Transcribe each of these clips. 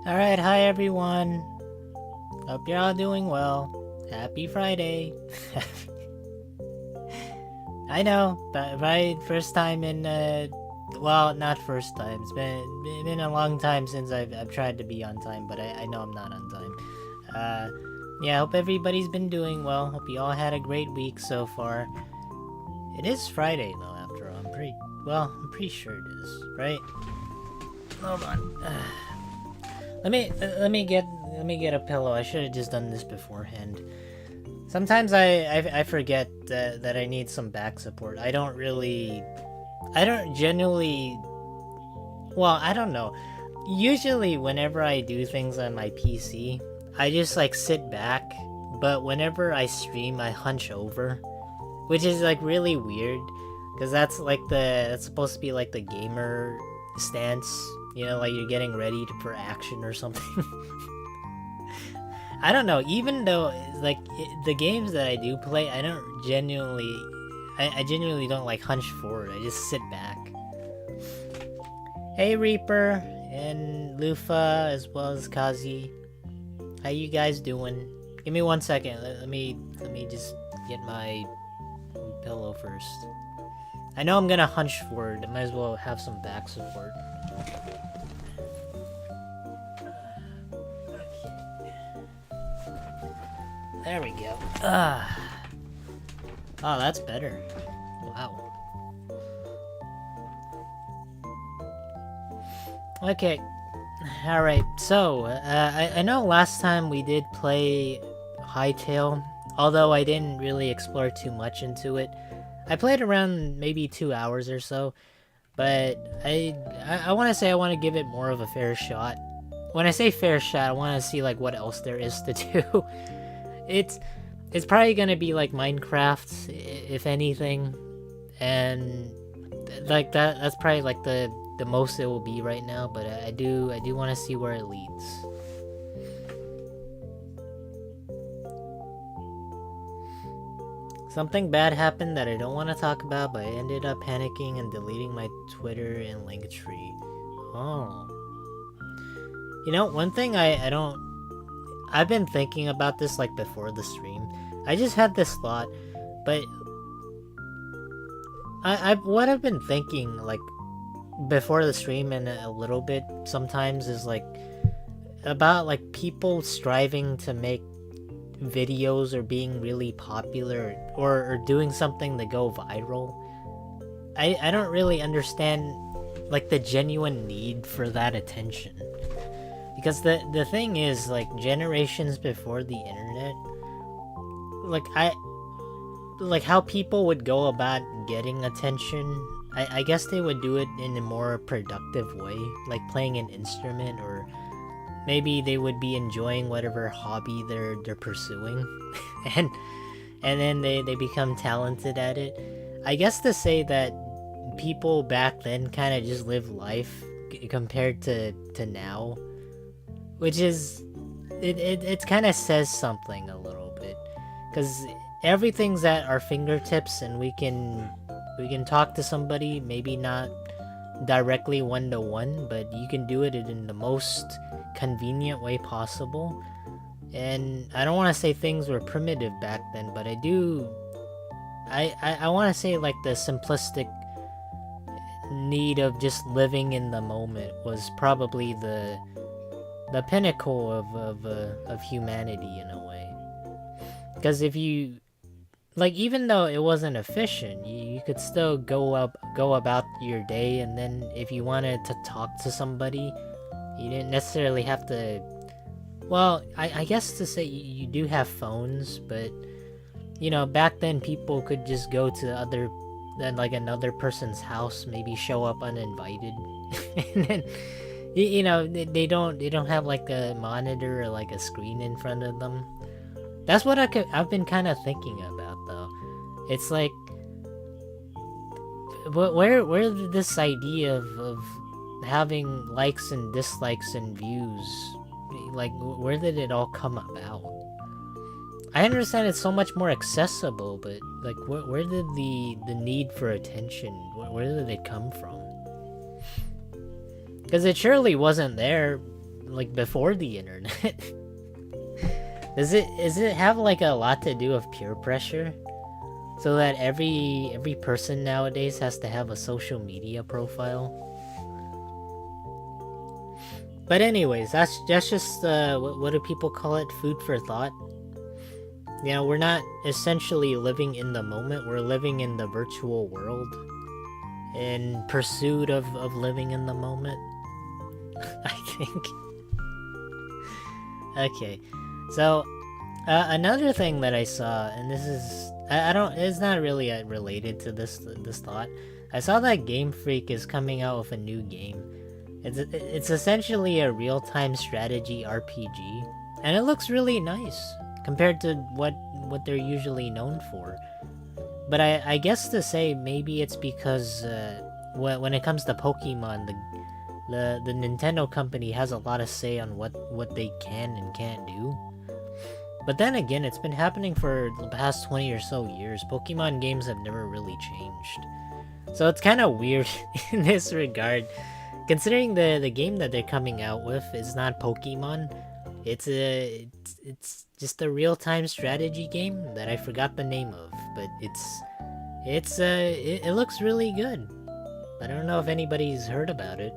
Alright, hi everyone. Hope you're all doing well. Happy Friday. I know, but right, first time in, well, not first time. It's been a long time since I've tried to be on time, but I know I'm not on time. Yeah, hope everybody's been doing well. Hope you all had a great week so far. It is Friday though, after all. I'm pretty sure it is, right? Hold on. Let me get a pillow. I should have just done this beforehand. Sometimes I forget that I need some back support. I don't genuinely. Well, I don't know. Usually, whenever I do things on my PC, I just like sit back. But whenever I stream, I hunch over, which is like really weird, because that's supposed to be like the gamer stance. You know, like you're getting ready for action or something. I don't know. Even though, like, the games that I do play, I genuinely don't, like, hunch forward. I just sit back. Hey, Reaper and Lufa, as well as Kazi. How you guys doing? Give me 1 second. Let me just get my pillow first. I know I'm gonna hunch forward. I might as well have some back support. There we go. Oh, that's better. Wow. Okay. Alright, so, I know last time we did play Hytale, although I didn't really explore too much into it. I played around maybe 2 hours or so, but I want to say I want to give it more of a fair shot. When I say fair shot, I want to see like what else there is to do. It's probably gonna be like Minecraft, if anything, and like that's probably like the most it will be right now. But I do want to see where it leads. Something bad happened that I don't want to talk about, but I ended up panicking and deleting my Twitter and Linktree. Oh. You know, one thing I've been thinking about this like before the stream. I just had this thought, but what I've been thinking like before the stream and a little bit sometimes is like about like people striving to make videos or being really popular or doing something to go viral. I don't really understand like the genuine need for that attention. Because the thing is, like, generations before the internet, like how people would go about getting attention, I guess they would do it in a more productive way, like playing an instrument, or maybe they would be enjoying whatever hobby they're pursuing, and then they become talented at it. I guess to say that people back then kind of just lived life compared to now. Which is, it kind of says something a little bit, because everything's at our fingertips, and we can talk to somebody, maybe not directly one-to-one, but you can do it in the most convenient way possible. And I don't want to say things were primitive back then, but I want to say like the simplistic need of just living in the moment was probably the pinnacle of humanity in a way. Because if you, like, even though it wasn't efficient, you could still go about your day, and then if you wanted to talk to somebody, you didn't necessarily have to. Well, I guess to say you do have phones, but you know, back then people could just go to another person's house, maybe show up uninvited, and then you know, they don't have like a monitor or like a screen in front of them. That's what I've been kind of thinking about though. It's like, where did this idea of having likes and dislikes and views, like where did it all come about? I understand it's so much more accessible, but like where did the need for attention, where did it come from? Because it surely wasn't there like before the internet. Does it have like a lot to do with peer pressure? So that every person nowadays has to have a social media profile? But anyways, that's just what do people call it? Food for thought. You know, we're not essentially living in the moment, we're living in the virtual world in pursuit of living in the moment. I think. Okay, so another thing that I saw, and this is I don't, it's not really related to this thought. I saw that Game Freak is coming out with a new game. It's essentially a real-time strategy RPG, and it looks really nice compared to what they're usually known for. But I guess to say maybe it's because when it comes to Pokemon, the Nintendo company has a lot of say on what they can and can't do. But then again, it's been happening for the past 20 or so years. Pokemon games have never really changed. So it's kind of weird in this regard. Considering the game that they're coming out with is not Pokemon, it's just a real-time strategy game that I forgot the name of, but it looks really good. I don't know if anybody's heard about it.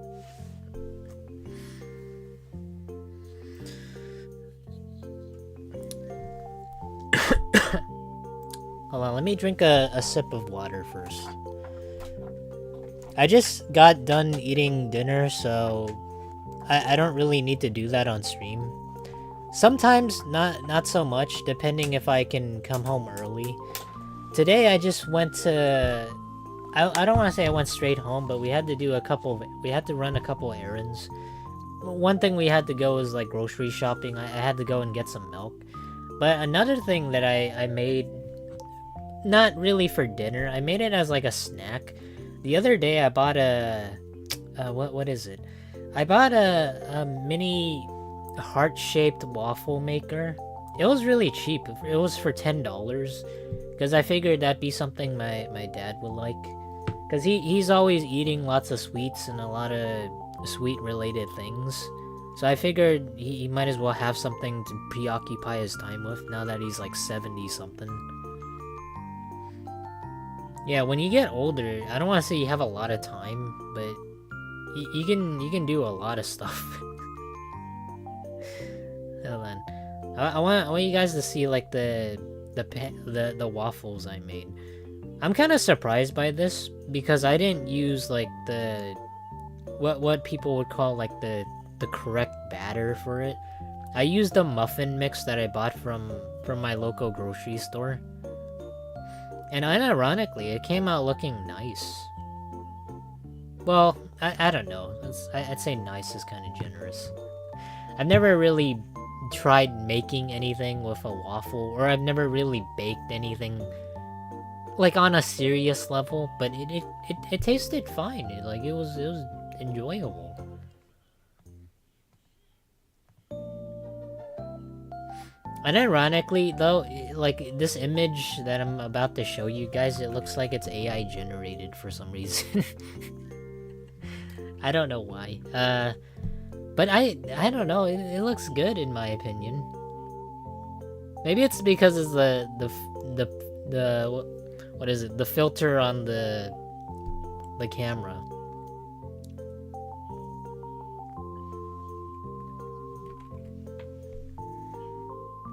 Hold on, let me drink a sip of water first. I just got done eating dinner, so I don't really need to do that on stream. Sometimes not so much, depending if I can come home early. Today I just went to... I don't want to say I went straight home, but we had to run a couple errands. One thing we had to go was like grocery shopping. I had to go and get some milk. But another thing that I made, not really for dinner, I made it as like a snack. The other day I bought what is it? I bought a mini heart-shaped waffle maker. It was really cheap. It was for $10, because I figured that'd be something my dad would like. Because he's always eating lots of sweets and a lot of sweet-related things. So I figured he might as well have something to preoccupy his time with now that he's like 70-something. Yeah, when you get older, I don't want to say you have a lot of time, but you can do a lot of stuff. Hold on, I want you guys to see like the waffles I made. I'm kind of surprised by this because I didn't use like the what people would call like the correct batter for it. I used a muffin mix that I bought from my local grocery store. And unironically, it came out looking nice. Well, I don't know. I'd say nice is kind of generous. I've never really tried making anything with a waffle, or I've never really baked anything like on a serious level, but it tasted fine. It was enjoyable. And ironically, though, like, this image that I'm about to show you guys, it looks like it's AI generated for some reason. I don't know why. But I don't know, it looks good in my opinion. Maybe it's because it's the what is it? The filter on the camera.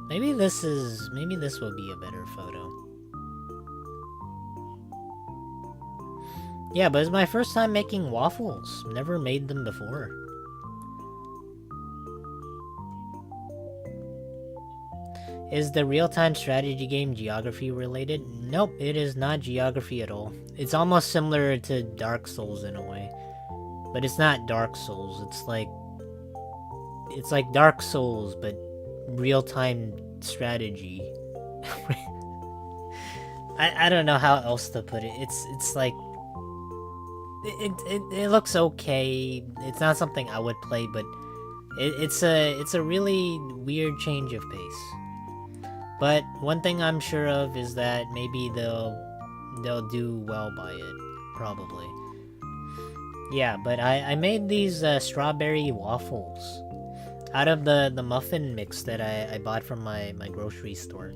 Maybe this will be a better photo. Yeah, but it's my first time making waffles. Never made them before. Is the real-time strategy game geography related? Nope, it is not geography at all. It's almost similar to Dark Souls in a way. But it's not Dark Souls, it's like Dark Souls, but real-time strategy. I don't know how else to put it. It's like it looks okay. It's not something I would play, but it's a really weird change of pace. But one thing I'm sure of is that maybe they'll do well by it, probably. Yeah, but I made these strawberry waffles. out of the muffin mix that I bought from my grocery store.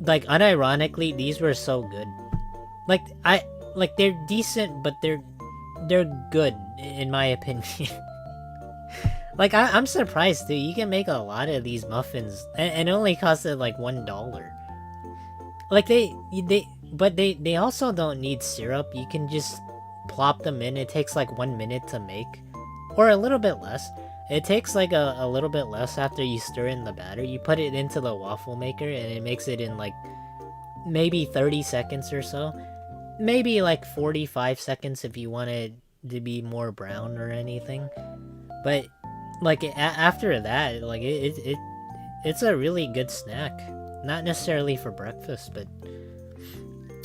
Like, unironically, these were so good. Like, they're decent, but they're good in my opinion. Like, I'm surprised, dude. You can make a lot of these muffins, and it only costed like $1. Like, they also don't need syrup. You can just plop them in. It takes like 1 minute to make, or a little bit less. It takes like a little bit less after you stir in the batter. You put it into the waffle maker, and it makes it in like maybe 30 seconds or so. Maybe like 45 seconds if you want it to be more brown or anything. But like after that, like it's a really good snack. Not necessarily for breakfast, but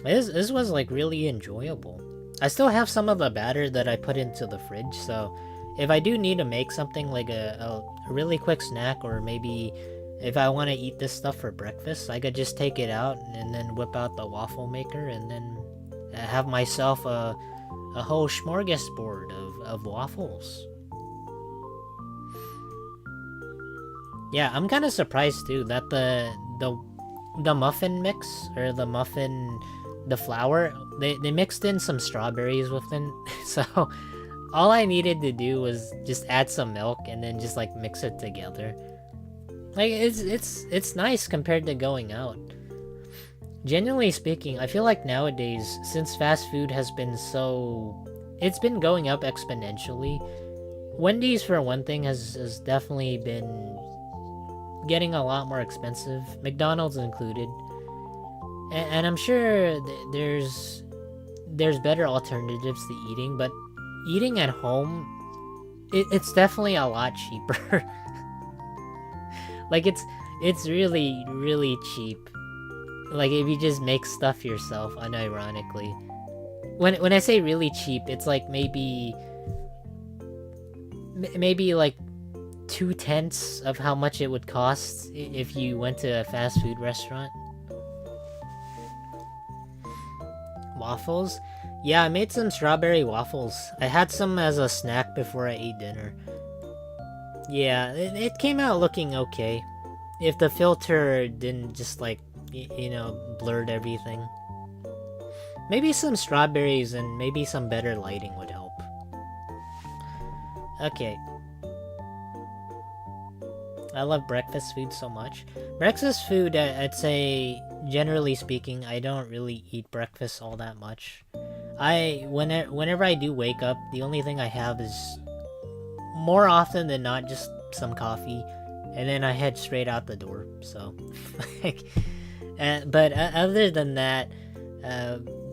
this was like really enjoyable. I still have some of the batter that I put into the fridge, so if I do need to make something like a really quick snack, or maybe if I want to eat this stuff for breakfast, I could just take it out and then whip out the waffle maker and then have myself a whole smorgasbord of waffles. Yeah, I'm kind of surprised too that the muffin mix, or the flour, they mixed in some strawberries with them. So all I needed to do was just add some milk and then just like mix it together. Like, it's nice compared to going out. Generally speaking, I feel like nowadays, since fast food has been it's been going up exponentially. Wendy's, for one thing, has definitely been getting a lot more expensive, McDonald's included. And I'm sure there's better alternatives to eating, but eating at home, it's definitely a lot cheaper. Like, it's really, really cheap. Like, if you just make stuff yourself, unironically. When I say really cheap, it's like maybe like 2/10 of how much it would cost if you went to a fast food restaurant. Waffles? Yeah, I made some strawberry waffles. I had some as a snack before I ate dinner. Yeah, it came out looking okay. If the filter didn't just like, blurred everything. Maybe some strawberries and maybe some better lighting would help. Okay. I love breakfast food so much. Breakfast food, I'd say, generally speaking, I don't really eat breakfast all that much. Whenever I do wake up, the only thing I have is, more often than not, just some coffee, and then I head straight out the door. So, like, but other than that,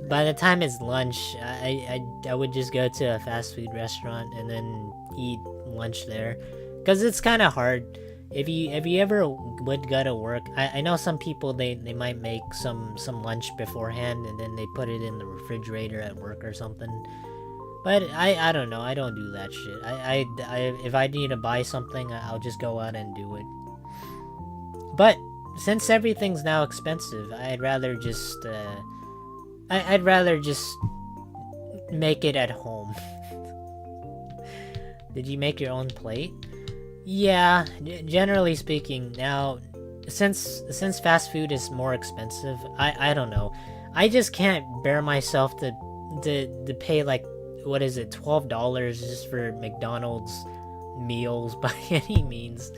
by the time it's lunch, I would just go to a fast food restaurant and then eat lunch there, because it's kind of hard. If you ever would go to work, I know some people, they might make some lunch beforehand and then they put it in the refrigerator at work or something. But I don't know, I don't do that shit. I if I need to buy something, I'll just go out and do it. But since everything's now expensive, I'd rather just make it at home. Did you make your own plate? Yeah, generally speaking, now, since fast food is more expensive, I don't know. I just can't bear myself to pay, like, what is it, $12 just for McDonald's meals by any means.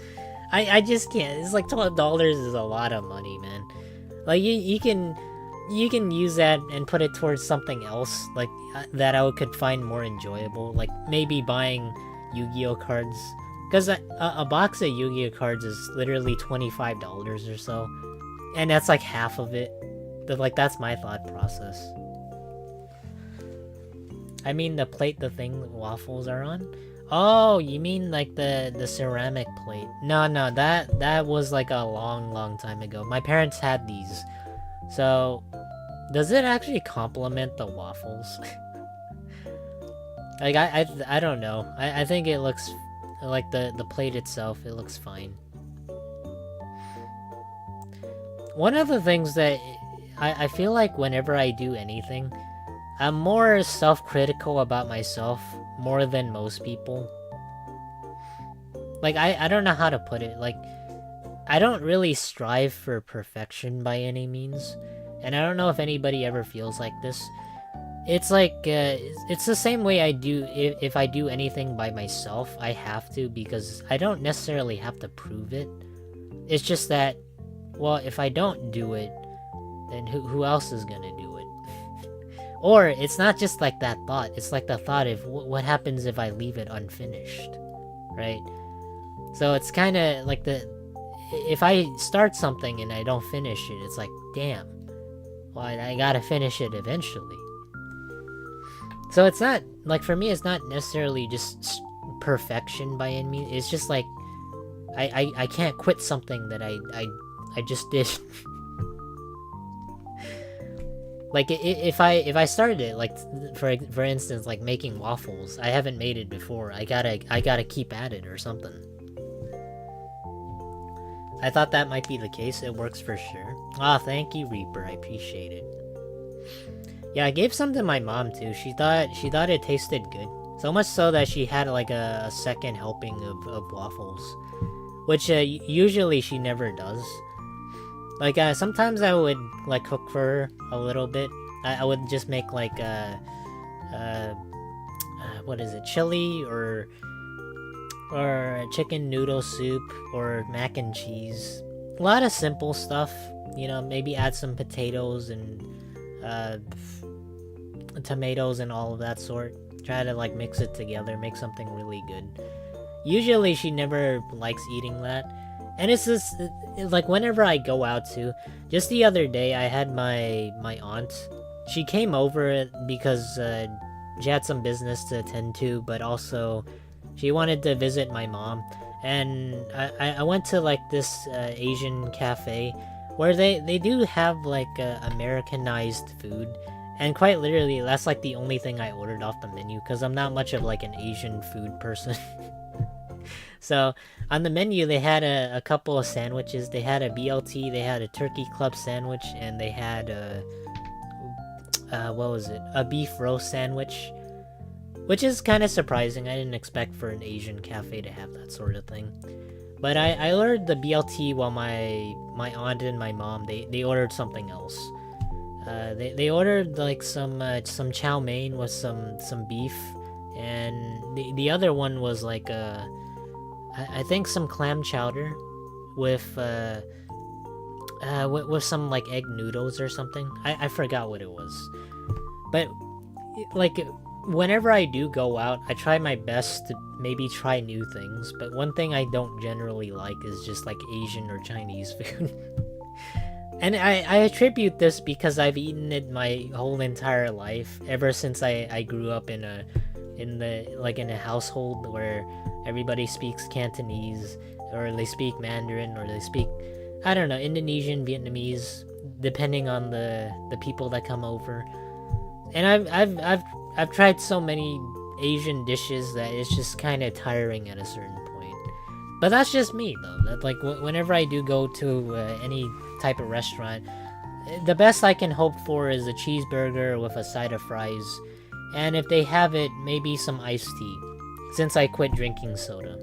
I just can't. It's like $12 is a lot of money, man. Like, you can use that and put it towards something else, like, that I could find more enjoyable, like maybe buying Yu-Gi-Oh cards. Because a box of Yu-Gi-Oh cards is literally $25 or so. And that's like half of it. But like, that's my thought process. I mean the plate, the thing that waffles are on? Oh, you mean like the ceramic plate. No, that was like a long time ago. My parents had these. So, does it actually complement the waffles? Like, I don't know. I think it looks... like the plate itself, it looks fine. One of the things that I feel like whenever I do anything, I'm more self-critical about myself more than most people. like I don't know how to put it. Like I don't really strive for perfection by any means, and I don't know if anybody ever feels like this. It's like it's the same way I do if I do anything by myself. I have to, because I don't necessarily have to prove it. It's just that, well, if I don't do it, then who else is gonna do it? Or it's not just like that thought. It's like the thought of what happens if I leave it unfinished, right? So it's kind of like if I start something and I don't finish it, it's like, damn, well, I gotta finish it eventually. So it's not, like, for me, it's not necessarily just perfection by any means. It's just like, I can't quit something that I just did. Like, if I started it, like, for instance, like making waffles, I haven't made it before. I gotta keep at it or something. I thought that might be the case. It works for sure. Ah, thank you, Reaper. I appreciate it. Yeah, I gave some to my mom too. She thought it tasted good. So much so that she had like a second helping of waffles, which usually she never does. Like sometimes I would like cook for her a little bit. I would just make like what is it, chili or chicken noodle soup or mac and cheese. A lot of simple stuff, you know. Maybe add some potatoes and tomatoes and all of that sort. Try to like mix it together, make something really good. Usually she never likes eating that, and it's just like whenever I go out too. Just the other day I had my aunt. She came over because she had some business to attend to, but also she wanted to visit my mom. And I went to like this Asian cafe where they do have like Americanized food. And quite literally, that's like the only thing I ordered off the menu, because I'm not much of like an Asian food person. So on the menu, they had a couple of sandwiches. They had a BLT, they had a turkey club sandwich, and they had what was it? A beef roast sandwich, which is kind of surprising. I didn't expect for an Asian cafe to have that sort of thing. But I ordered the BLT while my aunt and my mom they ordered something else. They ordered like some chow mein with some beef, and the other one was like I think some clam chowder with some like egg noodles or something. I forgot what it was, but like whenever I do go out, I try my best to maybe try new things. But one thing I don't generally like is just like Asian or Chinese food. And I attribute this because I've eaten it my whole entire life, ever since I grew up in a household where everybody speaks Cantonese, or they speak Mandarin, or they speak, I don't know, Indonesian, Vietnamese, depending on the people that come over. And I've tried so many Asian dishes that it's just kind of tiring at a certain point. But that's just me though. That like whenever I do go to any type of restaurant, the best I can hope for is a cheeseburger with a side of fries, and if they have it, maybe some iced tea, since I quit drinking soda.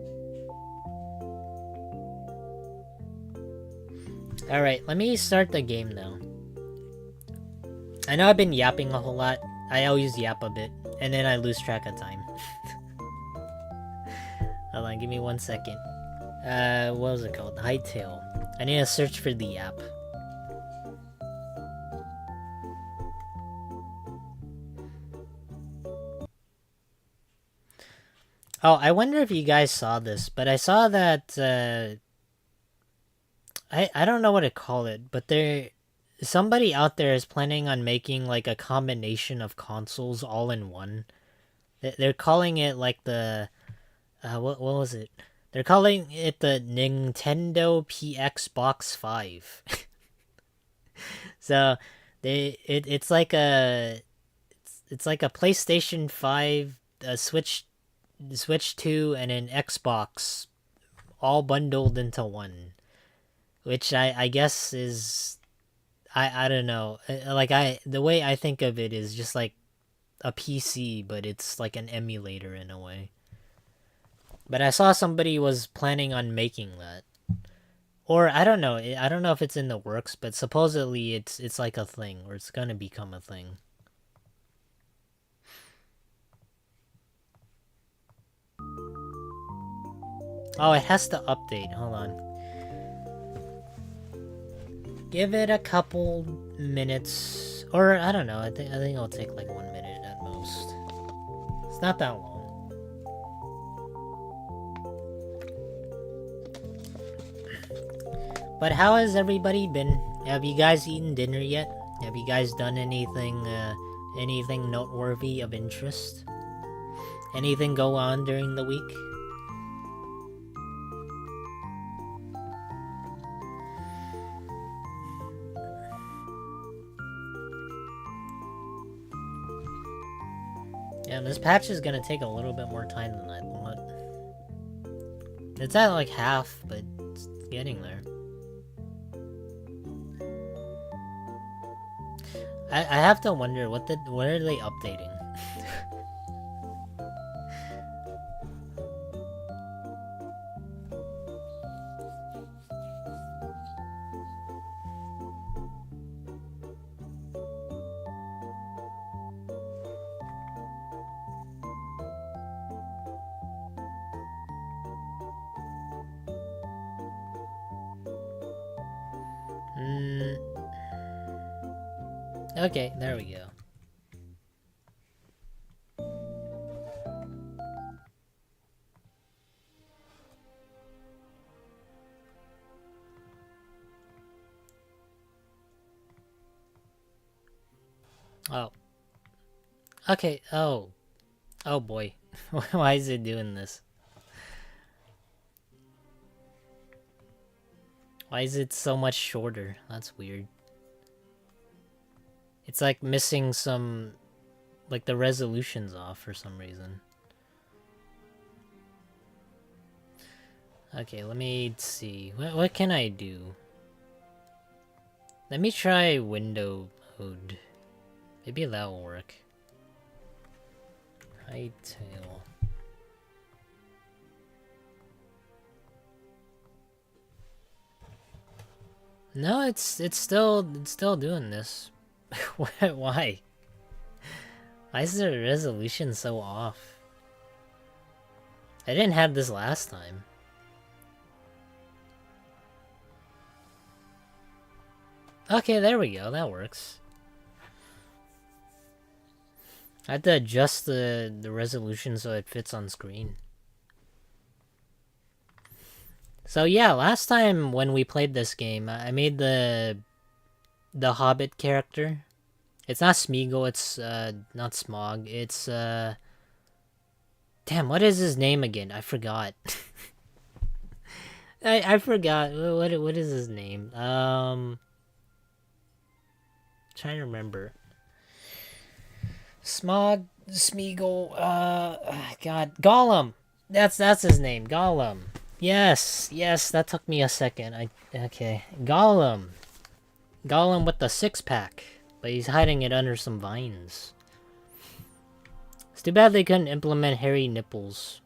Alright, let me start the game now. I know I've been yapping a whole lot. I always yap a bit, and then I lose track of time. Hold on, give me 1 second. What was it called? Hytale. I need to search for the app. Oh, I wonder if you guys saw this, but I saw that, I don't know what to call it, but somebody out there is planning on making like a combination of consoles all in one. They're calling it like the, what was it? They're calling it the Nintendo PX Box 5. So it's like a PlayStation 5, a Switch 2, and an Xbox all bundled into one, which I guess is, I don't know, like the way I think of it is just like a PC, but it's like an emulator in a way. But I saw somebody was planning on making that. Or I don't know. I don't know if it's in the works, but supposedly it's like a thing, or it's gonna become a thing. Oh, it has to update. Hold on. Give it a couple minutes, or I don't know. I think it'll take like 1 minute at most. It's not that long. But how has everybody been? Have you guys eaten dinner yet? Have you guys done anything noteworthy of interest? Anything go on during the week? Yeah, this patch is gonna take a little bit more time than I thought. It's at like half, but it's getting there. I have to wonder what are they updating? Okay, there we go. Oh. Okay, oh. Oh boy. Why is it doing this? Why is it so much shorter? That's weird. It's like missing some... like the resolution's off for some reason. Okay, let me see. What can I do? Let me try window mode. Maybe that'll work. Hytale. No, it's still doing this. Why? Why is the resolution so off? I didn't have this last time. Okay, there we go. That works. I had to adjust the resolution so it fits on screen. So yeah, last time when we played this game, I made the Hobbit character. It's not Smeagol, it's not Smog, it's damn, what is his name again? I forgot. I forgot. What is his name? Trying to remember. Smog, Smeagol, God, Gollum. That's his name, Gollum. Yes, that took me a second. Okay, Gollum with the 6-pack, but he's hiding it under some vines. It's too bad they couldn't implement hairy nipples.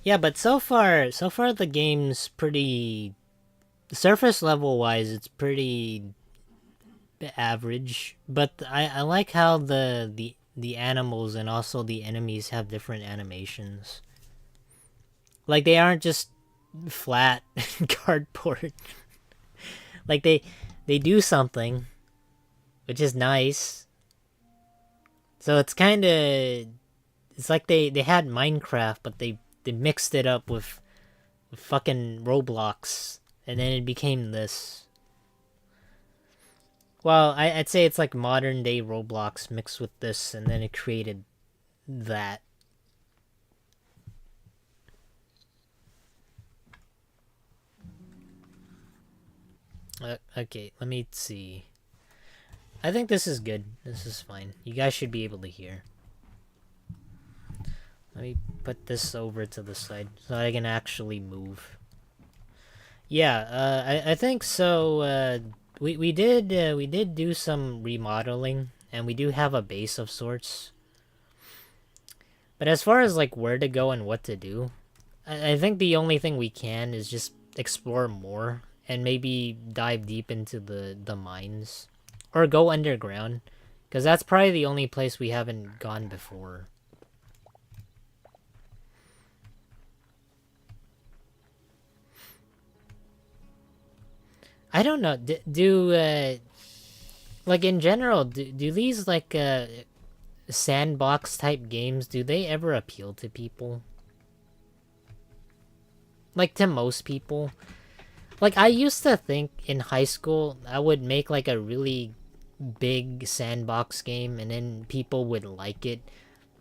Yeah, but so far the game's pretty... surface level wise, it's pretty average, but I like how the animals and also the enemies have different animations. Like, they aren't just flat cardboard. Like, they do something, which is nice. So it's kind of... it's like they had Minecraft, but they mixed it up with fucking Roblox, and then it became this. Well, I'd say it's like modern day Roblox mixed with this, and then it created that. Okay, let me see. I think this is good. This is fine. You guys should be able to hear. Let me put this over to the side so I can actually move. Yeah, I think so. We did do some remodeling, and we do have a base of sorts. But as far as like where to go and what to do, I think the only thing we can is just explore more and maybe dive deep into the mines or go underground, because that's probably the only place we haven't gone before. I don't know. Like in general, do these like sandbox type games, do they ever appeal to people? Like to most people? Like I used to think in high school I would make like a really big sandbox game and then people would like it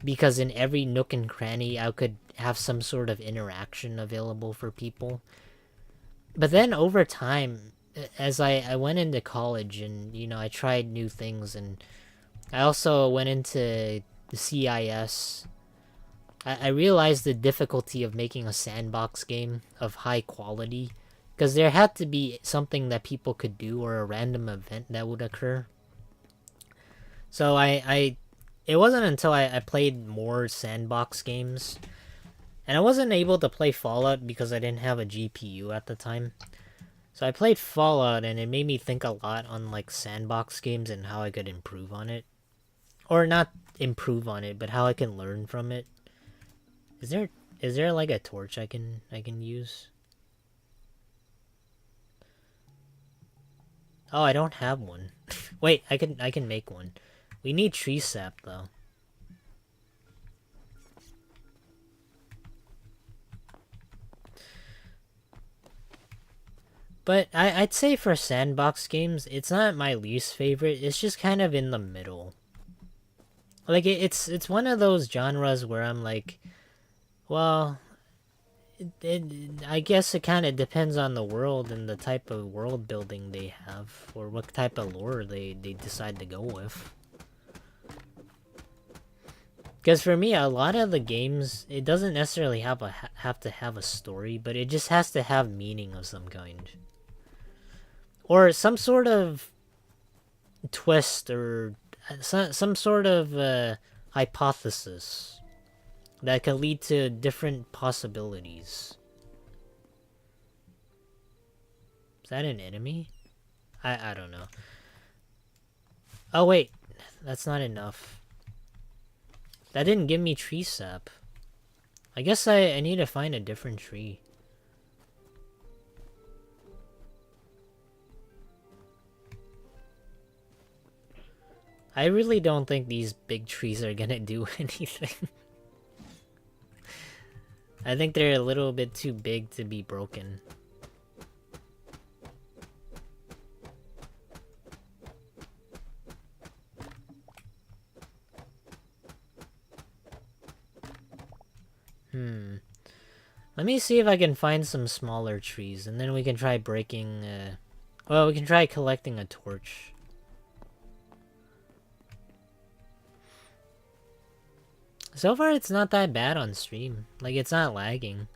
because in every nook and cranny I could have some sort of interaction available for people. But then over time, as I went into college and, you know, I tried new things, and I also went into the CIS, I realized the difficulty of making a sandbox game of high quality, because there had to be something that people could do or a random event that would occur. So it wasn't until I played more sandbox games, and I wasn't able to play Fallout because I didn't have a GPU at the time. So I played Fallout and it made me think a lot on like sandbox games and how I could improve on it. Or not improve on it, but how I can learn from it. Is there like a torch I can use? Oh, I don't have one. Wait, I can make one. We need tree sap though. But I'd say for sandbox games, it's not my least favorite. It's just kind of in the middle. Like it's one of those genres where I'm like, well, I guess it kind of depends on the world and the type of world building they have, or what type of lore they decide to go with. Because for me, a lot of the games, it doesn't necessarily have to have a story, but it just has to have meaning of some kind, or some sort of twist, or some sort of hypothesis that could lead to different possibilities. Is that an enemy? I don't know. Oh wait, that's not enough. That didn't give me tree sap. I guess I need to find a different tree. I really don't think these big trees are gonna do anything. I think they're a little bit too big to be broken. Let me see if I can find some smaller trees, and then we can try breaking, well, we can try collecting a torch. So far, it's not that bad on stream. Like, it's not lagging.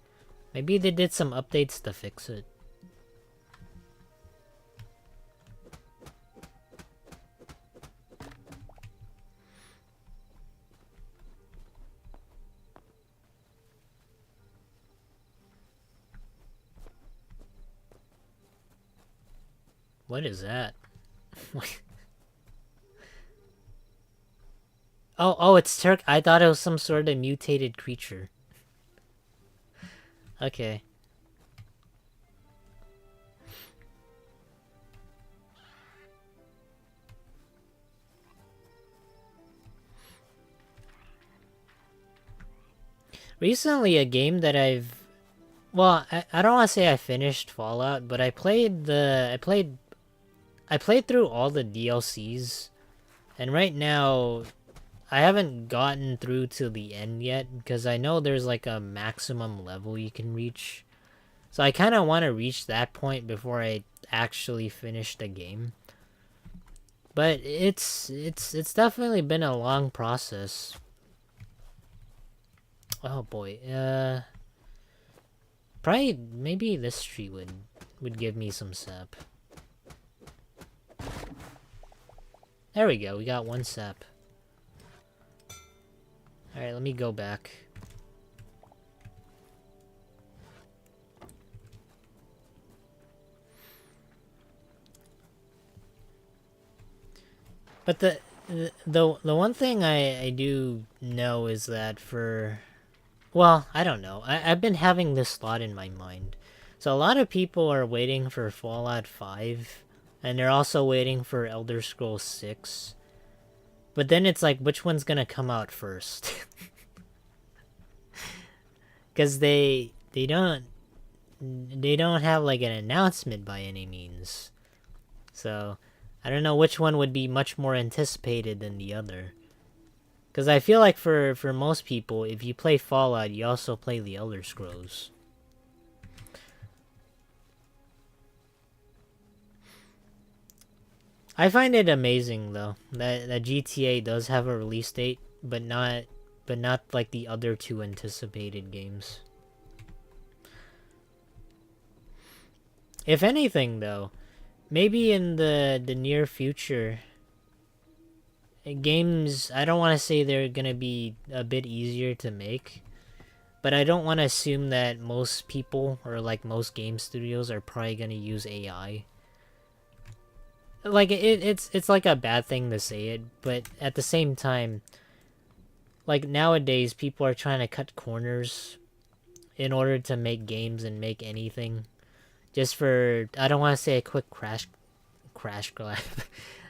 Maybe they did some updates to fix it. What is that? Oh, it's Turk. I thought it was some sort of mutated creature. Okay. Recently, a game that well, I don't want to say I finished Fallout, but I played through all the DLCs, and right now I haven't gotten through to the end yet, because I know there's like a maximum level you can reach. So I kind of want to reach that point before I actually finish the game. But it's definitely been a long process. Oh boy. Probably maybe this tree would give me some sap. There we go. We got one sap. Alright, let me go back. But the one thing I do know is that for... Well, I don't know. I've been having this thought in my mind. So a lot of people are waiting for Fallout 5, and they're also waiting for Elder Scrolls 6. But then it's like, which one's gonna come out first? Because they don't have like an announcement by any means. So I don't know which one would be much more anticipated than the other. Because I feel like for most people, if you play Fallout, you also play the Elder Scrolls. I find it amazing though that GTA does have a release date, but not like the other two anticipated games. If anything though, maybe in the near future, games, I don't want to say they're gonna be a bit easier to make, but I don't want to assume that most people or like most game studios are probably gonna use AI. Like it's like a bad thing to say it, but at the same time, like nowadays people are trying to cut corners in order to make games and make anything just for, I don't want to say a quick crash grab,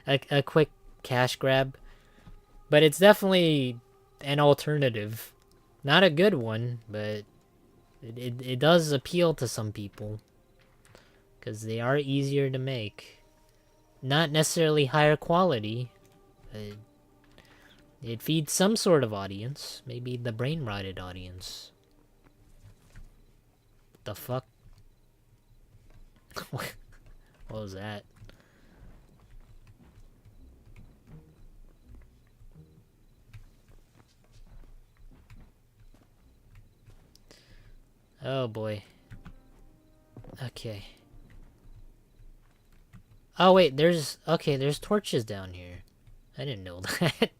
a quick cash grab, but it's definitely an alternative. Not a good one, but it does appeal to some people because they are easier to make. Not necessarily higher quality. It feeds some sort of audience. Maybe the brain-rotted audience. What the fuck? What was that? Oh boy. Okay. Oh wait, there's torches down here. I didn't know that.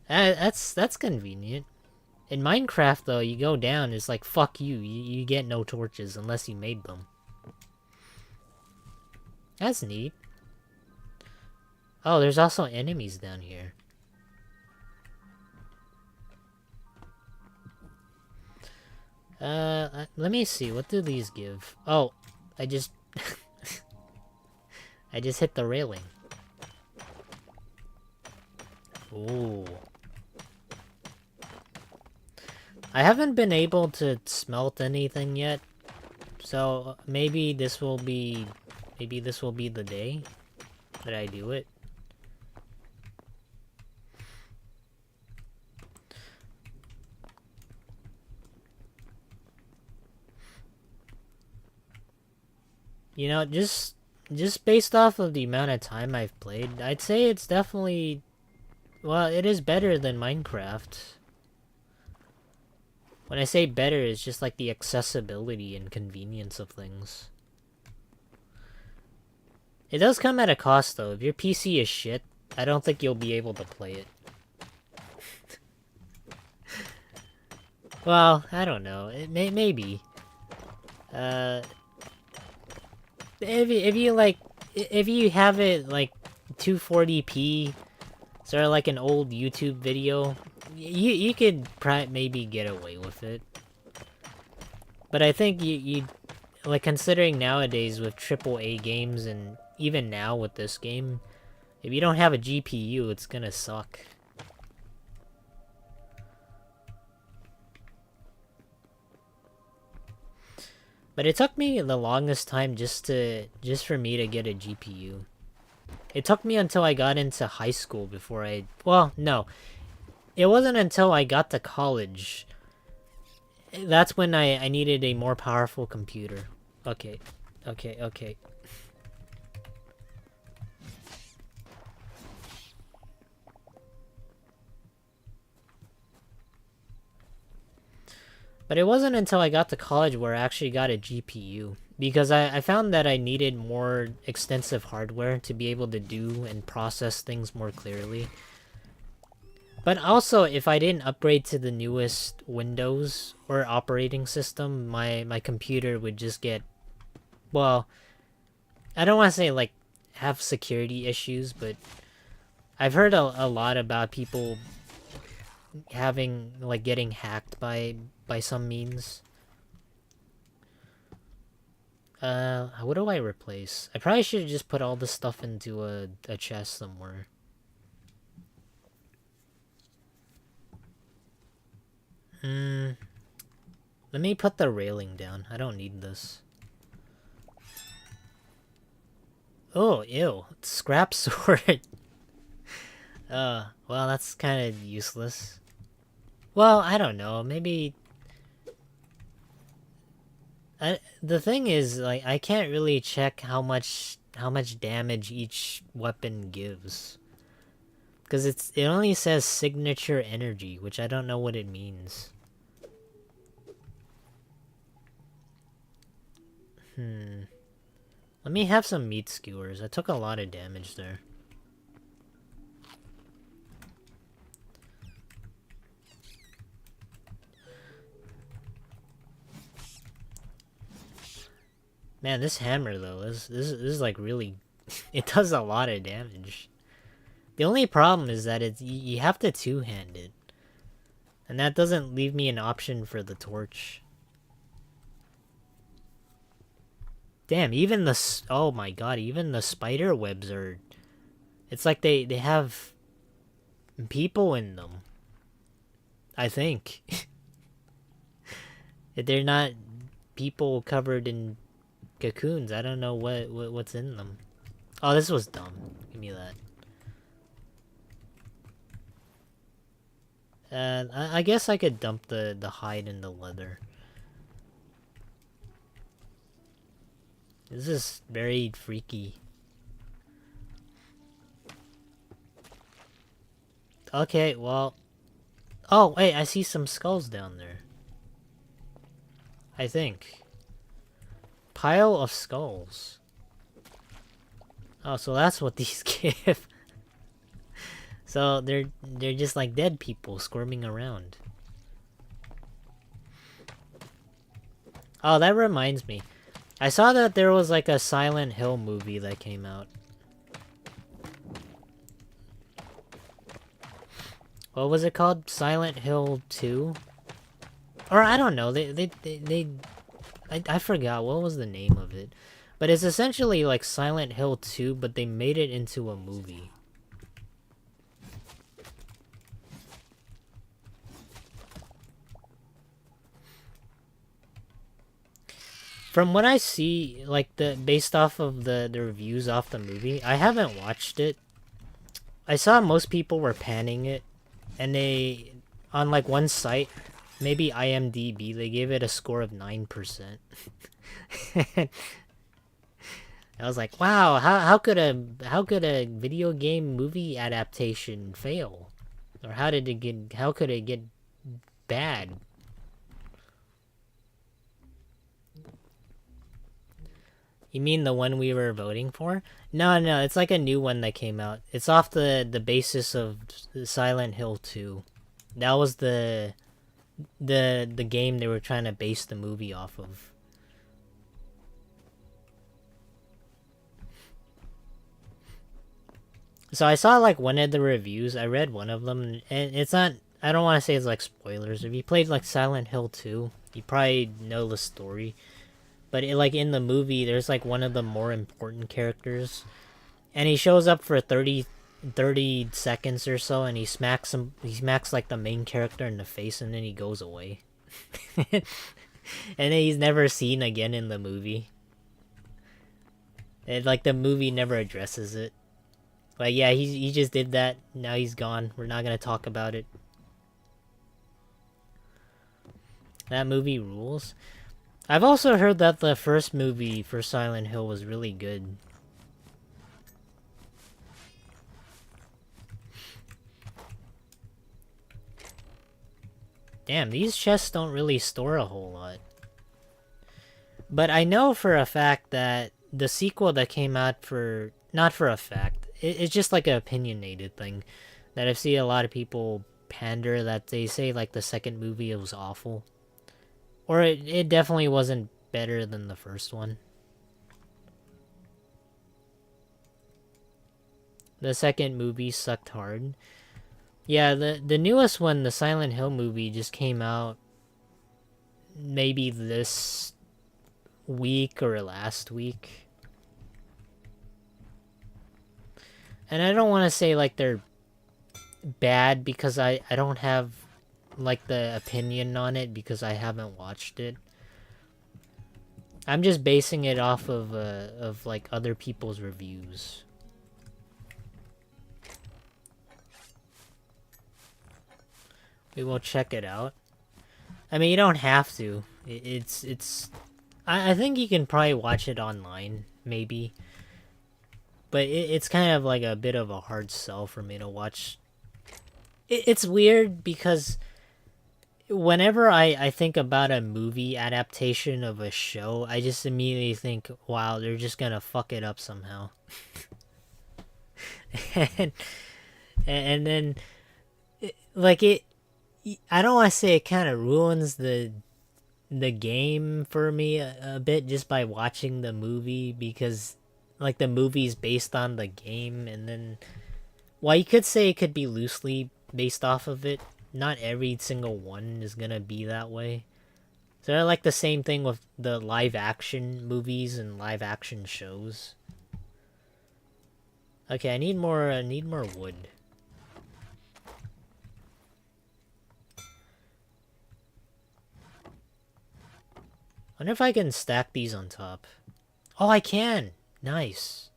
That's convenient. In Minecraft though, you go down, it's like fuck you. You get no torches unless you made them. That's neat. Oh, there's also enemies down here. Let me see. What do these give? Oh, I just I just hit the railing. Ooh. I haven't been able to smelt anything yet, so maybe this will be the day that I do it. You know, just based off of the amount of time I've played, I'd say it's definitely, well, it is better than Minecraft. When I say better, it's just like the accessibility and convenience of things. It does come at a cost though. If your PC is shit, I don't think you'll be able to play it. Well, I don't know. Maybe. If you have it like 240p, sort of like an old YouTube video, you could maybe get away with it. But I think you like, considering nowadays with AAA games and even now with this game, if you don't have a GPU, it's gonna suck. But it took me the longest time just for me to get a GPU. It took me until I got into high school before well, no. It wasn't until I got to college. That's when I needed a more powerful computer. Okay. But it wasn't until I got to college where I actually got a GPU. Because I found that I needed more extensive hardware to be able to do and process things more clearly. But also, if I didn't upgrade to the newest Windows or operating system, my computer would just get, well, I don't want to say like have security issues, but I've heard a lot about people having like getting hacked by some means. What do I replace? I probably should have just put all this stuff into a chest somewhere. Let me put the railing down. I don't need this. Oh, ew. Scrap sword. Well, that's kind of useless. Well, I don't know. Maybe... the thing is, like, I can't really check how much damage each weapon gives. Because it only says signature energy, which I don't know what it means. Let me have some meat skewers. I took a lot of damage there. Man, this hammer though, this is like really, it does a lot of damage. The only problem is that you have to two-hand it, and that doesn't leave me an option for the torch. Damn, even the oh my god, even the spider webs are, it's like they have people in them. I think. They're not people covered in cocoons. I don't know what's in them. Oh, this was dumb. Give me that. I guess I could dump the hide and the leather. This is very freaky. Okay, well... Oh, wait, I see some skulls down there. I think. Pile of skulls. Oh, so that's what these give. So they're just like dead people squirming around. Oh, that reminds me. I saw that there was like a Silent Hill movie that came out. What was it called? Silent Hill 2? Or I don't know. I forgot what was the name of it. But it's essentially like Silent Hill 2, but they made it into a movie. From what I see, like based off of the reviews off the movie, I haven't watched it. I saw most people were panning it, and they, on like one site, maybe IMDb, they gave it a score of 9%. I was like, wow, how could a video game movie adaptation fail? Or how could it get bad? You mean the one we were voting for? No, it's like a new one that came out. It's off the basis of Silent Hill 2. That was the game they were trying to base the movie off of. So I saw like one of the reviews. I read one of them, and it's not. I don't want to say it's like spoilers. If you played like Silent Hill 2, you probably know the story. But like in the movie, there's like one of the more important characters, and he shows up for 30 seconds or so, and he smacks like the main character in the face, and then he goes away. And then he's never seen again in the movie. And like the movie never addresses it. Like, yeah, he just did that. Now he's gone. We're not gonna talk about it. That movie rules. I've also heard that the first movie for Silent Hill was really good. Damn, these chests don't really store a whole lot. But I know for a fact that the sequel that came out not for a fact, it's just like an opinionated thing that I've seen a lot of people pander that they say like the second movie was awful. Or it definitely wasn't better than the first one. The second movie sucked hard. Yeah, the newest one, the Silent Hill movie, just came out maybe this week or last week. And I don't want to say like they're bad because I don't have like the opinion on it because I haven't watched it. I'm just basing it off of like other people's reviews. We will check it out. I mean, you don't have to. It's. I think you can probably watch it online, maybe. But it's kind of like a bit of a hard sell for me to watch. It's weird because whenever I think about a movie adaptation of a show, I just immediately think, wow, they're just gonna fuck it up somehow. and then, like I don't want to say it kind of ruins the game for me a bit just by watching the movie because like the movie's based on the game, and then while you could say it could be loosely based off of it, not every single one is gonna be that way. So I like the same thing with the live action movies and live action shows. Okay, I need more wood. Wonder if I can stack these on top. Oh, I can! Nice.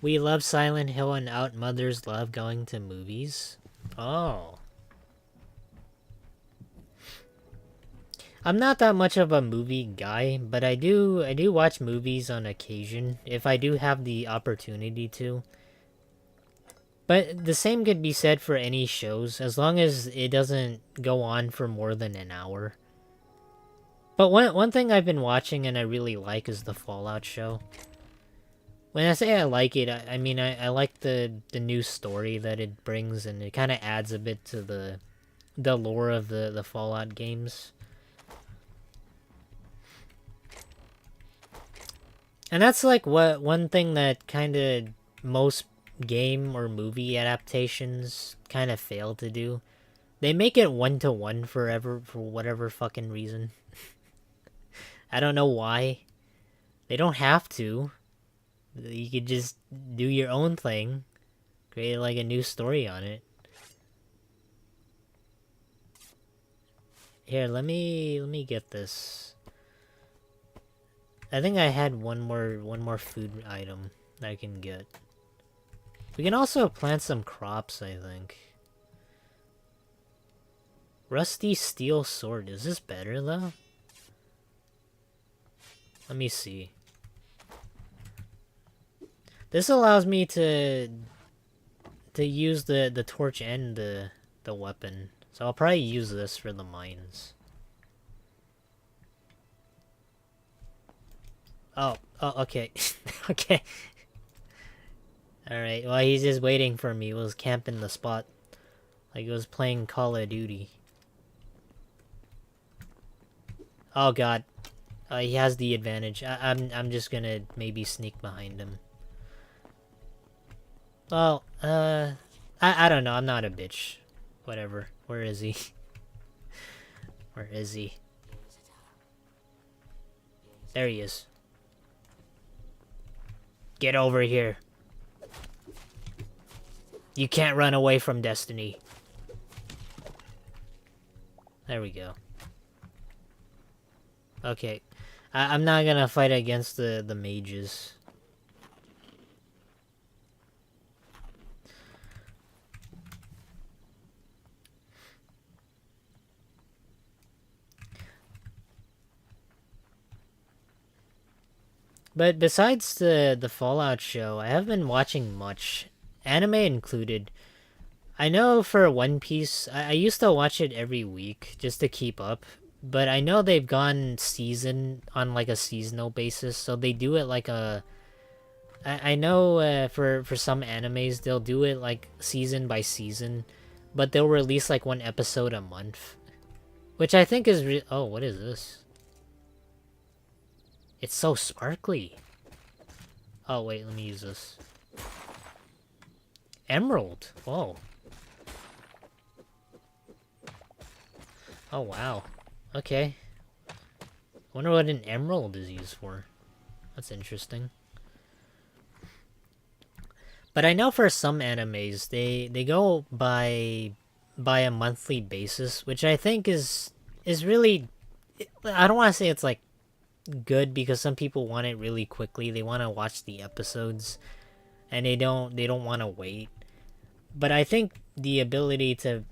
We love Silent Hill and out mothers love going to movies. Oh. I'm not that much of a movie guy, but I do watch movies on occasion if I do have the opportunity to. But the same could be said for any shows, as long as it doesn't go on for more than an hour. But one thing I've been watching and I really like is the Fallout show. When I say I like it, I mean I like the new story that it brings, and it kind of adds a bit to the lore of the Fallout games. And that's like one thing that kind of most game or movie adaptations kind of fail to do. They make it one-to-one forever for whatever fucking reason. I don't know why. They don't have to. You could just do your own thing. Create like a new story on it. Here, let me get this. I think I had one more food item I can get. We can also plant some crops, I think. Rusty steel sword. Is this better, though? Let me see. This allows me to use the torch and the weapon. So I'll probably use this for the mines. Oh, okay. Okay. Alright, well, he's just waiting for me. He was camping the spot. Like he was playing Call of Duty. Oh god. He has the advantage. I'm just gonna maybe sneak behind him. Well, I don't know. I'm not a bitch. Whatever. Where is he? Where is he? There he is. Get over here. You can't run away from destiny. There we go. Okay. I'm not gonna fight against the mages. But besides the Fallout show, I haven't been watching much, anime included. I know for One Piece, I used to watch it every week just to keep up, but I know they've gone season on like a seasonal basis, so they do it like a I know for some animes they'll do it like season by season, but they'll release like one episode a month, which I think is oh, what is this? It's so sparkly. Oh wait, let me use this. Emerald. Whoa. Oh wow. Okay. Wonder what an emerald is used for. That's interesting. But I know for some animes they go by a monthly basis, which I think is really, I don't want to say it's like good, because some people want it really quickly. They want to watch the episodes and they don't want to wait. But I think the ability to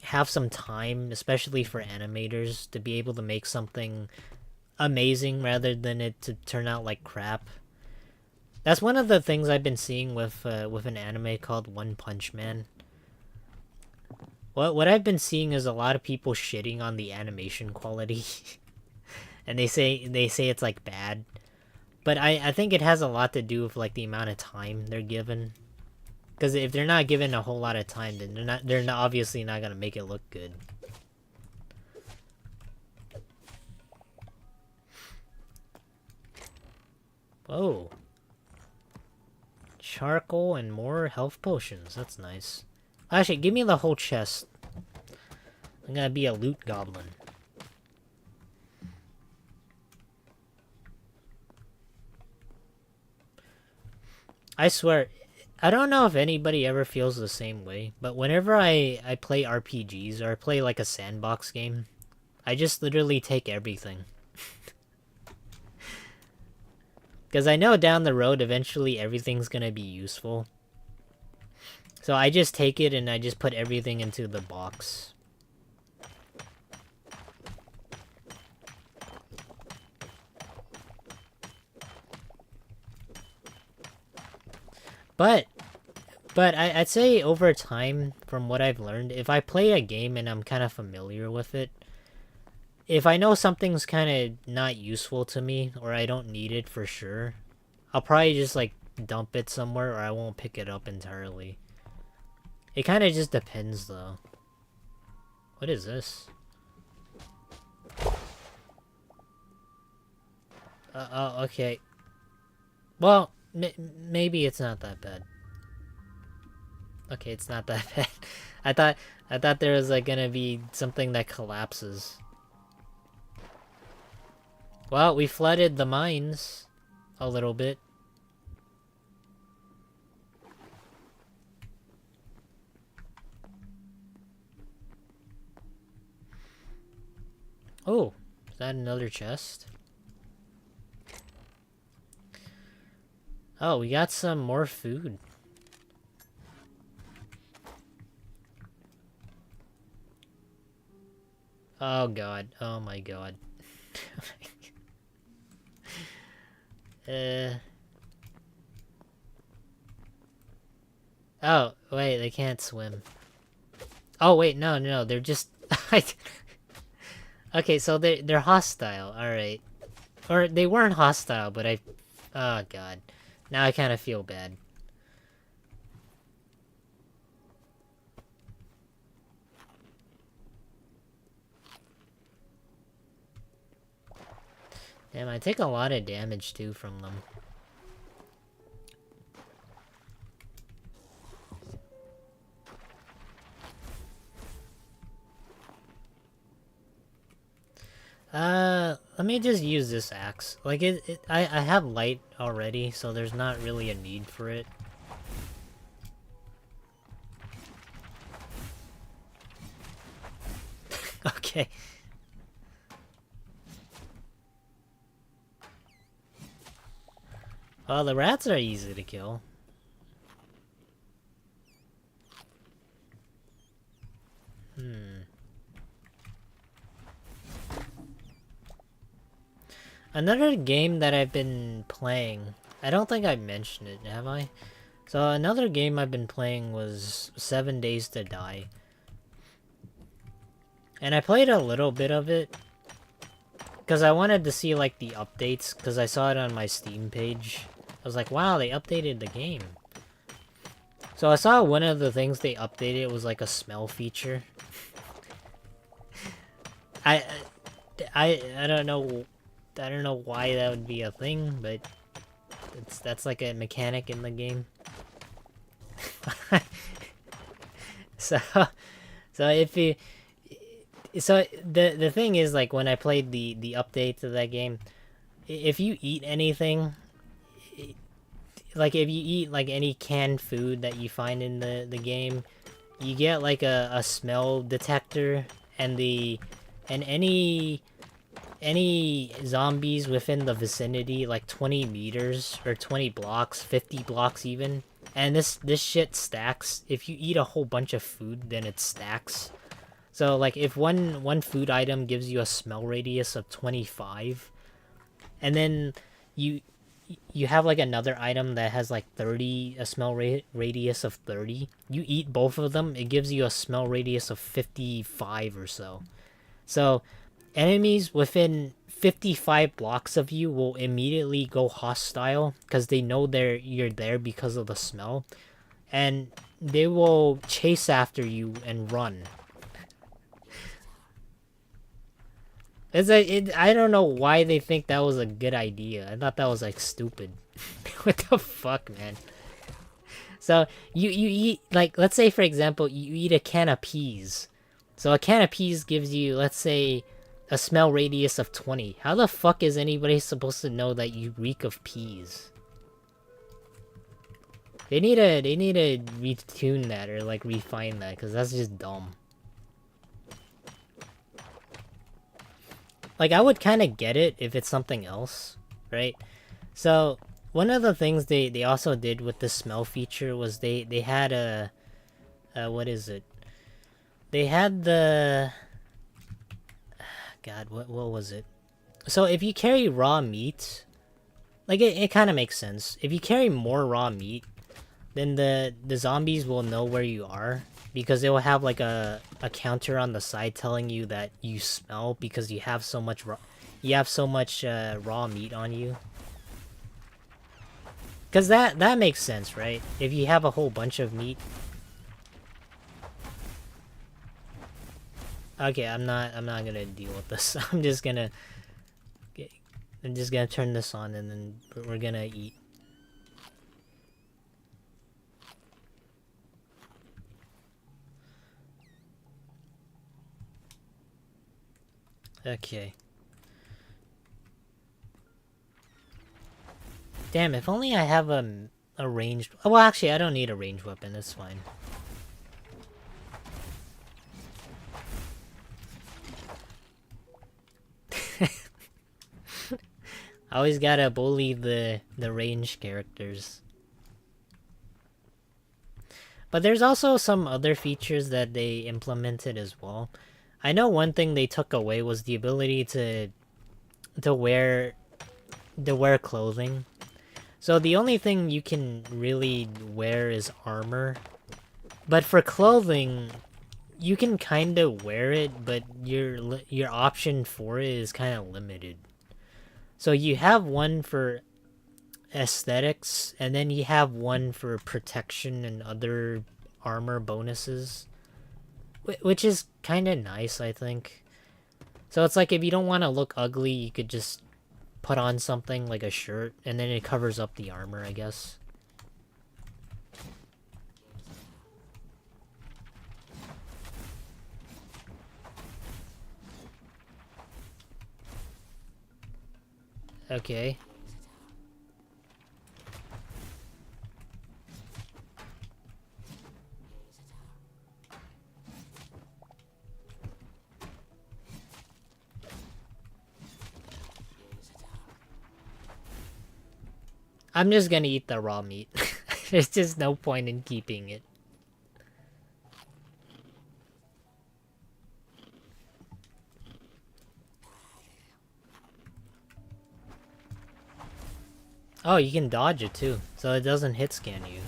have some time, especially for animators, to be able to make something amazing rather than it to turn out like crap. That's one of the things I've been seeing with an anime called One Punch Man. What I've been seeing is a lot of people shitting on the animation quality, and they say it's like bad. But I think it has a lot to do with like the amount of time they're given. Because if they're not given a whole lot of time, then they're obviously not gonna make it look good. Whoa. Charcoal and more health potions. That's nice. Actually, give me the whole chest. I'm gonna be a loot goblin. I swear, I don't know if anybody ever feels the same way, but whenever I play RPGs or I play like a sandbox game, I just literally take everything. Because I know down the road, eventually everything's gonna be useful. So I just take it and I just put everything into the box. But I'd say over time, from what I've learned, if I play a game and I'm kind of familiar with it, if I know something's kind of not useful to me, or I don't need it for sure, I'll probably just like dump it somewhere, or I won't pick it up entirely. It kind of just depends though. What is this? Oh, okay. Well, maybe it's not that bad. Okay, it's not that bad. I thought there was like gonna be something that collapses. Well, we flooded the mines a little bit. Oh, is that another chest? Oh, we got some more food. Oh god. Oh my god. Oh, wait, they can't swim. Oh wait, no, they're just okay, so they're hostile, alright. Or they weren't hostile, but oh god. Now I kinda feel bad. Damn, I take a lot of damage too from them. Let me just use this axe. Like, I have light already, so there's not really a need for it. Okay. Well, the rats are easy to kill. Another game that I've been playing, I don't think I mentioned it, have I? So another game I've been playing was 7 Days to Die. And I played a little bit of it, because I wanted to see like the updates, because I saw it on my Steam page. I was like, wow, they updated the game. So I saw one of the things they updated was like a smell feature. I don't know. I don't know why that would be a thing, but that's like a mechanic in the game. so if you the thing is, like, when I played the update to that game, if you eat anything, like if you eat like any canned food that you find in the game, you get like a smell detector, and any zombies within the vicinity, like 20 meters or 20 blocks, 50 blocks even. And this shit stacks. If you eat a whole bunch of food, then it stacks. So like if one food item gives you a smell radius of 25, and then you have like another item that has like 30, a smell radius of 30. You eat both of them, it gives you a smell radius of 55 or so. So enemies within 55 blocks of you will immediately go hostile because they know you're there because of the smell, and they will chase after you and run. I don't know why they think that was a good idea. I thought that was like stupid. What the fuck, man? So you eat, like, let's say for example you eat a can of peas. So a can of peas gives you, let's say, a smell radius of 20. How the fuck is anybody supposed to know that you reek of peas? They need to retune that, or like refine that, because that's just dumb. Like, I would kind of get it if it's something else, right? So one of the things they also did with the smell feature was they had a what is it? They had the, God, what was it? So if you carry raw meat, like, it kind of makes sense. If you carry more raw meat, then the zombies will know where you are, because it will have like a counter on the side telling you that you smell because you have so much raw meat on you. Because that makes sense, right? If you have a whole bunch of meat. Okay, I'm not gonna deal with this. I'm just gonna turn this on, and then we're gonna eat. Okay. Damn, if only I have a ranged... Oh, well, actually, I don't need a ranged weapon. It's fine. I always gotta bully the ranged characters. But there's also some other features that they implemented as well. I know one thing they took away was the ability to wear clothing. So the only thing you can really wear is armor. But for clothing, you can kind of wear it, but your option for it is kind of limited. So you have one for aesthetics, and then you have one for protection and other armor bonuses, which is kind of nice, I think. So it's like, if you don't want to look ugly, you could just put on something like a shirt, and then it covers up the armor, I guess. Okay. I'm just gonna eat the raw meat. There's just no point in keeping it. Oh, you can dodge it too, so it doesn't hit scan you.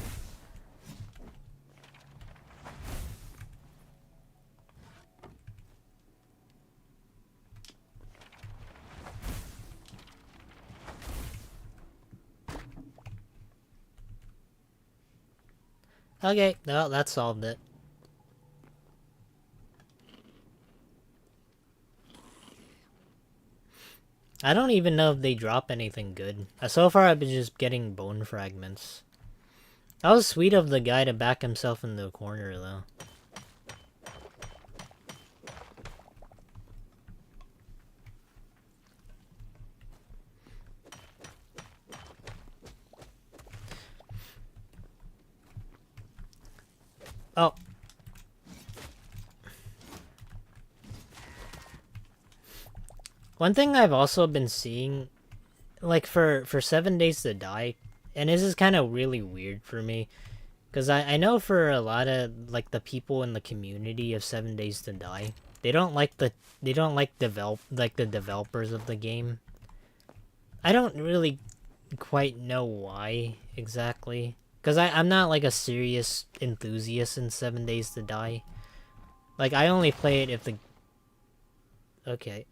Okay, well, that solved it. I don't even know if they drop anything good. So far, I've been just getting bone fragments. That was sweet of the guy to back himself in the corner, though. Oh. One thing I've also been seeing, like for 7 Days to Die, and this is kind of really weird for me, because I know for a lot of like the people in the community of 7 Days to Die, they don't like the the developers of the game. I don't really quite know why exactly, because I'm not like a serious enthusiast in 7 Days to Die. Like I only play it if the okay.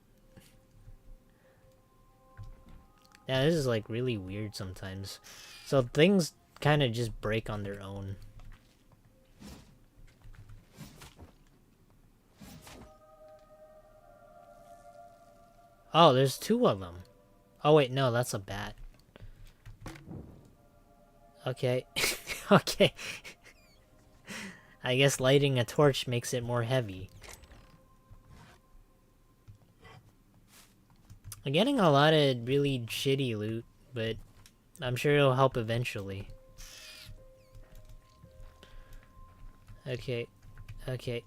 Yeah, this is like really weird sometimes. So things kind of just break on their own. Oh, there's 2 of them. Oh wait, no, that's a bat. Okay. Okay. I guess lighting a torch makes it more heavy. I'm getting a lot of really shitty loot, but I'm sure it'll help eventually. Okay. Okay.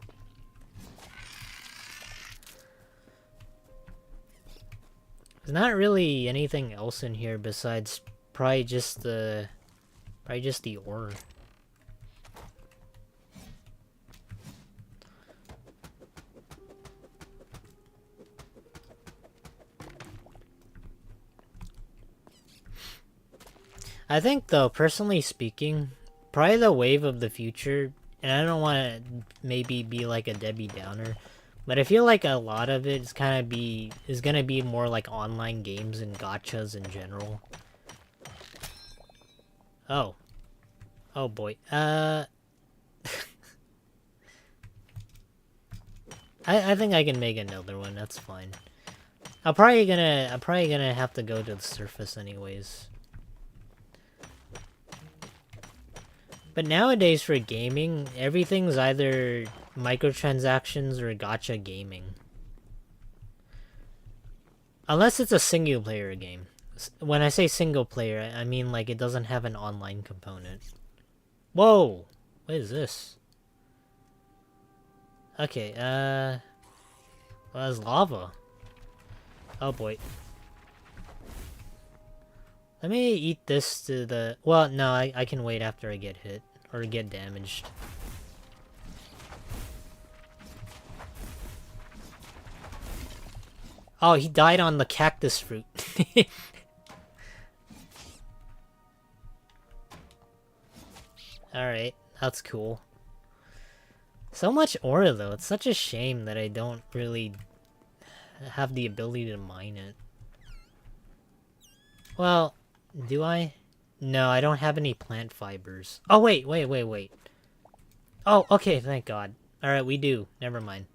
There's not really anything else in here besides probably just the ore. I think though, personally speaking, probably the wave of the future, and I don't want to maybe be like a Debbie Downer, but I feel like a lot of it is gonna be more like online games and gachas in general. Oh. Oh boy. I think I can make another one, that's fine. I'm probably gonna have to go to the surface anyways. But nowadays for gaming, everything's either microtransactions or gacha gaming. Unless it's a single player game. When I say single player, I mean like it doesn't have an online component. Whoa! What is this? Okay, well, that's lava. Oh boy. Let me eat this to the... Well, no, I can wait after I get hit. Or get damaged. Oh, he died on the cactus fruit. Alright, that's cool. So much ore though, it's such a shame that I don't really have the ability to mine it. Well, do I? No, I don't have any plant fibers. Oh wait. Oh, okay, thank God. Alright, we do. Never mind.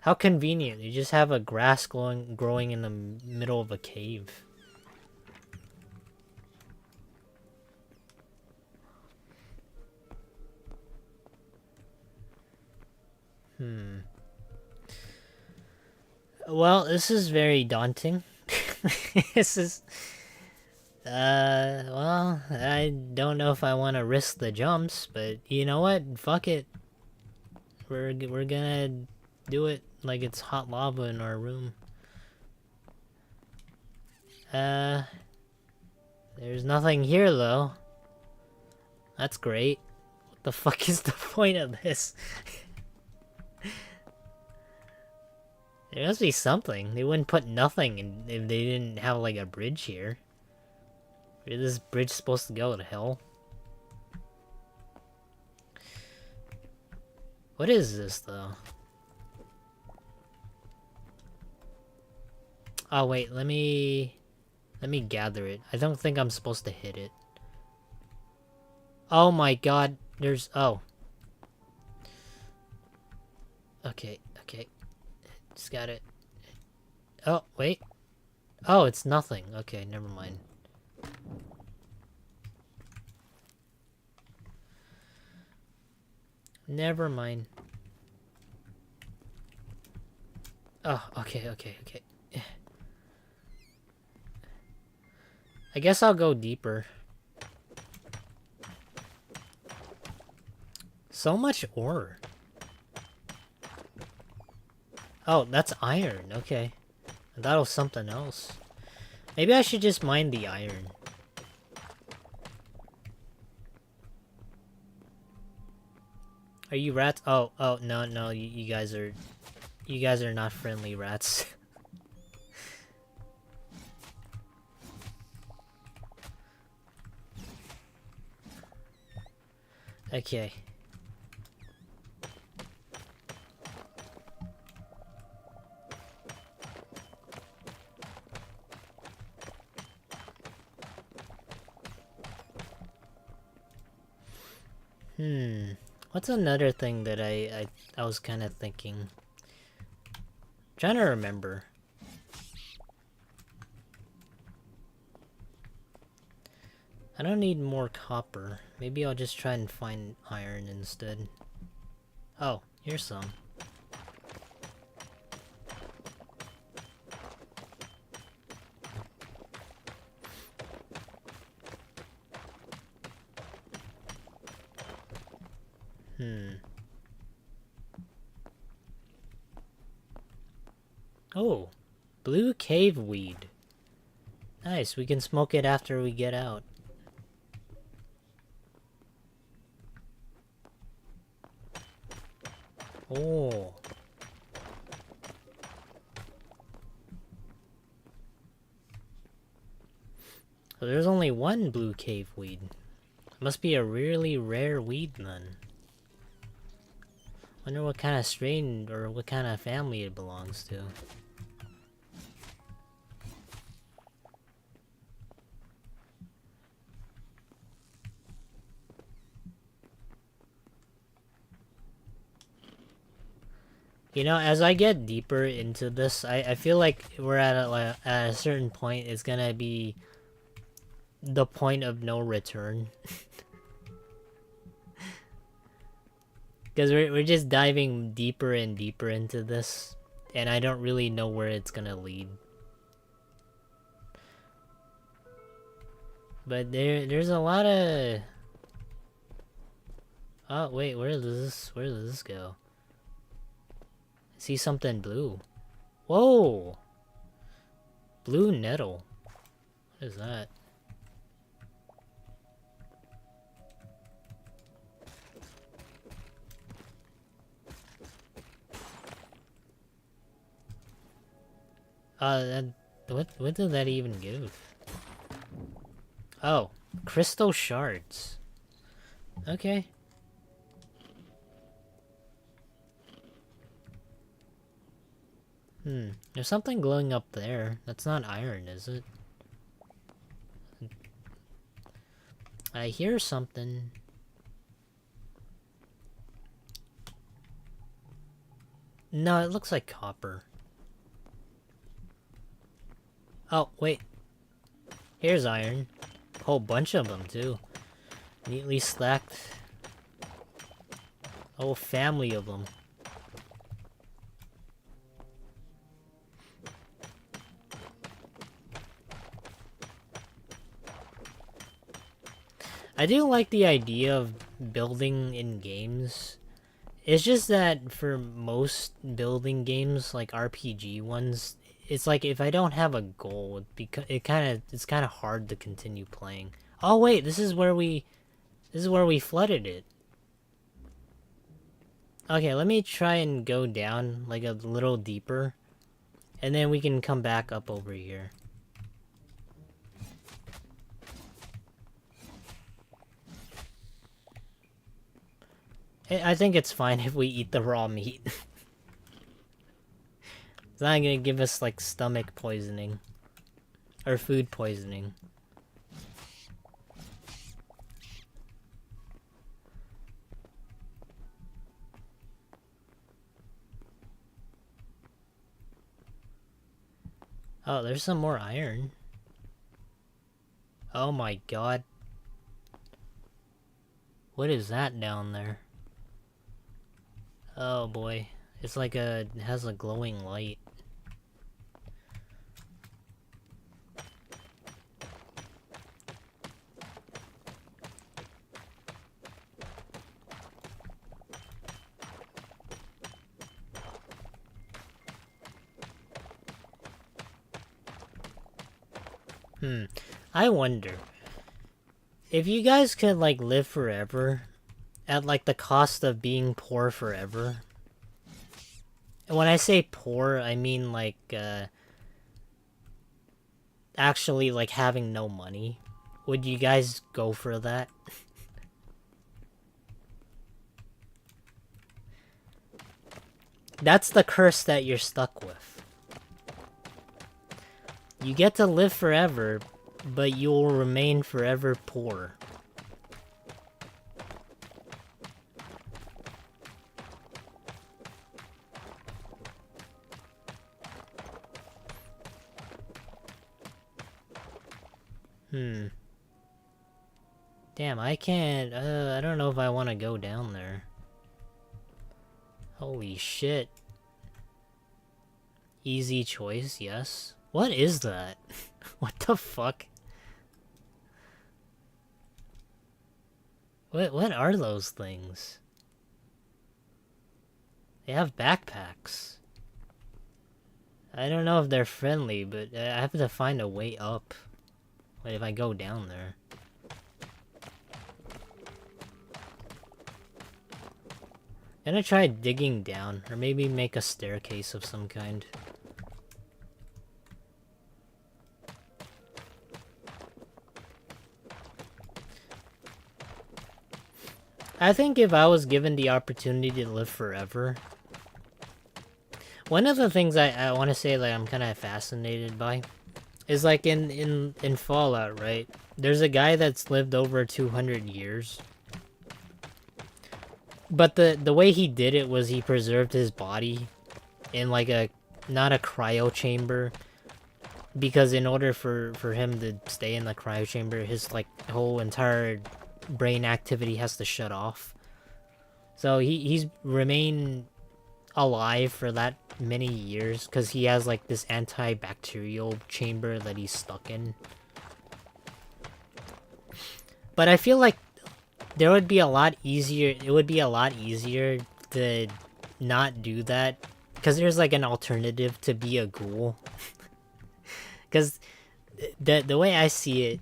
How convenient. You just have a grass growing in the middle of a cave. Well, this is very daunting. This is... well, I don't know if I want to risk the jumps, but you know what? Fuck it. We're gonna do it like it's hot lava in our room. There's nothing here though. That's great. What the fuck is the point of this? There must be something. They wouldn't put nothing in if they didn't have like a bridge here. Where is this bridge supposed to go to hell? What is this though? Oh wait, let me gather it. I don't think I'm supposed to hit it. Oh my god, there's... Oh. Okay, okay. Just got it. Oh, wait. Oh, it's nothing. Okay, never mind. Never mind. Oh, okay, okay, okay. I guess I'll go deeper. So much ore. Oh, that's iron. Okay. I thought it was something else. Maybe I should just mine the iron. Are you rats? Oh, oh, no, no, you guys are... You guys are not friendly rats. Okay. What's another thing that I was kind of thinking? Trying to remember. I don't need more copper. Maybe I'll just try and find iron instead. Oh, here's some. Oh, blue cave weed. Nice, we can smoke it after we get out. Oh. So there's only one blue cave weed. It must be a really rare weed then. Wonder what kind of strain or what kind of family it belongs to. You know, as I get deeper into this, I feel like we're at at a certain point, it's gonna be the point of no return. Because we're just diving deeper and deeper into this, and I don't really know where it's gonna lead. But there's a lot of... Oh, wait, where does this go? I see something blue. Whoa! Blue nettle. What is that? What did that even give? Oh, crystal shards. Okay. There's something glowing up there. That's not iron, is it? I hear something. No, it looks like copper. Oh, wait. Here's iron. A whole bunch of them, too. Neatly stacked. A whole family of them. I do like the idea of building in games. It's just that for most building games, like RPG ones, it's like if I don't have a goal, it's kind of hard to continue playing. Oh wait, this is where we flooded it. Okay, let me try and go down like a little deeper, and then we can come back up over here. I think it's fine if we eat the raw meat. It's not gonna give us like stomach poisoning or food poisoning. Oh, there's some more iron. Oh my god. What is that down there? Oh boy. It's like it has a glowing light. I wonder if you guys could like live forever at like the cost of being poor forever. And when I say poor, I mean like actually like having no money. Would you guys go for that? That's the curse that you're stuck with. You get to live forever, but you'll remain forever poor. Damn, I can't, I don't know if I want to go down there. Holy shit. Easy choice, yes. What is that? What the fuck? What are those things? They have backpacks. I don't know if they're friendly, but I have to find a way up. Wait, if I go down there. I'm gonna try digging down, or maybe make a staircase of some kind. I think if I was given the opportunity to live forever, one of the things I want to say that I'm kind of fascinated by is like in Fallout, right? There's a guy that's lived over 200 years. But the way he did it was he preserved his body in like not a cryo chamber, because in order for him to stay in the cryo chamber, his like whole entire brain activity has to shut off. So he's remained alive for that many years because he has like this antibacterial chamber that he's stuck in. But I feel like there would be a lot easier. It would be a lot easier to not do that, because there's like an alternative to be a ghoul. Because the way I see it,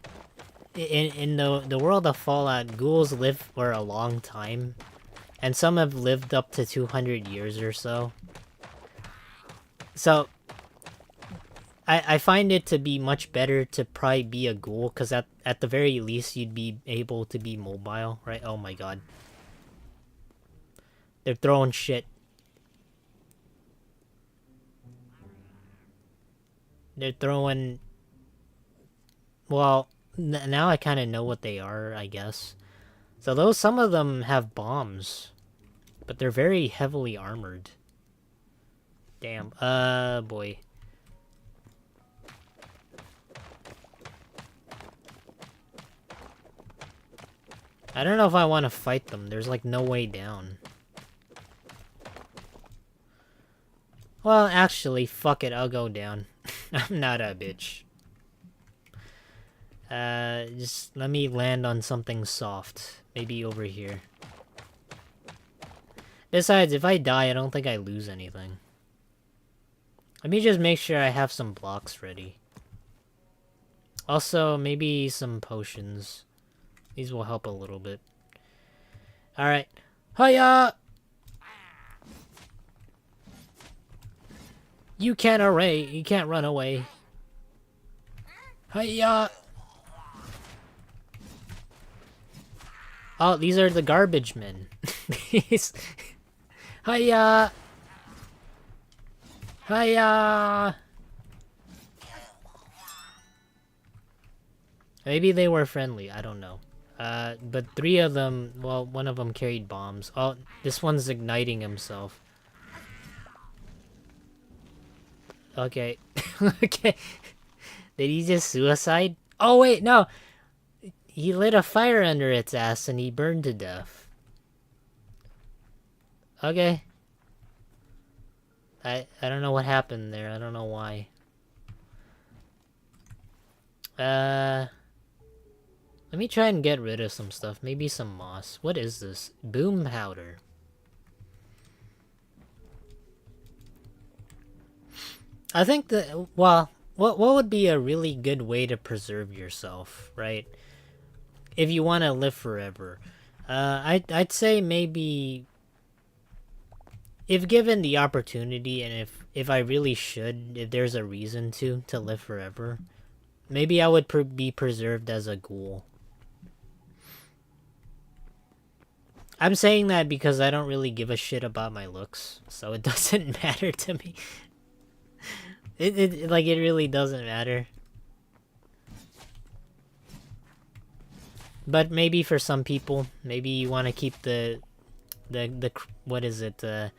in the world of Fallout, ghouls live for a long time, and some have lived up to 200 years or so. So I find it to be much better to probably be a ghoul, because at the very least you'd be able to be mobile, right? Oh my god. They're throwing shit. They're throwing... Well, now I kind of know what they are, I guess. So some of them have bombs, but they're very heavily armored. Damn. Boy. I don't know if I want to fight them. There's like no way down. Well, actually, fuck it. I'll go down. I'm not a bitch. Just let me land on something soft. Maybe over here. Besides, if I die, I don't think I lose anything. Let me just make sure I have some blocks ready. Also, maybe some potions. These will help a little bit. Alright. Hiya! You can't run away. Hiya! Oh, these are the garbage men. Hiya! Hiya! Maybe they were friendly, I don't know. But 3 of them, well, one of them carried bombs. Oh, this one's igniting himself. Okay. Okay. Did he just suicide? Oh wait, no. He lit a fire under its ass and he burned to death. Okay. I don't know what happened there. I don't know why. Let me try and get rid of some stuff. Maybe some moss. What is this? Boom powder. I think that, well, what would be a really good way to preserve yourself, right? If you want to live forever. I'd say maybe if given the opportunity and if I really should, if there's a reason to live forever, maybe I would be preserved as a ghoul. I'm saying that because I don't really give a shit about my looks, so it doesn't matter to me. It really doesn't matter. But maybe for some people, maybe you want to keep the what is it, the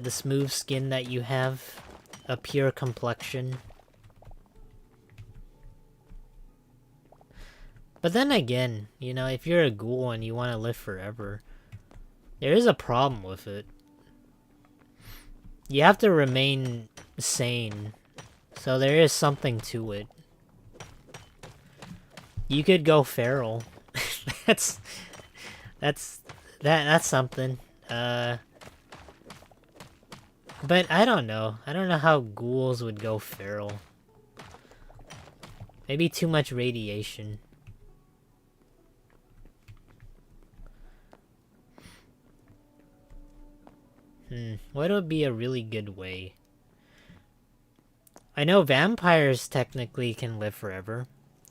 smooth skin that you have, a pure complexion. But then again, you know, if you're a ghoul and you want to live forever, there is a problem with it. You have to remain sane, so there is something to it. You could go feral. that's something. But I don't know. I don't know how ghouls would go feral. Maybe too much radiation. What would be a really good way? I know vampires technically can live forever.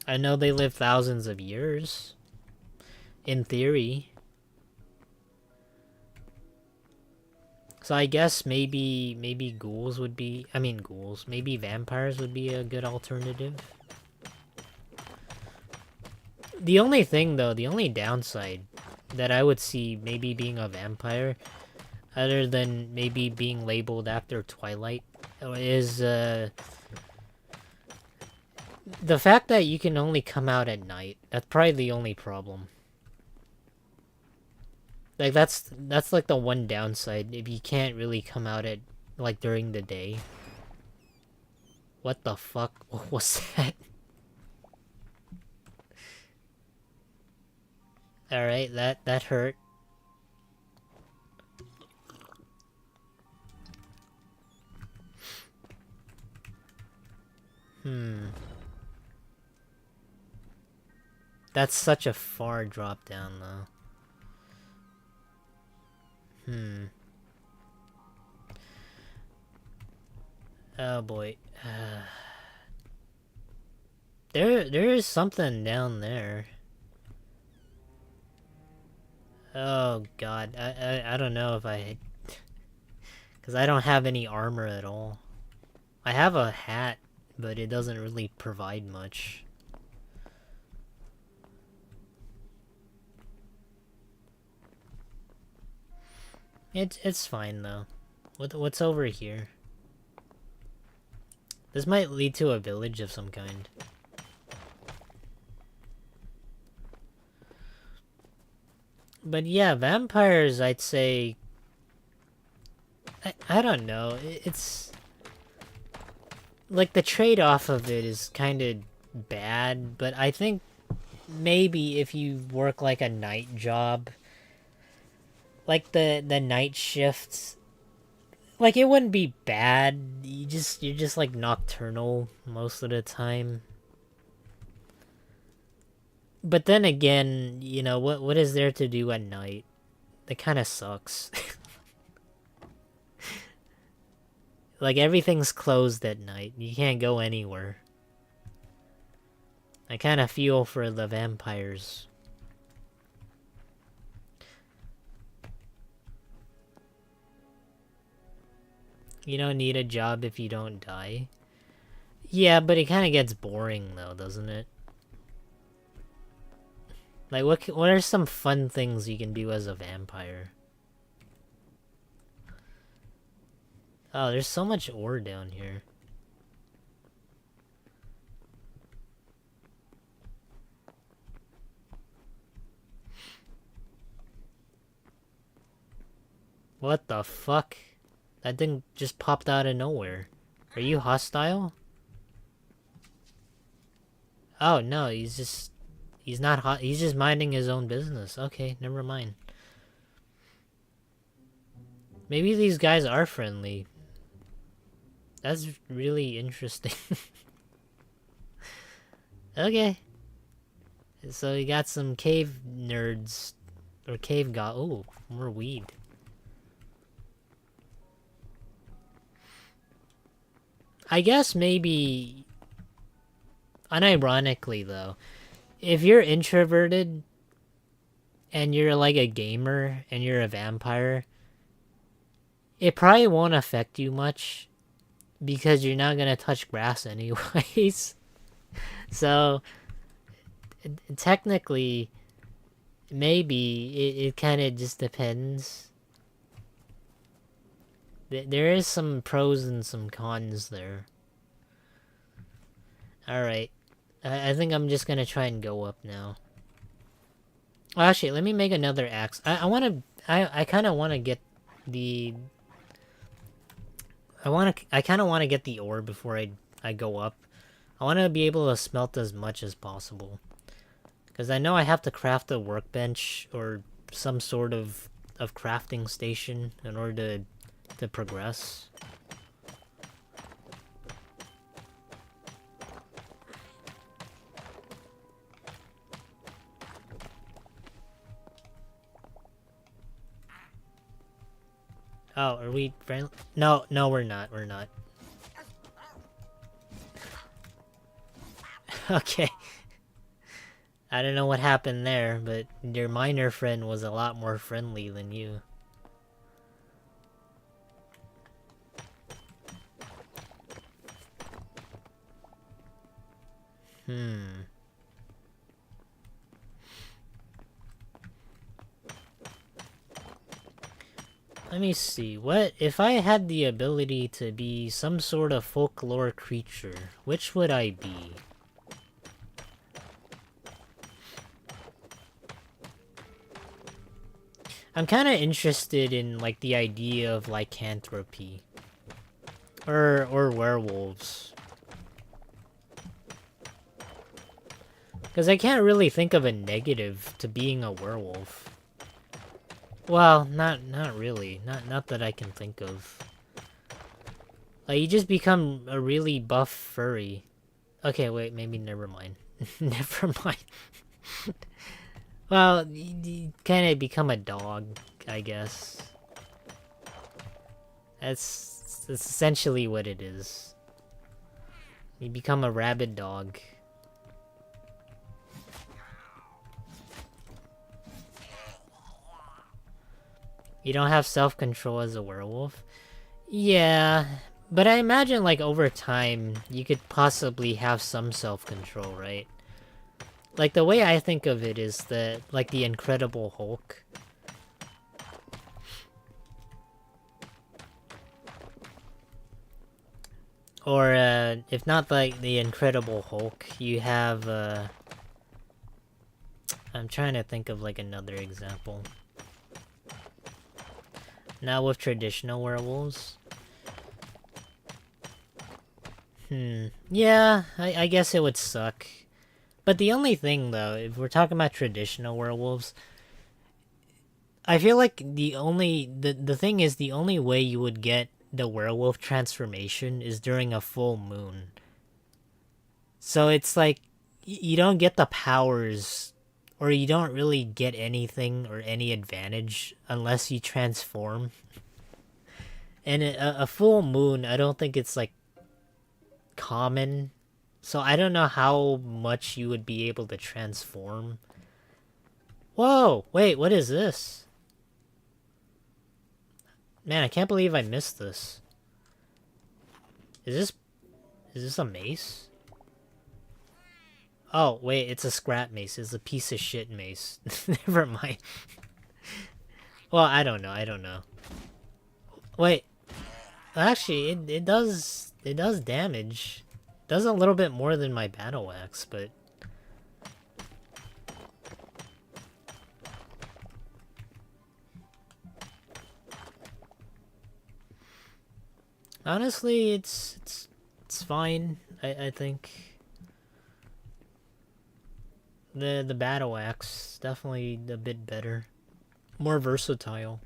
I know they live thousands of years. In theory. So I guess maybe ghouls would be... I mean ghouls. Maybe vampires would be a good alternative. The only thing though, the only downside that I would see maybe being a vampire, other than maybe being labeled after Twilight, is the fact that you can only come out at night. That's probably the only problem. Like that's like the one downside, if you can't really come out at like during the day. What the fuck? What was that? Alright, that hurt. That's such a far drop down though. Oh boy. There is something down there. Oh god, I don't know if I... Because I don't have any armor at all. I have a hat, but it doesn't really provide much. It's fine though. What's over here? This might lead to a village of some kind. But yeah, vampires, I'd say... I don't know. It's... like, the trade-off of it is kind of bad, but I think maybe if you work, like, a night job... like, the night shifts... like, it wouldn't be bad. You're just, like, nocturnal most of the time. But then again, you know, what is there to do at night? That kind of sucks. Like, everything's closed at night. You can't go anywhere. I kind of feel for the vampires. You don't need a job if you don't die. Yeah, but it kind of gets boring though, doesn't it? Like, what are some fun things you can do as a vampire? Oh, there's so much ore down here. What the fuck? That thing just popped out of nowhere. Are you hostile? Oh no, he's not hot. He's just minding his own business. Okay, never mind. Maybe these guys are friendly. That's really interesting. Okay. So we got some cave nerds. Or cave god. Oh, more weed. I guess maybe... Unironically, though, if you're introverted and you're like a gamer and you're a vampire, it probably won't affect you much because you're not gonna touch grass anyways. So, technically, maybe it kind of just depends. There is some pros and some cons there. Alright. I think I'm just gonna try and go up now. Oh, actually, let me make another axe. I kind of want to get the... I kind of want to get the ore before I go up. I want to be able to smelt as much as possible. Because I know I have to craft a workbench or some sort of crafting station in order to progress. Oh, are we friendly? No, we're not. We're not. Okay. I don't know what happened there, but your miner friend was a lot more friendly than you. Let me see. What if I had the ability to be some sort of folklore creature? Which would I be? I'm kind of interested in like the idea of lycanthropy or werewolves. Because I can't really think of a negative to being a werewolf. Well, not really. Not that I can think of. Like, you just become a really buff furry. Okay, wait, maybe never mind. Never mind. Well, you kind of become a dog, I guess. That's essentially what it is. You become a rabid dog. You don't have self-control as a werewolf? Yeah, but I imagine like over time, you could possibly have some self-control, right? Like the way I think of it is that, like the Incredible Hulk. Or, if not like the Incredible Hulk, you have, I'm trying to think of like another example. Now with traditional werewolves. Yeah, I guess it would suck. But the only thing though, if we're talking about traditional werewolves, I feel like the thing is the only way you would get the werewolf transformation is during a full moon. So it's like you don't get the powers, or you don't really get anything or any advantage unless you transform. And a full moon, I don't think it's like common. So I don't know how much you would be able to transform. Whoa, wait, what is this? Man, I can't believe I missed this. Is this a mace? Oh, wait, it's a scrap mace. It's a piece of shit mace. Never mind. Well, I don't know. Wait. Actually, it does damage. It does a little bit more than my battle axe, but honestly, it's fine. I think the battle axe definitely a bit better, more versatile.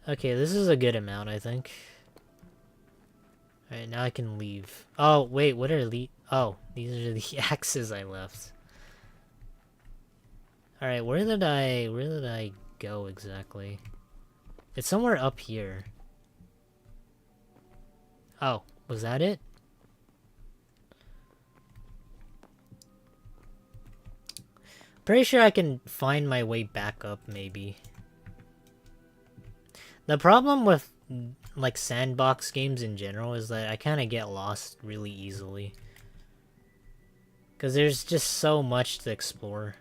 Okay, this is a good amount, I think. Alright, now I can leave. Oh, wait, what are oh, these are the axes I left. Alright, where did I go exactly? It's somewhere up here. Oh, was that it? Pretty sure I can find my way back up, maybe. The problem with, like, sandbox games in general is that I kind of get lost really easily. Because there's just so much to explore.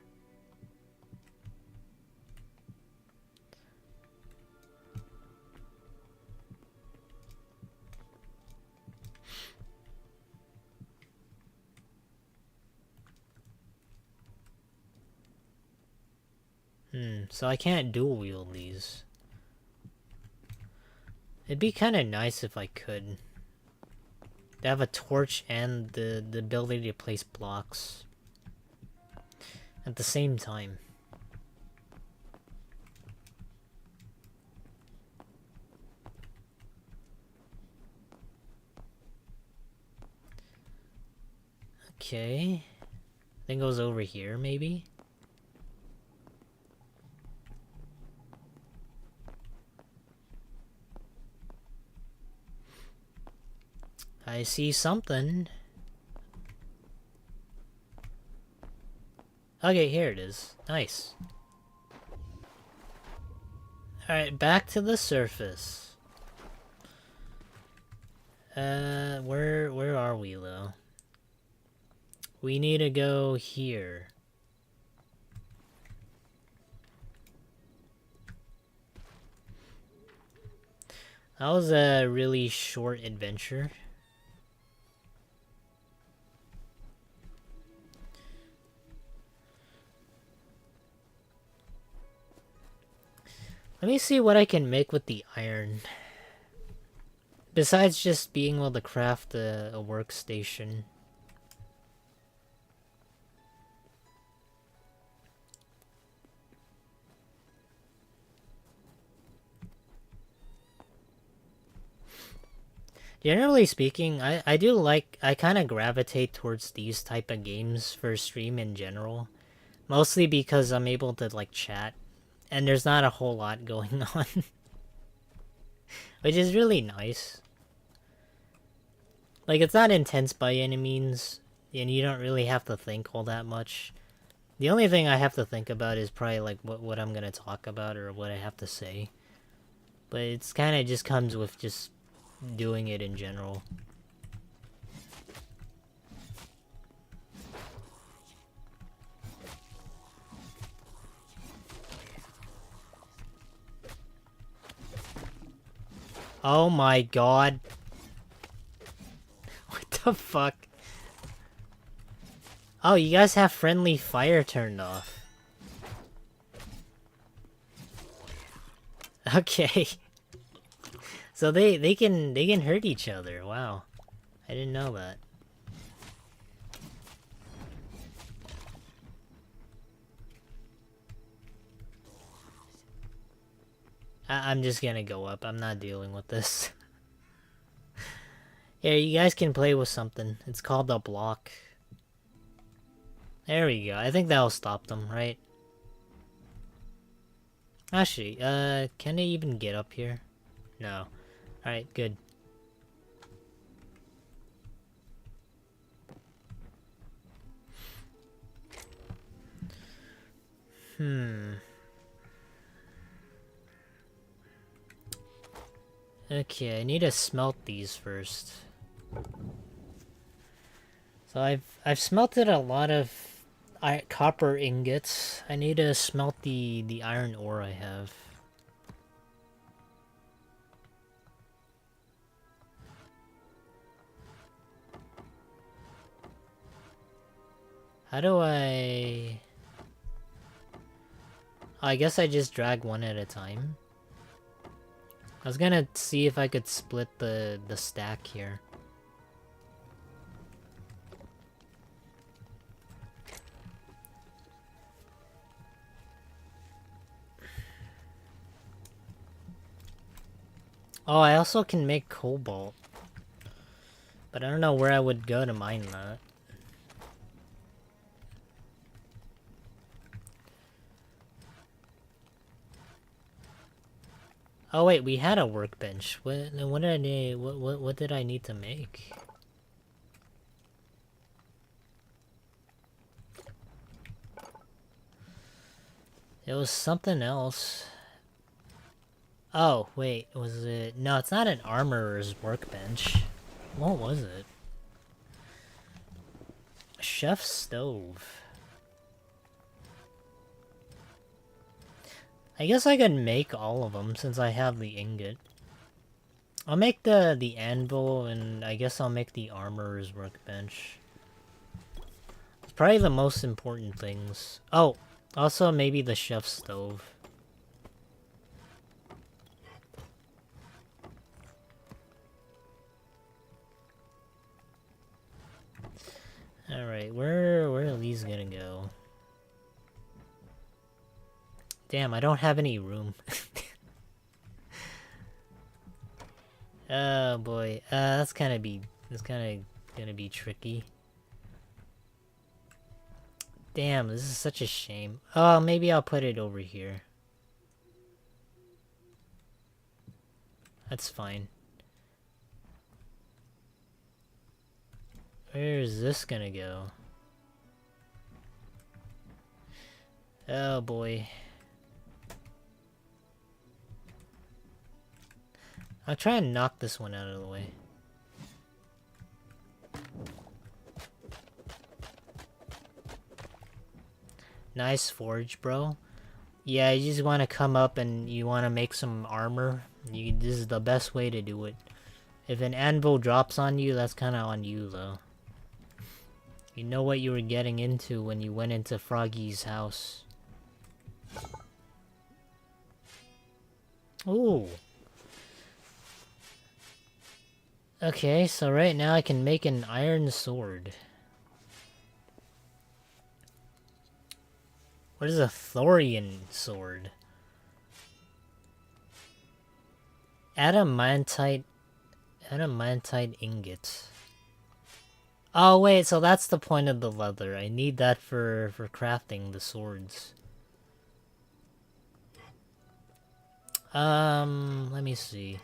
So I can't dual wield these. It'd be kind of nice if I could. They have a torch and the ability to place blocks at the same time. Okay. I think it goes over here, maybe? I see something. Okay, here it is. Nice. Alright, back to the surface. Where are we, though? We need to go here. That was a really short adventure. Let me see what I can make with the iron. Besides just being able to craft a workstation. Generally speaking, I do like, I kind of gravitate towards these type of games for stream in general. Mostly because I'm able to, like, chat. And there's not a whole lot going on. Which is really nice. Like, it's not intense by any means. And you don't really have to think all that much. The only thing I have to think about is probably, like, what I'm gonna talk about or what I have to say. But it's kind of just comes with just doing it in general. Oh my god. What the fuck? Oh, you guys have friendly fire turned off. Okay. So they can hurt each other. Wow. I didn't know that. I'm just gonna go up. I'm not dealing with this. Yeah, you guys can play with something. It's called a block. There we go. I think that'll stop them, right? Actually, can they even get up here? No. Alright, good. Okay, I need to smelt these first. So I've smelted a lot of copper ingots. I need to smelt the iron ore I have. How do I... I guess I just drag one at a time. I was gonna see if I could split the stack here. Oh, I also can make cobalt. But I don't know where I would go to mine that. Oh wait, we had a workbench. What did I need? What did I need to make? It was something else. Oh wait, was it? No, it's not an armorer's workbench. What was it? Chef's stove. I guess I could make all of them since I have the ingot. I'll make the anvil, and I guess I'll make the armorer's workbench. It's probably the most important things. Oh, also maybe the chef's stove. Alright, where are these gonna go? Damn, I don't have any room. Oh boy, that's kinda gonna be tricky. Damn, this is such a shame. Oh, maybe I'll put it over here. That's fine. Where is this gonna go? Oh boy. I'll try and knock this one out of the way. Nice forge, bro. Yeah, you just want to come up and you want to make some armor. This is the best way to do it. If an anvil drops on you, that's kind of on you, though. You know what you were getting into when you went into Froggy's house. Ooh. Okay, so right now I can make an iron sword. What is a thorian sword? Adamantite ingot. Oh wait, so that's the point of the leather. I need that for crafting the swords. Let me see.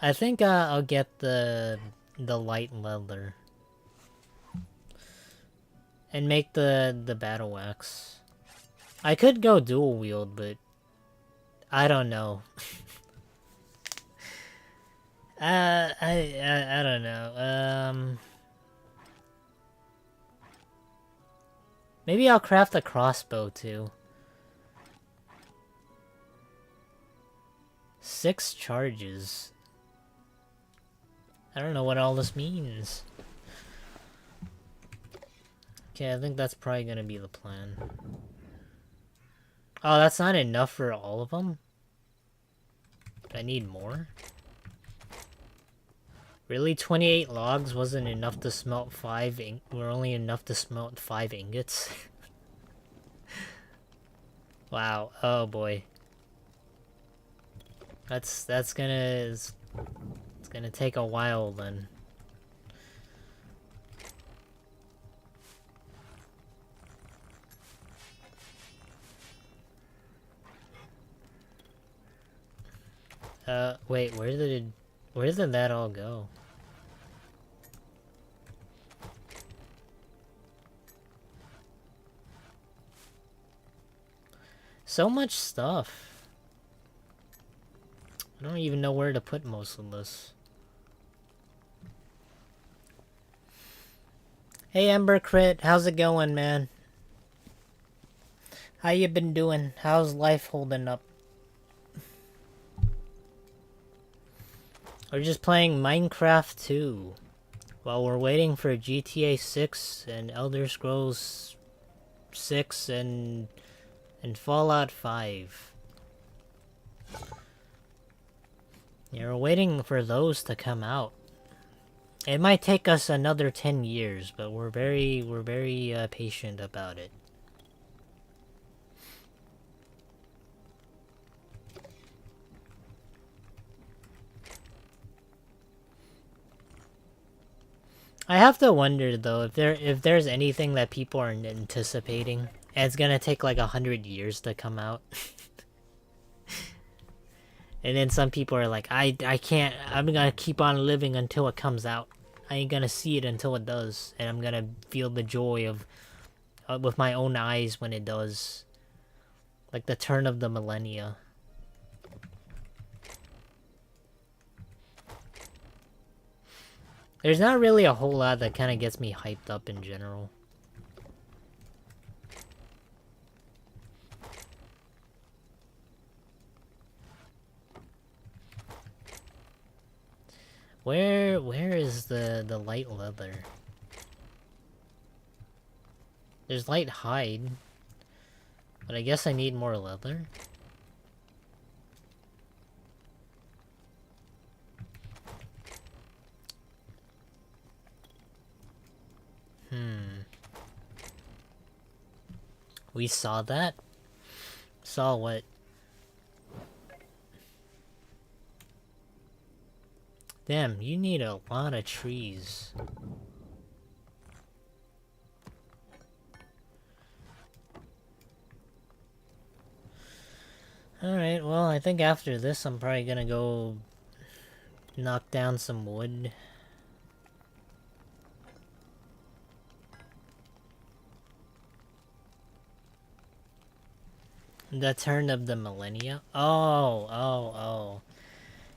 I think I'll get the light leather and make the battle axe. I could go dual wield, but I don't know. I don't know. Maybe I'll craft a crossbow too. 6 charges. I don't know what all this means. Okay, I think that's probably gonna be the plan. Oh, that's not enough for all of them? I need more? Really? 28 logs wasn't enough to smelt 5 were only enough to smelt 5 ingots? Wow, oh boy. It's gonna take a while then. Wait, where did that all go? So much stuff. I I don't even know where to put most of this. Hey Ember Crit, how's it going, man? How you been doing? How's life holding up? We're just playing Minecraft 2 while we're waiting for GTA 6 and Elder Scrolls 6 and Fallout 5. Yeah, we're waiting for those to come out. It might take us another 10 years, but we're very patient about it. I have to wonder though if there's anything that people are anticipating, and it's gonna take like 100 years to come out. And then some people are like, I can't, I'm gonna keep on living until it comes out. I ain't gonna see it until it does, and I'm gonna feel the joy of with my own eyes when it does. Like the turn of the millennia. There's not really a whole lot that kind of gets me hyped up in general. Where is the light leather? There's light hide. But I guess I need more leather. We saw that? Saw what? Damn, you need a lot of trees. Alright, well, I think after this I'm probably gonna go knock down some wood. The turn of the millennia? Oh.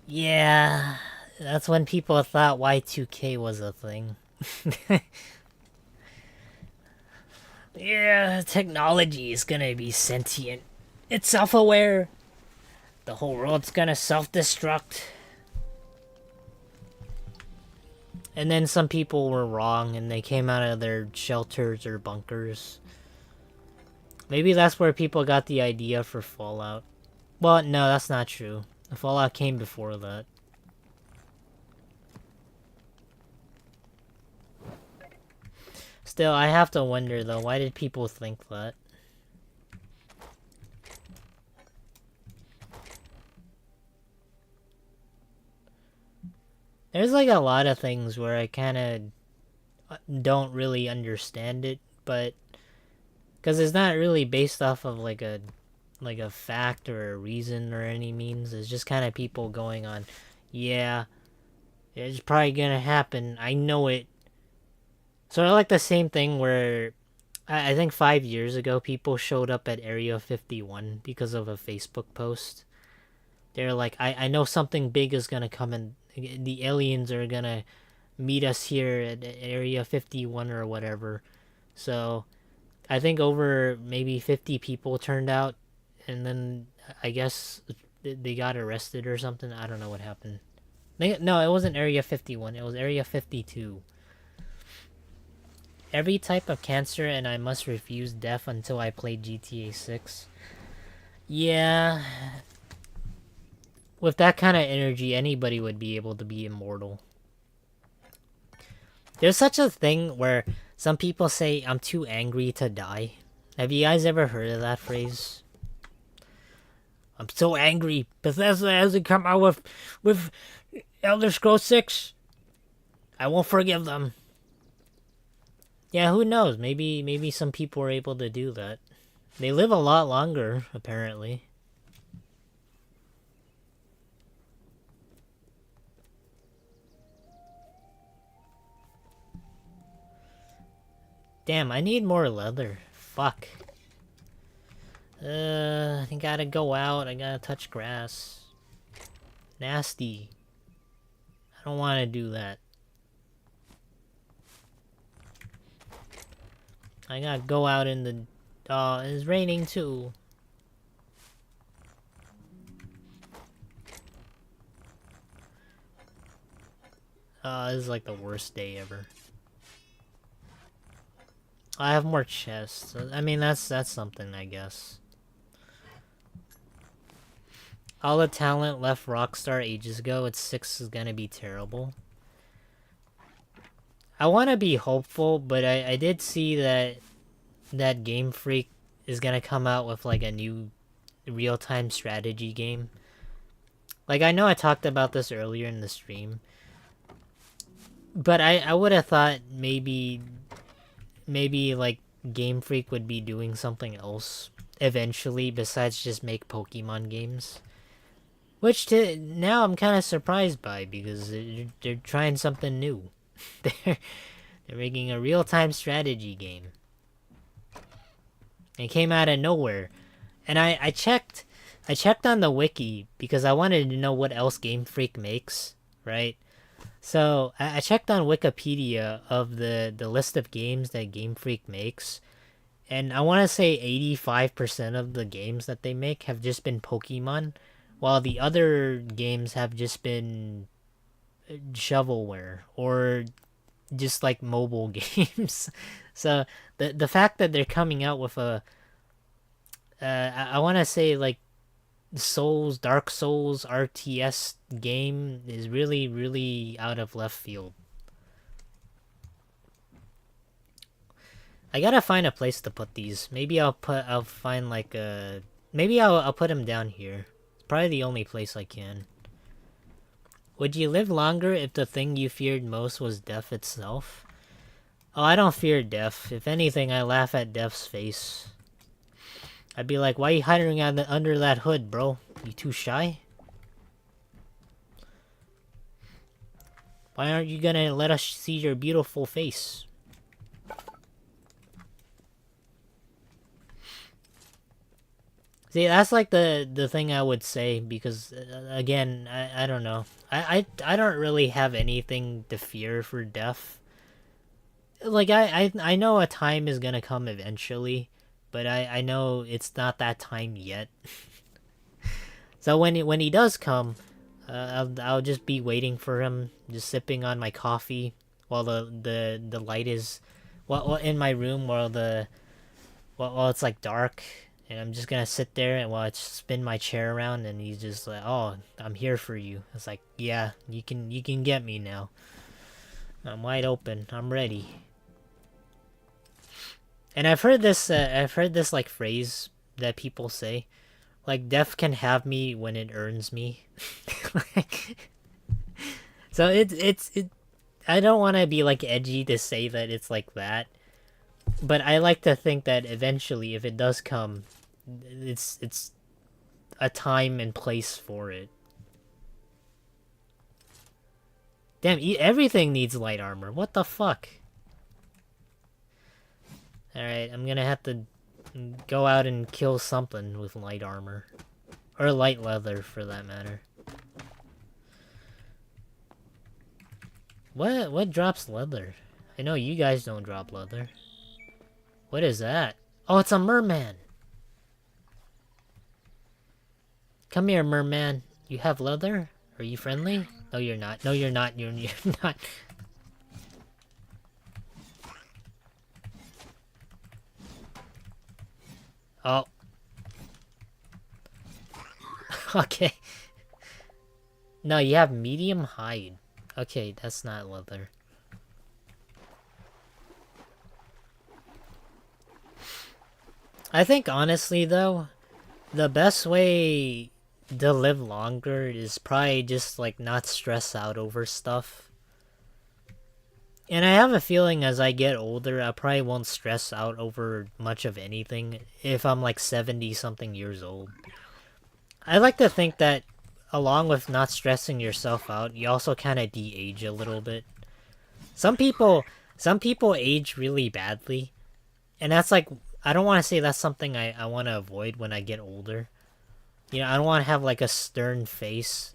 Yeah, that's when people thought Y2K was a thing. Yeah, technology is gonna be sentient. It's self-aware. The whole world's gonna self-destruct. And then some people were wrong and they came out of their shelters or bunkers. Maybe that's where people got the idea for Fallout. Well, no, that's not true. The Fallout came before that. Still, I have to wonder though, why did people think that? There's like a lot of things where I kind of don't really understand it, but because it's not really based off of like a fact or a reason or any means. It's just kind of people going on, yeah, it's probably gonna happen. I know it. Sort of like the same thing where I think 5 years ago people showed up at Area 51 because of a Facebook post. They're like, I know something big is gonna come and the aliens are gonna meet us here at Area 51 or whatever. So I think over maybe 50 people turned out, and then I guess they got arrested or something. I don't know what happened. No, it wasn't Area 51. It was Area 52. Every type of cancer, and I must refuse death until I play GTA 6. Yeah. With that kind of energy, anybody would be able to be immortal. There's such a thing where some people say, I'm too angry to die. Have you guys ever heard of that phrase? I'm so angry. Bethesda hasn't come out with Elder Scrolls 6. I won't forgive them. Yeah, who knows? Maybe some people are able to do that. They live a lot longer, apparently. Damn, I need more leather. Fuck. I gotta go out. I gotta touch grass. Nasty. I don't want to do that. I gotta go out in the... Oh, it's raining too. This is like the worst day ever. I have more chests. I mean, that's something, I guess. All the talent left Rockstar ages ago. It's 6 is gonna be terrible. I want to be hopeful, but I did see that Game Freak is gonna come out with like a new real-time strategy game. Like, I know I talked about this earlier in the stream, but I would have thought maybe like Game Freak would be doing something else eventually besides just make Pokemon games. Which now I'm kind of surprised by, because they're trying something new. they're making a real-time strategy game. It came out of nowhere, and I checked on the wiki because I wanted to know what else Game Freak makes, right? So I checked on Wikipedia of the list of games that Game Freak makes, and I want to say 85% of the games that they make have just been Pokemon, while the other games have just been shovelware or just like mobile games. So the fact that they're coming out with a I want to say like Dark Souls RTS game is really out of left field. I gotta find a place to put these. Maybe I'll find like a... Maybe I'll put them down here. It's probably the only place I can. Would you live longer if the thing you feared most was death itself? Oh, I don't fear death. If anything, I laugh at death's face. I'd be like, why are you hiding under that hood, bro? You too shy? Why aren't you gonna let us see your beautiful face? See, that's like the thing I would say, because again, I don't know. I don't really have anything to fear for death. Like, I know a time is gonna come eventually, but I know it's not that time yet. So when he does come, I'll just be waiting for him, just sipping on my coffee while the light is, well in my room, while it's like dark. And I'm just gonna sit there and watch, spin my chair around, and he's just like, "Oh, I'm here for you." It's like, "Yeah, you can get me now. I'm wide open. I'm ready." And I've heard this like phrase that people say, like, "Death can have me when it earns me." So it's I don't want to be like edgy to say that it's like that, but I like to think that eventually, if it does come, it's a time and place for it. Damn, everything needs light armor. What the fuck? Alright, I'm gonna have to go out and kill something with light armor. Or light leather, for that matter. What drops leather? I know you guys don't drop leather. What is that? Oh, it's a merman! Come here, merman. You have leather? Are you friendly? No, you're not. No, you're not. You're not. Oh. Okay. No, you have medium hide. Okay, that's not leather. I think honestly though, the best way to live longer is probably just like not stress out over stuff. And I have a feeling as I get older, I probably won't stress out over much of anything if I'm like 70 something years old. I like to think that along with not stressing yourself out, you also kind of de-age a little bit. Some people age really badly, and that's like, I don't want to say that's something I want to avoid when I get older. You know, I don't want to have like a stern face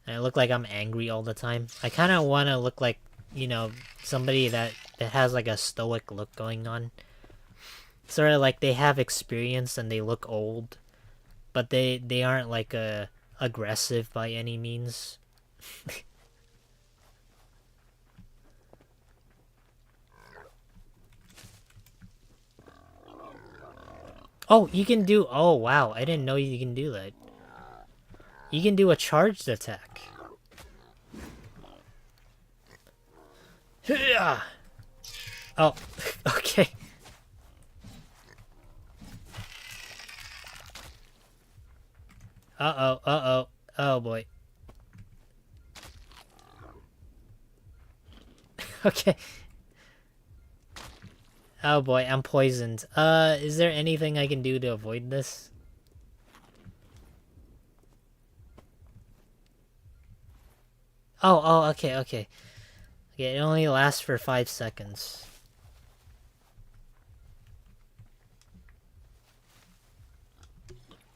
And I look like I'm angry all the time. I kind of want to look like, you know, somebody that has like a stoic look going on. Sort of like they have experience and they look old, but they aren't like aggressive by any means. Oh, you can do... Oh, wow. I didn't know you can do that. You can do a charged attack. Oh, okay. Uh-oh, uh-oh. Oh, boy. Okay. Oh, boy, I'm poisoned. Is there anything I can do to avoid this? Oh, okay, okay. Okay, it only lasts for 5 seconds.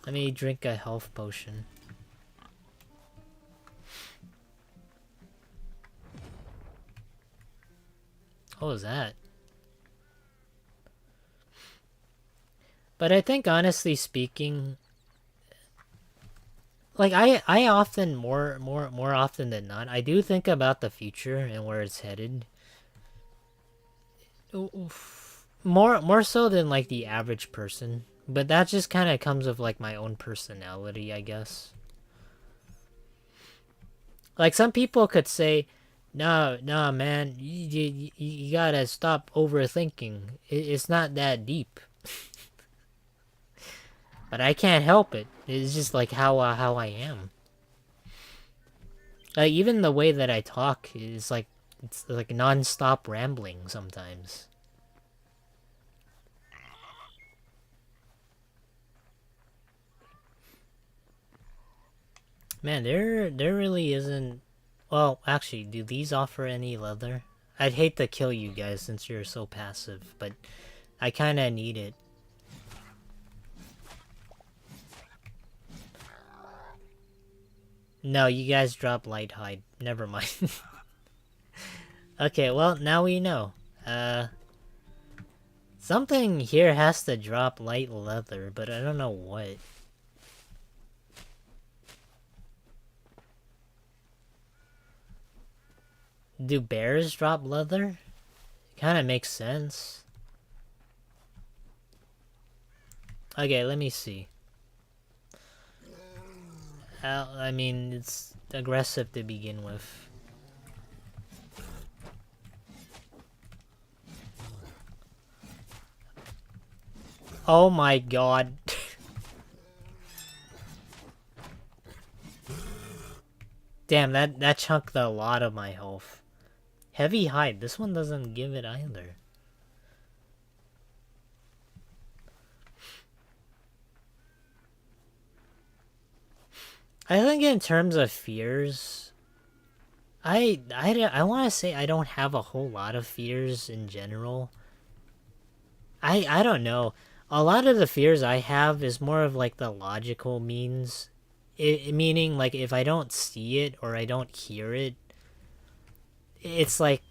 Let me drink a health potion. What was that? But I think, honestly speaking, like I often more often than not, I do think about the future and where it's headed. More so than like the average person, but that just kind of comes with like my own personality, I guess. Like some people could say, "No, no, man, you gotta stop overthinking. It's not that deep." But I can't help it. It's just like how I am. Like even the way that I talk is like it's like non-stop rambling sometimes. Man, there really isn't. Well, actually, do these offer any leather? I'd hate to kill you guys since you're so passive, but I kind of need it. No, you guys drop light hide. Never mind. Okay, well, now we know. Something here has to drop light leather, but I don't know what. Do bears drop leather? Kind of makes sense. Okay, let me see. I mean, it's aggressive to begin with. Oh my god. Damn, that chunked a lot of my health. Heavy hide. This one doesn't give it either. I think in terms of fears, I want to say I don't have a whole lot of fears in general. I don't know. A lot of the fears I have is more of like the logical means. Meaning like if I don't see it or I don't hear it, it's like,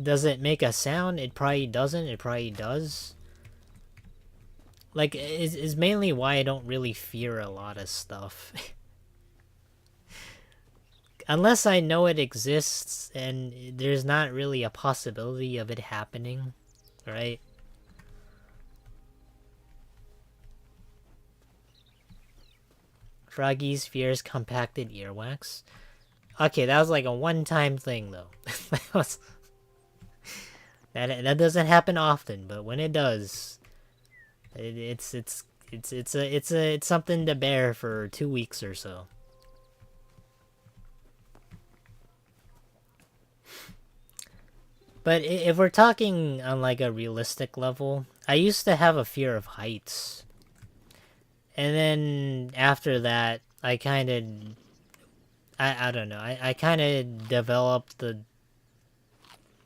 does it make a sound? It probably doesn't. It probably does. Like, is mainly why I don't really fear a lot of stuff. Unless I know it exists and there's not really a possibility of it happening, right? Froggy's fears compacted earwax. Okay, that was like a one-time thing though. that doesn't happen often, but when it does, it's something to bear for 2 weeks or so. But if we're talking on like a realistic level, I used to have a fear of heights. And then after that, I kind of, I don't know, I kind of developed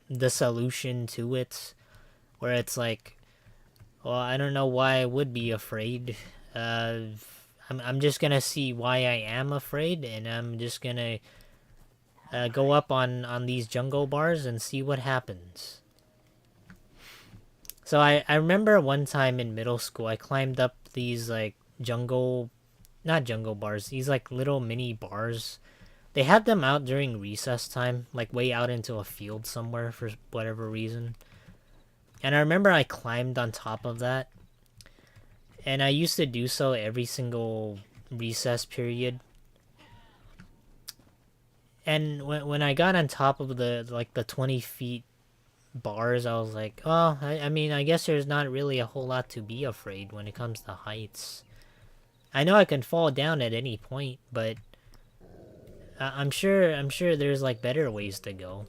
the solution to it, where it's like, well, I don't know why I would be afraid. I'm just gonna see why I am afraid, and I'm just gonna go up on these jungle bars and see what happens. So I remember one time in middle school, I climbed up these like not jungle bars, these like little mini bars. They had them out during recess time, like way out into a field somewhere for whatever reason. And I remember I climbed on top of that. And I used to do so every single recess period. And when I got on top of the 20 feet bars, I was like, oh, I mean, I guess there's not really a whole lot to be afraid when it comes to heights. I know I can fall down at any point, but I'm sure there's like better ways to go.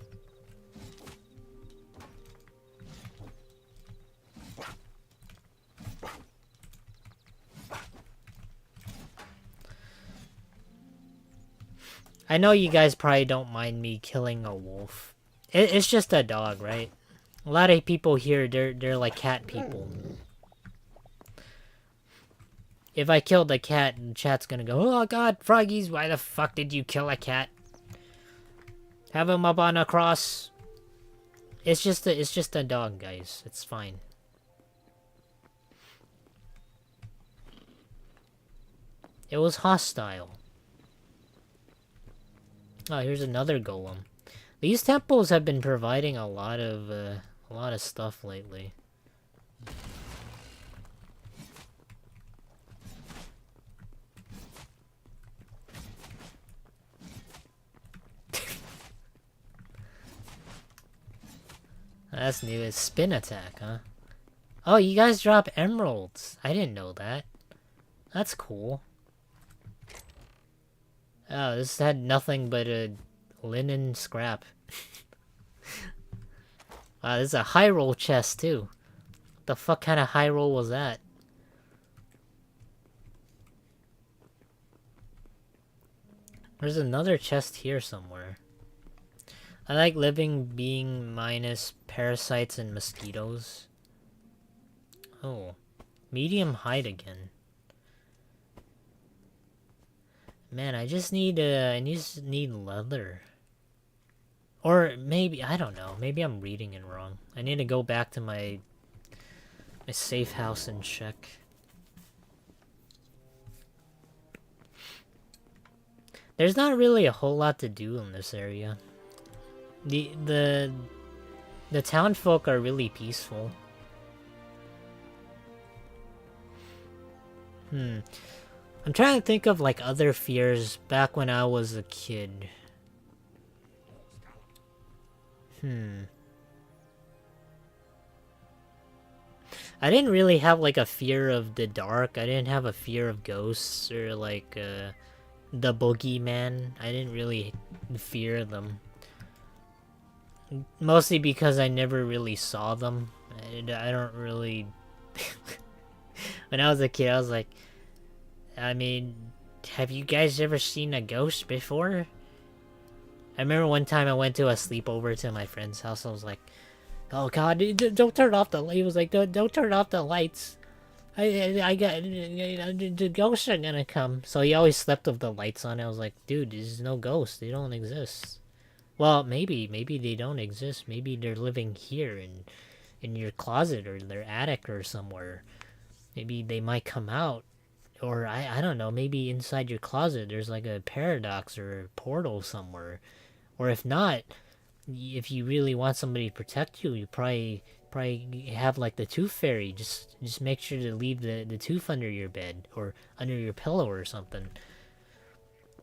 I know you guys probably don't mind me killing a wolf. It's just a dog, right? A lot of people here, they're like cat people. If I killed a cat, chat's gonna go, oh god, Froggies, why the fuck did you kill a cat? Have him up on a cross. It's just a dog, guys. It's fine. It was hostile. Oh, here's another golem. These temples have been providing a lot of stuff lately. That's new. It's spin attack, huh? Oh, you guys drop emeralds. I didn't know that. That's cool. Oh, this had nothing but a linen scrap. Wow, this is a high roll chest too. What the fuck kind of high roll was that? There's another chest here somewhere. I like living being minus parasites and mosquitoes. Oh, medium height again. Man, I just need leather. Or maybe, I don't know, maybe I'm reading it wrong. I need to go back to my safe house and check. There's not really a whole lot to do in this area. The town folk are really peaceful. I'm trying to think of like other fears back when I was a kid. I didn't really have like a fear of the dark. I didn't have a fear of ghosts or like the boogeyman. I didn't really fear them. Mostly because I never really saw them. I don't really... When I was a kid, I was like... I mean, have you guys ever seen a ghost before? I remember one time I went to a sleepover to my friend's house. I was like, oh god, don't turn off the light. He was like, don't turn off the lights. I got... The ghosts are gonna come. So he always slept with the lights on. I was like, dude, there's no ghosts. They don't exist. Well, maybe they don't exist. Maybe they're living here in your closet or their attic or somewhere. Maybe they might come out. Or, I don't know, maybe inside your closet there's like a paradox or a portal somewhere. Or if not, if you really want somebody to protect you, you probably have like the tooth fairy. Just make sure to leave the tooth under your bed or under your pillow or something.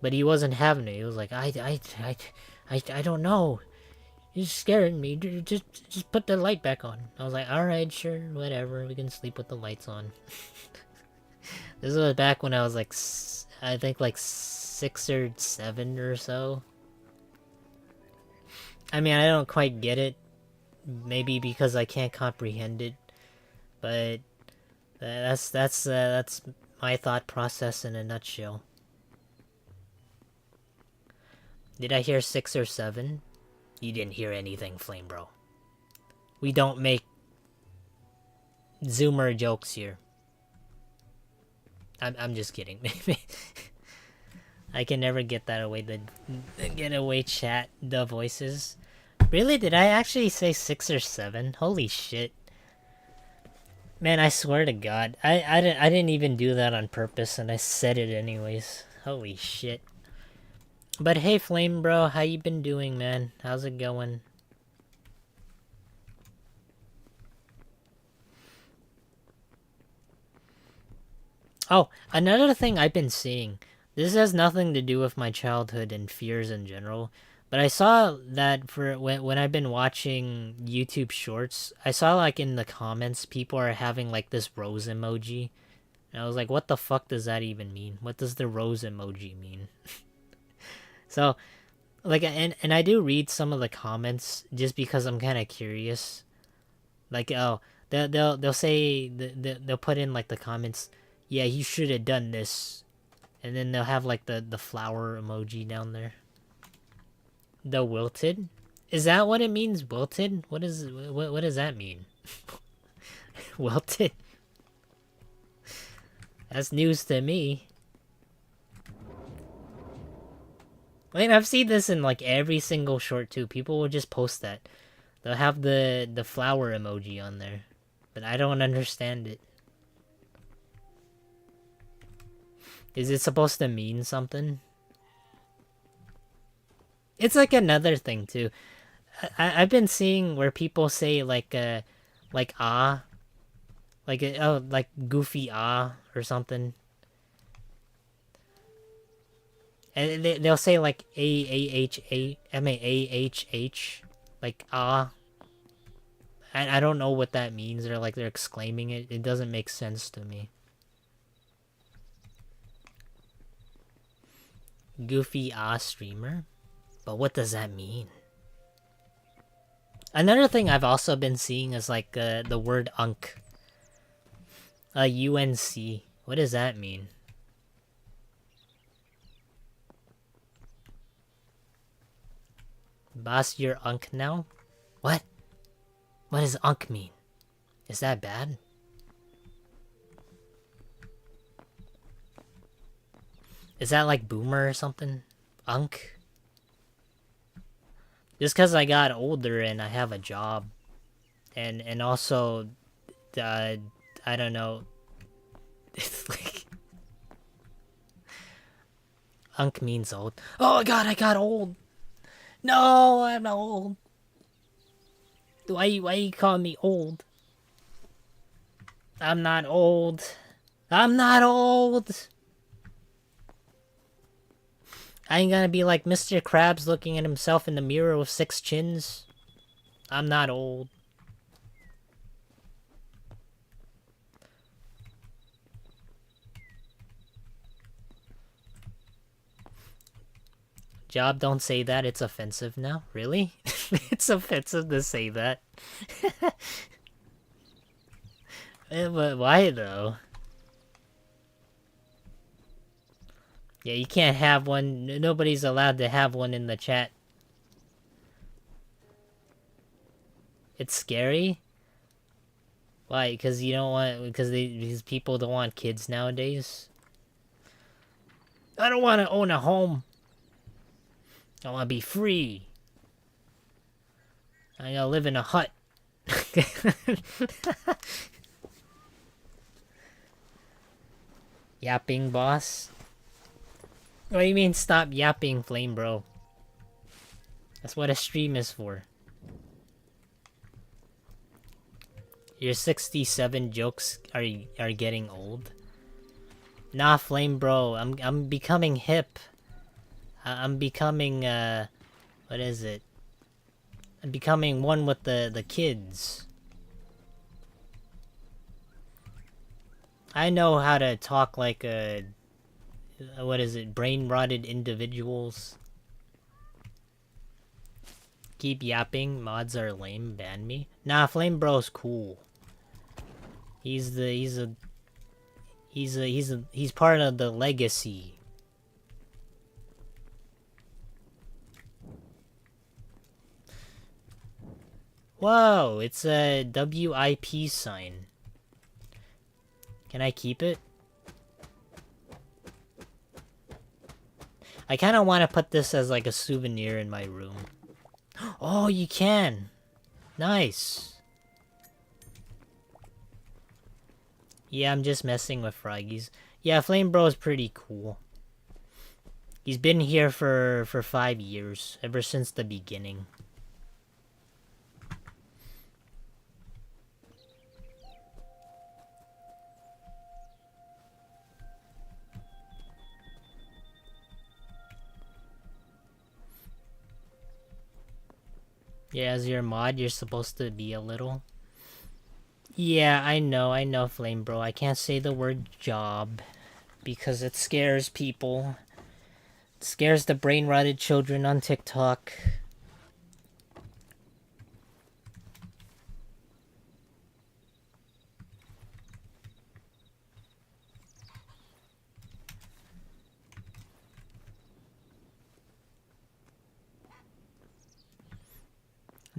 But he wasn't having it. He was like, I don't know. You're scaring me. Just put the light back on. I was like, alright, sure, whatever. We can sleep with the lights on. This was back when I was like, I think like 6 or 7 or so. I mean, I don't quite get it. Maybe because I can't comprehend it. But that's my thought process in a nutshell. Did I hear 6 or 7? You didn't hear anything, Flame Bro. We don't make Zoomer jokes here. I'm just kidding. I can never get that away. The get away chat the voices. Really? Did I actually say 6 or 7? Holy shit. Man, I swear to God, I didn't even do that on purpose, and I said it anyways. Holy shit. But hey, Flame Bro, how you been doing, man? How's it going? Oh, another thing I've been seeing. This has nothing to do with my childhood and fears in general, but I saw that for when I've been watching YouTube Shorts, I saw like in the comments people are having like this rose emoji. And I was like, what the fuck does that even mean? What does the rose emoji mean? So, like, and I do read some of the comments just because I'm kind of curious. Like, oh, they'll say they'll put in like the comments, yeah, you should have done this, and then they'll have like the flower emoji down there. The wilted, is that what it means? Wilted? What does that mean? Wilted. That's news to me. I mean, I've seen this in like every single short too. People will just post that. They'll have the flower emoji on there, but I don't understand it. Is it supposed to mean something? It's like another thing too. I've been seeing where people say like ah, like oh, like goofy ah or something, and they'll say like AAHAMAAHH, like ah. I don't know what that means, or like they're exclaiming it. It doesn't make sense to me. Goofy ah streamer? But what does that mean? Another thing I've also been seeing is like the word unk. UNC. What does that mean? Boss, you're unk now? What? What does unk mean? Is that bad? Is that like boomer or something? Unk? Just because I got older and I have a job. And also, I don't know. It's like... Unk means old. Oh my god, I got old! No, I'm not old. Why you call me old? I'm not old. I'm not old! I ain't gonna be like Mr. Krabs looking at himself in the mirror with 6 chins. I'm not old. Job, don't say that. It's offensive now. Really? It's offensive to say that. But why though? Yeah, you can't have one. Nobody's allowed to have one in the chat. It's scary? Why? Because you don't want... Because people don't want kids nowadays? I don't want to own a home. I want to be free. I gotta live in a hut. Yapping, boss? What do you mean stop yapping, Flame Bro? That's what a stream is for. Your 67 jokes are getting old. Nah, Flame Bro, I'm becoming hip. I'm becoming what is it? I'm becoming one with the kids. I know how to talk like a what is it? Brain-rotted individuals. Keep yapping. Mods are lame. Ban me. Nah, Flame Bro's cool. He's part of the legacy. Whoa, it's a WIP sign. Can I keep it? I kind of want to put this as like a souvenir in my room. Oh, you can. Nice. Yeah, I'm just messing with Froggies. Yeah, Flame Bro is pretty cool. He's been here for 5 years, ever since the beginning. Yeah, as your mod, you're supposed to be a little. Yeah, I know, Flame Bro. I can't say the word job because it scares people. It scares the brain-rotted children on TikTok.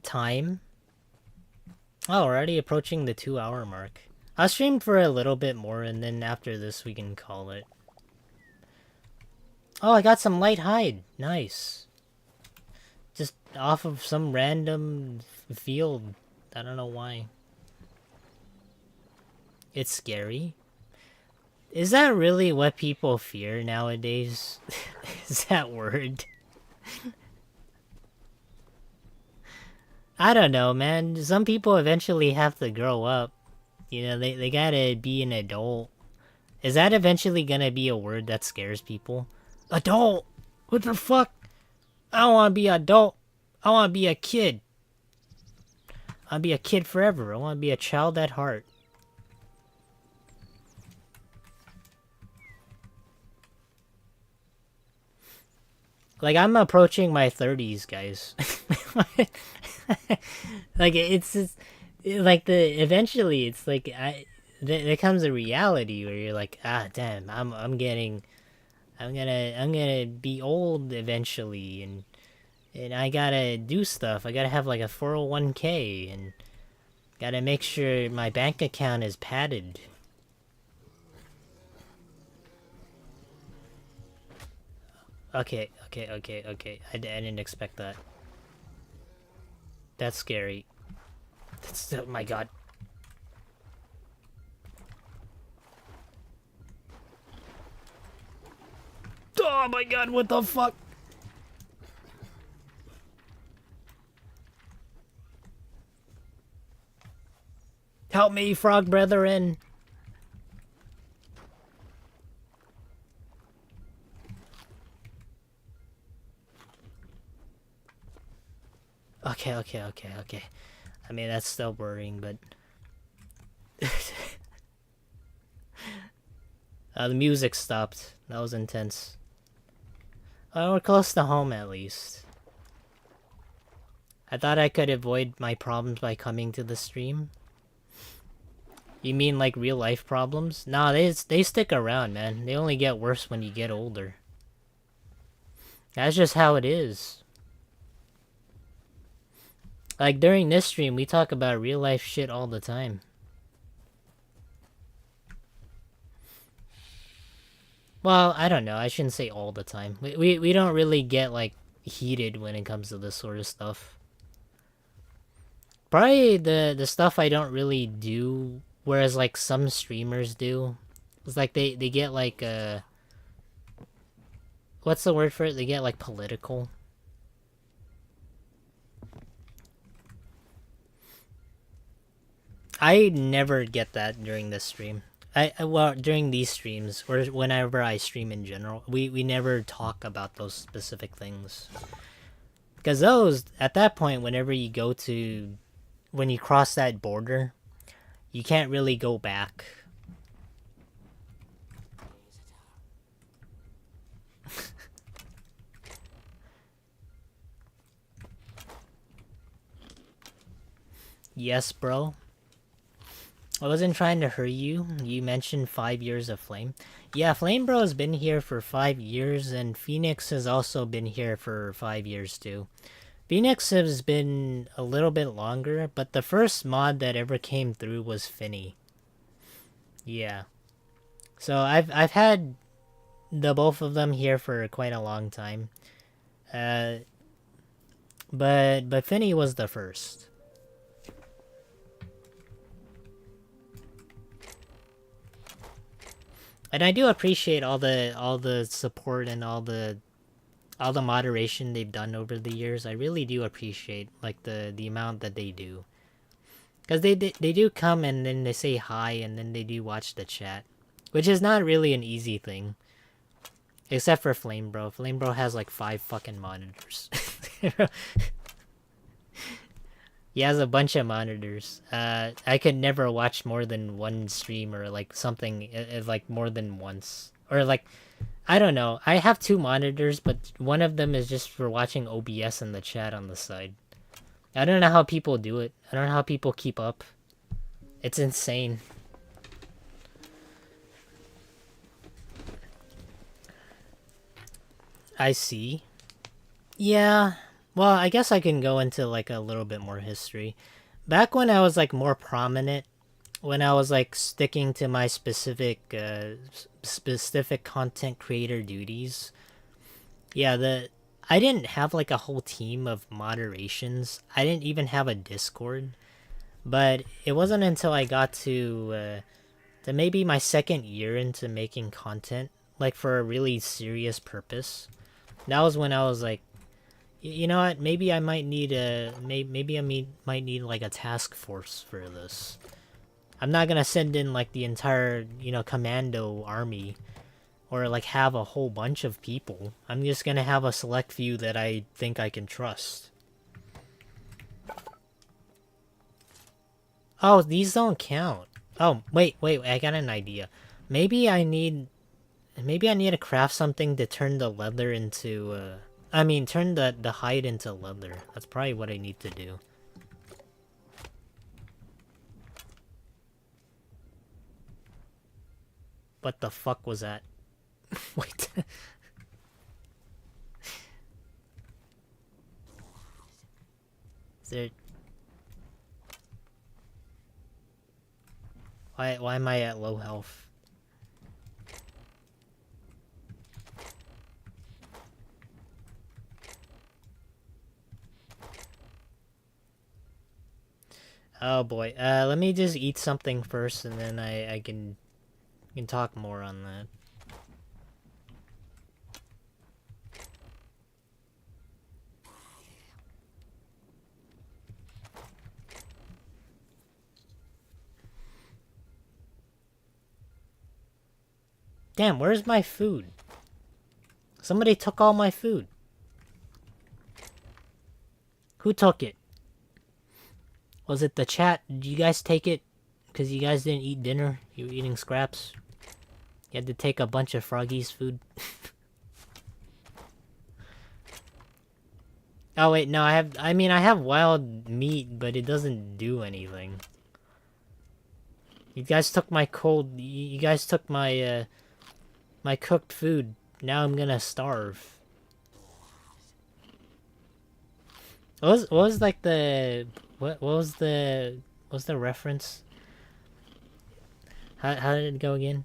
Time? Oh, we're already approaching the 2-hour mark. I'll stream for a little bit more, and then after this we can call it. Oh, I got some light hide. Nice. Just off of some random field. I don't know why. It's scary. Is that really what people fear nowadays? Is that word? I don't know, man. Some people eventually have to grow up. You know, they gotta be an adult. Is that eventually gonna be a word that scares people? Adult! What the fuck? I don't wanna be adult. I wanna be a kid. I'll be a kid forever. I wanna be a child at heart. Like, I'm approaching my 30s, guys. Like, it's just, like, eventually, it's like, there comes a reality where you're like, ah, damn, I'm gonna be old eventually, and I gotta do stuff. I gotta have, like, a 401k, and gotta make sure my bank account is padded. Okay. I didn't expect that. That's scary. That's, oh my god. Oh my god, what the fuck? Help me, frog brethren. Okay. I mean, that's still worrying, but... the music stopped. That was intense. We're close to home, at least. I thought I could avoid my problems by coming to the stream. You mean, like, real-life problems? Nah, they stick around, man. They only get worse when you get older. That's just how it is. Like, during this stream, we talk about real-life shit all the time. Well, I don't know. I shouldn't say all the time. We don't really get, like, heated when it comes to this sort of stuff. Probably the stuff I don't really do, whereas, like, some streamers do. It's like they get, like, what's the word for it? They get, like, political. I never get that during this stream. Well, during these streams, or whenever I stream in general, we never talk about those specific things. Because those, at that point, whenever you go to, when you cross that border, you can't really go back. Yes, bro. I wasn't trying to hurt you. You mentioned 5 years of Flame. Yeah, Flame Bro has been here for 5 years, and Phoenix has also been here for 5 years too. Phoenix has been a little bit longer, but the first mod that ever came through was Finny. Yeah. So I've had the both of them here for quite a long time. Uh, but Finny was the first. And I do appreciate all the support and all the moderation they've done over the years. I really do appreciate like the amount that they do. Cuz they do come and then they say hi and then they do watch the chat, which is not really an easy thing. Except for Flame Bro. Flame Bro has like 5 fucking monitors. He has a bunch of monitors. I could never watch more than one stream or like something like more than once. Or like, I don't know. I have 2 monitors, but one of them is just for watching OBS and the chat on the side. I don't know how people do it. I don't know how people keep up. It's insane. I see. Yeah. Well, I guess I can go into like a little bit more history. Back when I was like more prominent, when I was like sticking to my specific content creator duties, yeah, the I didn't have like a whole team of moderations. I didn't even have a Discord. But it wasn't until I got to maybe my second year into making content, like for a really serious purpose. That was when I was like, you know what? Maybe I might need might need like a task force for this. I'm not gonna send in like the entire commando army, or like have a whole bunch of people. I'm just gonna have a select few that I think I can trust. Oh, these don't count. Oh, wait, I got an idea. Maybe I need to craft something to turn the leather into turn the hide into leather. That's probably what I need to do. What the fuck was that? Wait. Is there... Why am I at low health? Oh boy. Let me just eat something first and then I can talk more on that. Damn, where's my food? Somebody took all my food. Who took it? Was it the chat? Did you guys take it? Because you guys didn't eat dinner? You were eating scraps? You had to take a bunch of Froggy's food? Oh wait, no, I have wild meat, but it doesn't do anything. You guys took my you guys took my, my cooked food. Now I'm gonna starve. What was like the... What was the reference? How did it go again?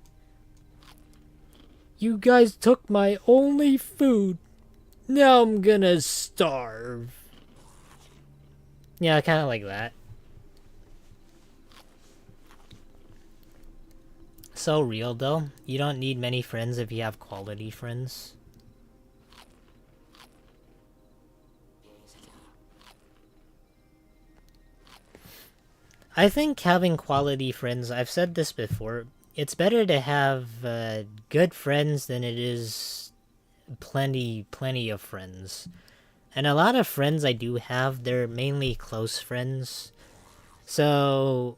You guys took my only food. Now I'm gonna starve. Yeah, kind of like that. So real though. You don't need many friends if you have quality friends. I think having quality friends, I've said this before, it's better to have good friends than it is plenty of friends. And a lot of friends I do have, they're mainly close friends. So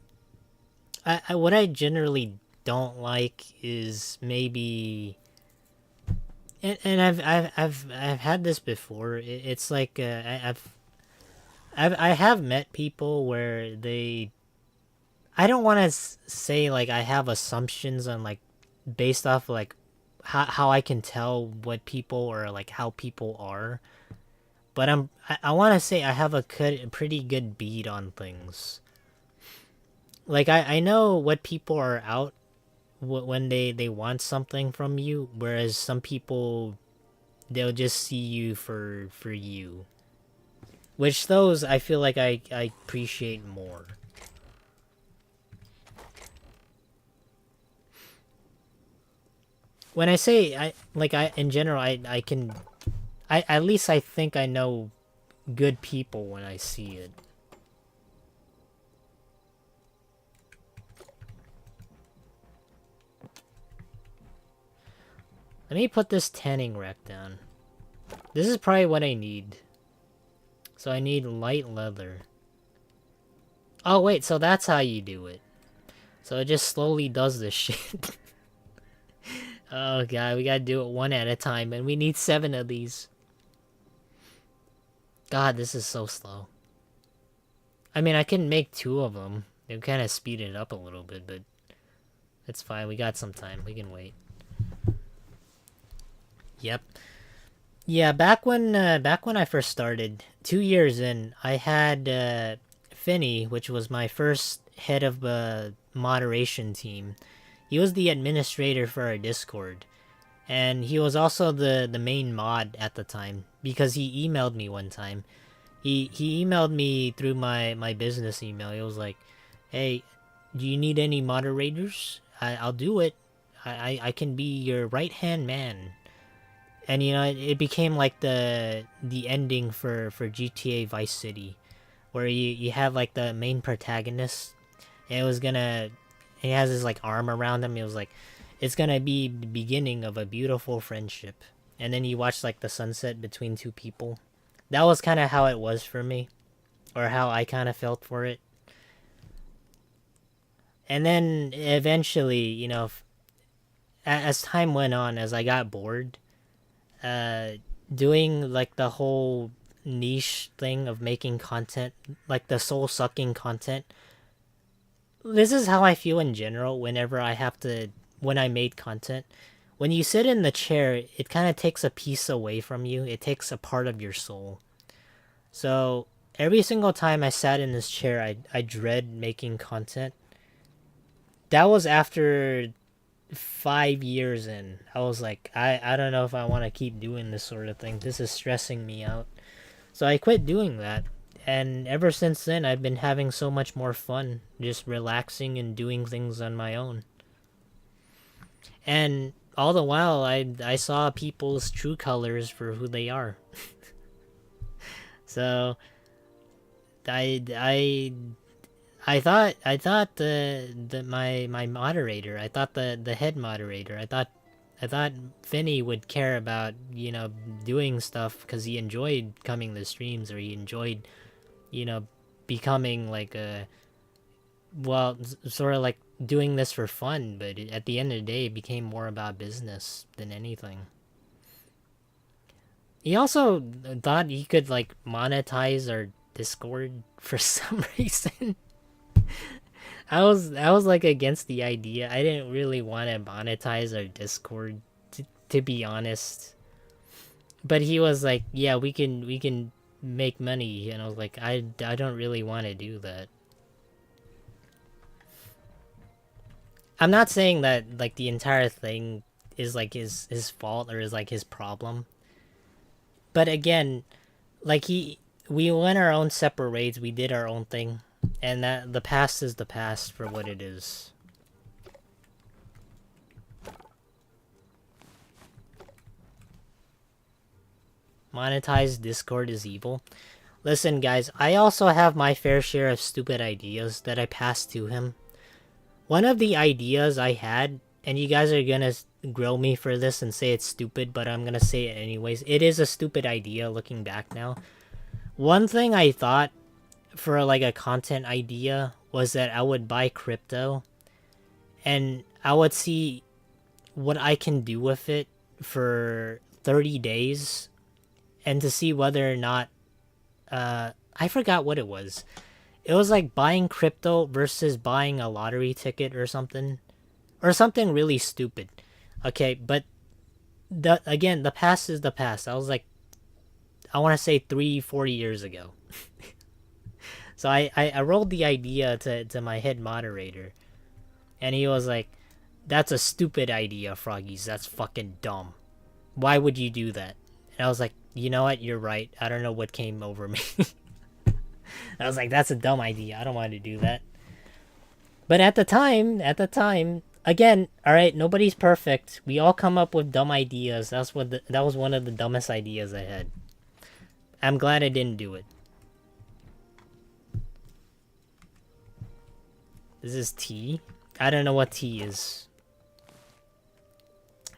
what I generally don't like is maybe, and I've had this before. It's like I have met people where I don't want to say like I have assumptions on like based off like how I can tell what people or like how people are, but I want to say I have a pretty good bead on things. Like I know what people are out when they want something from you, whereas some people, they'll just see you for you. Which those I feel like I appreciate more. When I say I in general I can I at least I think I know good people when I see it. Let me put this tanning rack down. This is probably what I need. So I need light leather. Oh wait, so that's how you do it. So it just slowly does this shit. Oh god, we gotta do it one at a time, and we need 7 of these. God, this is so slow. I mean, I can make 2 of them. It kind of speed it up a little bit, but it's fine. We got some time. We can wait. Yep. Yeah, back when I first started, 2 years in, I had Finney, which was my first head of the moderation team. He was the administrator for our Discord, and he was also the main mod at the time because he emailed me one time. He emailed me through my business email. He was like, "Hey, do you need any moderators? I'll do it. I can be your right hand man." And you know, it became like the ending for GTA Vice City, where you have like the main protagonist, and it was gonna, he has his like arm around him. It was like, it's gonna be the beginning of a beautiful friendship, and then you watch like the sunset between 2 people. That was kind of how it was for me, or how I kind of felt for it. And then eventually, you know, as time went on, as I got bored, doing like the whole niche thing of making content, like the soul sucking content. This is how I feel in general whenever I have to, when I made content. When you sit in the chair, it kind of takes a piece away from you. It takes a part of your soul. So every single time I sat in this chair, I dread making content. That was after 5 years in. I was like, I don't know if I want to keep doing this sort of thing. This is stressing me out. So I quit doing that. And ever since then, I've been having so much more fun just relaxing and doing things on my own. And all the while, I saw people's true colors for who they are. So I thought my moderator, I thought the head moderator, I thought Finney would care about, you know, doing stuff because he enjoyed coming to streams, or he enjoyed, you know, becoming like a, well, sort of like doing this for fun, but at the end of the day, it became more about business than anything. He also thought he could like monetize our Discord for some reason. I was like against the idea. I didn't really want to monetize our Discord, to be honest. But he was like, "Yeah, we can make money," and I was like, I don't really want to do that. I'm not saying that like the entire thing is like his fault or is like his problem. But again, like we went our own separate ways. We did our own thing, and that the past is the past for what it is. Monetized Discord is evil. Listen, guys, I also have my fair share of stupid ideas that I passed to him. One of the ideas I had, and you guys are gonna grill me for this and say it's stupid, but I'm gonna say it anyways. It is a stupid idea looking back now. One thing I thought for like a content idea was that I would buy crypto and I would see what I can do with it for 30 days and to see whether or not I forgot what it was. It was like buying crypto versus buying a lottery ticket or something really stupid. Okay, but the past is the past. I was like, I want to say 3-4 years ago. So I rolled the idea to my head moderator, and he was like, That's a stupid idea, Froggies. That's fucking dumb. Why would you do that? And I was like, you know what? You're right. I don't know what came over me. I was like, that's a dumb idea. I don't want to do that. But at the time, again, all right, nobody's perfect. We all come up with dumb ideas. That was one of the dumbest ideas I had. I'm glad I didn't do it. This is tea? I don't know what tea is.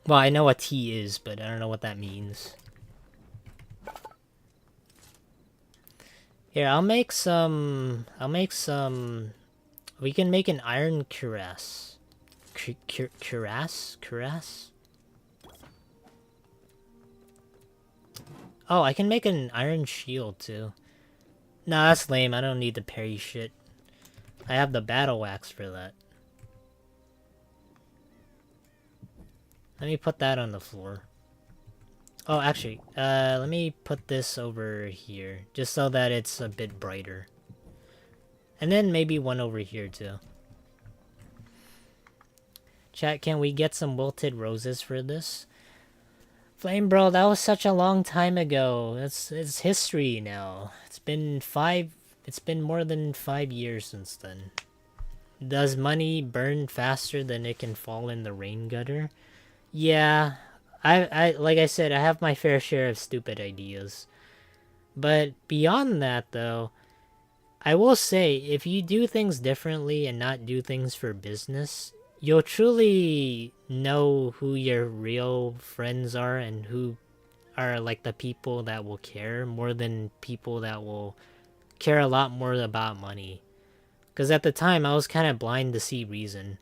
Well, I know what tea is, but I don't know what that means. Here, I'll make some... We can make an iron cuirass. Cuirass? Cuirass? Oh, I can make an iron shield, too. Nah, that's lame. I don't need the parry shit. I have the battle axe for that. Let me put that on the floor. Oh, actually, let me put this over here, just so that it's a bit brighter. And then maybe one over here, too. Chat, can we get some wilted roses for this? Flame Bro, that was such a long time ago. It's history now. It's been more than 5 years since then. Does money burn faster than it can fall in the rain gutter? Yeah, I like I said, I have my fair share of stupid ideas. But beyond that, though, I will say, if you do things differently and not do things for business, you'll truly know who your real friends are and who are like the people that will care more than people that will care a lot more about money. Because at the time, I was kind of blind to see reason.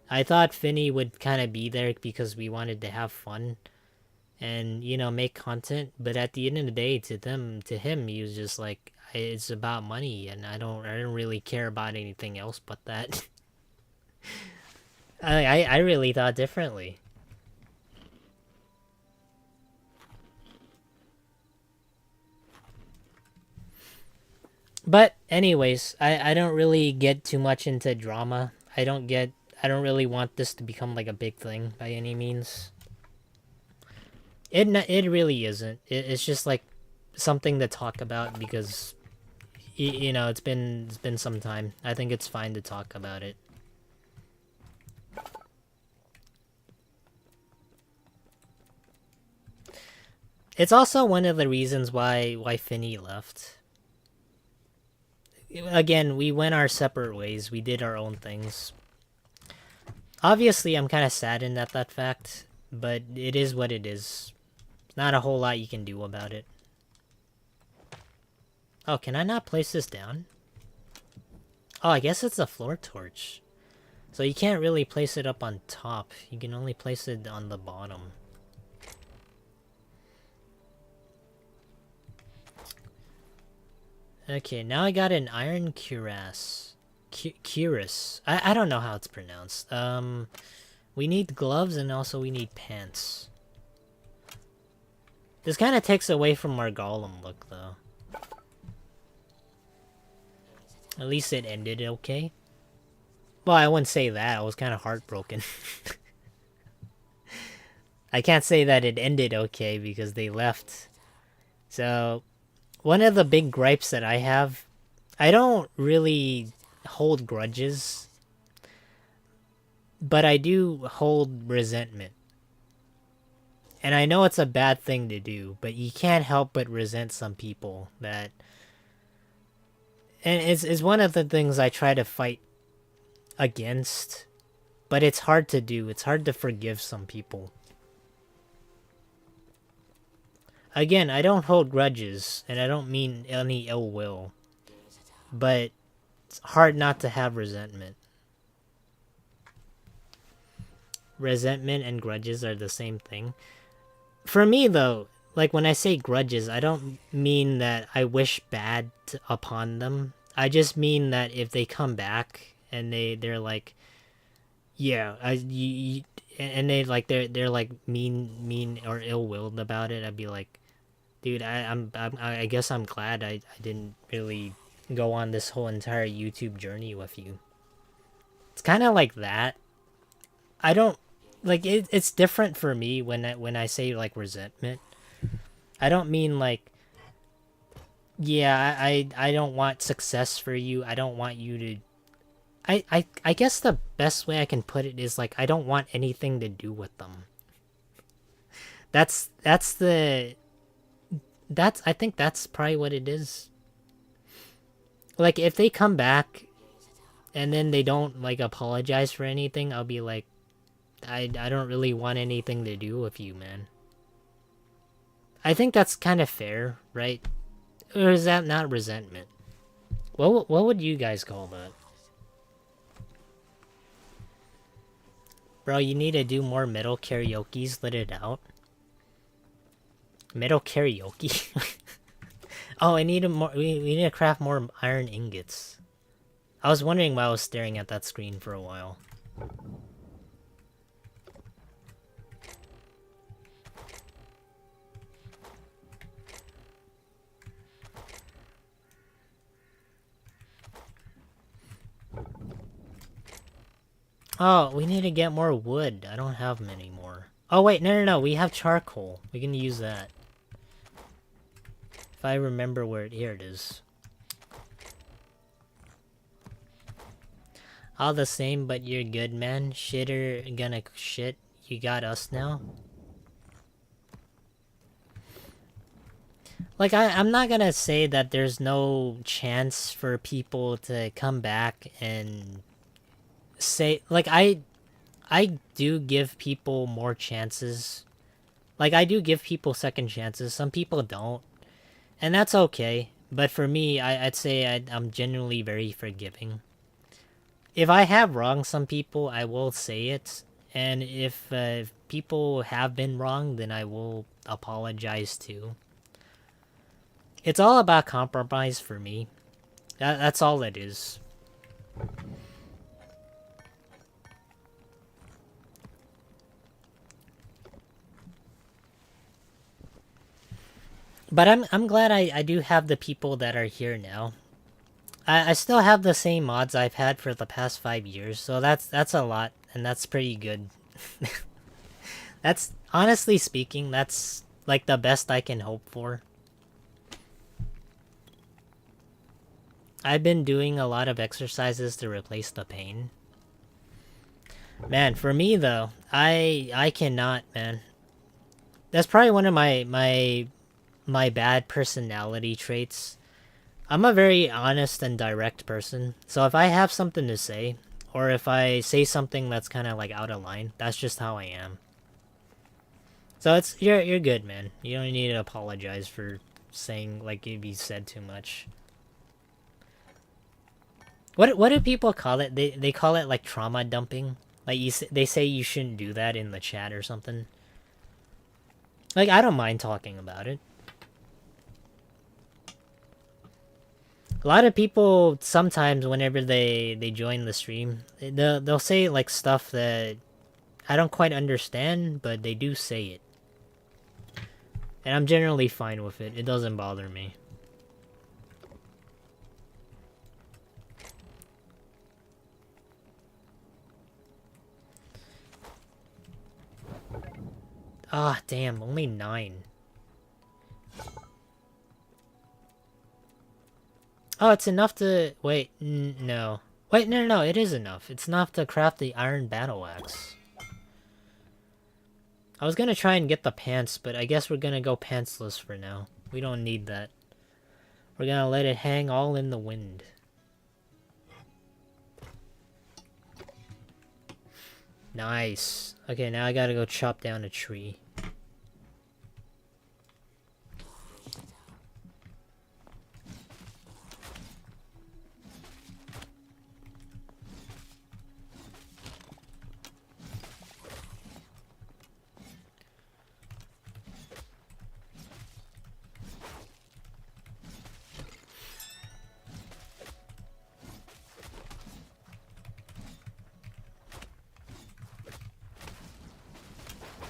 I thought Finny would kind of be there because we wanted to have fun and, you know, make content. But at the end of the day, to him, he was just like, it's about money, and I don't really care about anything else but that. I really thought differently. But anyways, I don't really get too much into drama. I don't really want this to become like a big thing by any means. It really isn't. It's just like something to talk about because you know, it's been some time. I think it's fine to talk about it. It's also one of the reasons why Finny left. Again, we went our separate ways. We did our own things. Obviously, I'm kind of saddened at that fact, but it is what it is. Not a whole lot you can do about it. Oh, can I not place this down? Oh, I guess it's a floor torch. So you can't really place it up on top. You can only place it on the bottom. Okay, now I got an iron cuirass. Cuirass. I don't know how it's pronounced. We need gloves and also we need pants. This kind of takes away from our golem look, though. At least it ended okay. Well, I wouldn't say that. I was kind of heartbroken. I can't say that it ended okay because they left. So, one of the big gripes that I have, I don't really hold grudges, but I do hold resentment. And I know it's a bad thing to do, but you can't help but resent some people that... And it's one of the things I try to fight against, but it's hard to do. It's hard to forgive some people. Again, I don't hold grudges, and I don't mean any ill will, but it's hard not to have resentment. Resentment and grudges are the same thing. For me, though, like when I say grudges, I don't mean that I wish bad upon them. I just mean that if they come back and they're like, yeah, and they like they're like mean or ill-willed about it, I'd be like, dude, I guess I'm glad I didn't really go on this whole entire YouTube journey with you. It's kind of like that. I don't like it's different for me when I say like resentment. I don't mean like, yeah, I don't want success for you. I don't want you to. I guess the best way I can put it is like I don't want anything to do with them. That's the that's I think that's probably what it is. Like if they come back and then they don't like apologize for anything, I'll be like, I don't really want anything to do with you, man. I think that's kind of fair, right? Or is that not resentment? What would you guys call that? Bro, you need to do more metal karaoke's, let it out. Metal karaoke? Oh, I need more. We need to craft more iron ingots. I was wondering why I was staring at that screen for a while. Oh, we need to get more wood. I don't have many more. Oh wait, no, we have charcoal. We can use that. If I remember where here it is. All the same, but you're good, man. Shitter gonna shit. You got us now. Like, I'm not gonna say that there's no chance for people to come back and say, like, I do give people more chances. Like, I do give people second chances. Some people don't. And that's okay. But for me, I'd say I'm genuinely very forgiving. If I have wronged some people, I will say it. And if people have been wrong, then I will apologize too. It's all about compromise for me. That's all it is. But I'm glad I do have the people that are here now. I still have the same mods I've had for the past 5 years, so that's a lot, and that's pretty good. That's, honestly speaking, that's like the best I can hope for. I've been doing a lot of exercises to replace the pain. Man, for me though, I cannot, man. That's probably one of my bad personality traits. I'm a very honest and direct person, so if I have something to say, or if I say something that's kind of like out of line, that's just how I am. So you're good, man. You don't need to apologize for saying like if you said too much. What do people call it? They call it like trauma dumping. Like they say you shouldn't do that in the chat or something. Like I don't mind talking about it. A lot of people sometimes whenever they join the stream, they'll say like stuff that I don't quite understand, but they do say it. And I'm generally fine with it. It doesn't bother me. Ah, damn, only 9. Oh, it's enough to... Wait, no. Wait, no, it is enough. It's enough to craft the iron battle axe. I was gonna try and get the pants, but I guess we're gonna go pantsless for now. We don't need that. We're gonna let it hang all in the wind. Nice. Okay, now I gotta go chop down a tree.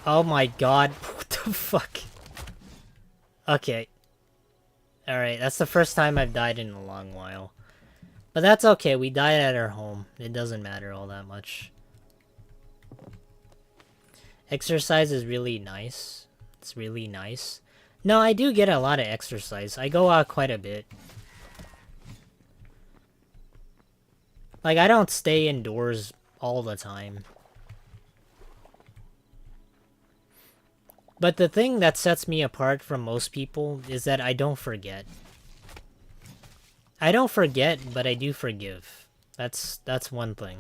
Oh my god, what the fuck? Okay. Alright, that's the first time I've died in a long while. But that's okay, we died at our home. It doesn't matter all that much. Exercise is really nice. It's really nice. No, I do get a lot of exercise. I go out quite a bit. Like, I don't stay indoors all the time. But the thing that sets me apart from most people is that I don't forget. I don't forget, but I do forgive. That's one thing.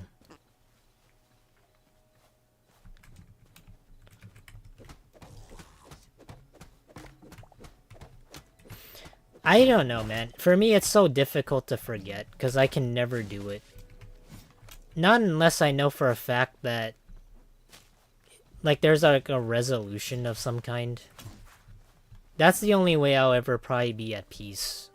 I don't know, man. For me, it's so difficult to forget, because I can never do it. Not unless I know for a fact that, like, there's like a resolution of some kind. That's the only way I'll ever probably be at peace.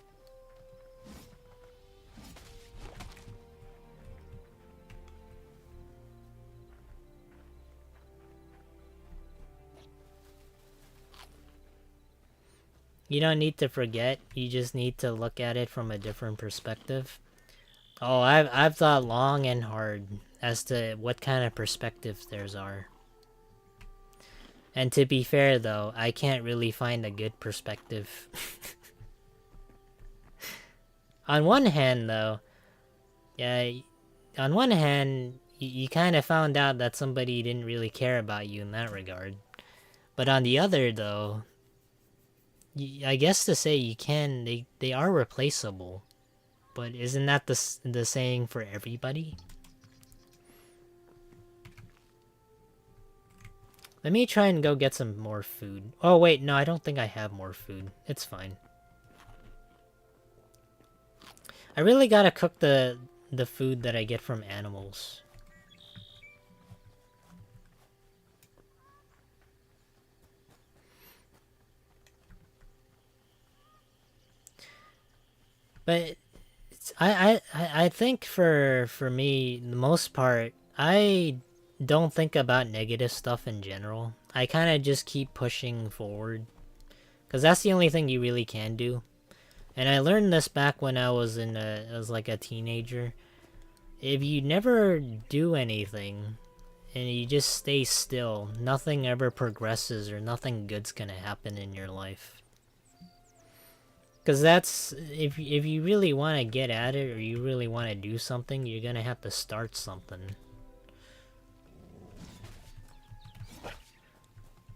You don't need to forget, you just need to look at it from a different perspective. Oh, I've thought long and hard as to what kind of perspectives theirs are. And to be fair though, I can't really find a good perspective. On one hand though, yeah, on one hand, you kind of found out that somebody didn't really care about you in that regard. But on the other though, I guess to say you can, they are replaceable. But isn't that the saying for everybody? Let me try and go get some more food. Oh wait, no, I don't think I have more food. It's fine. I really gotta cook the food that I get from animals. But I think for me, the most part, I don't think about negative stuff in general. I kind of just keep pushing forward. Because that's the only thing you really can do. And I learned this back when I was like a teenager. If you never do anything, and you just stay still, nothing ever progresses or nothing good's gonna happen in your life. Because that's, if you really want to get at it or you really want to do something, you're gonna have to start something.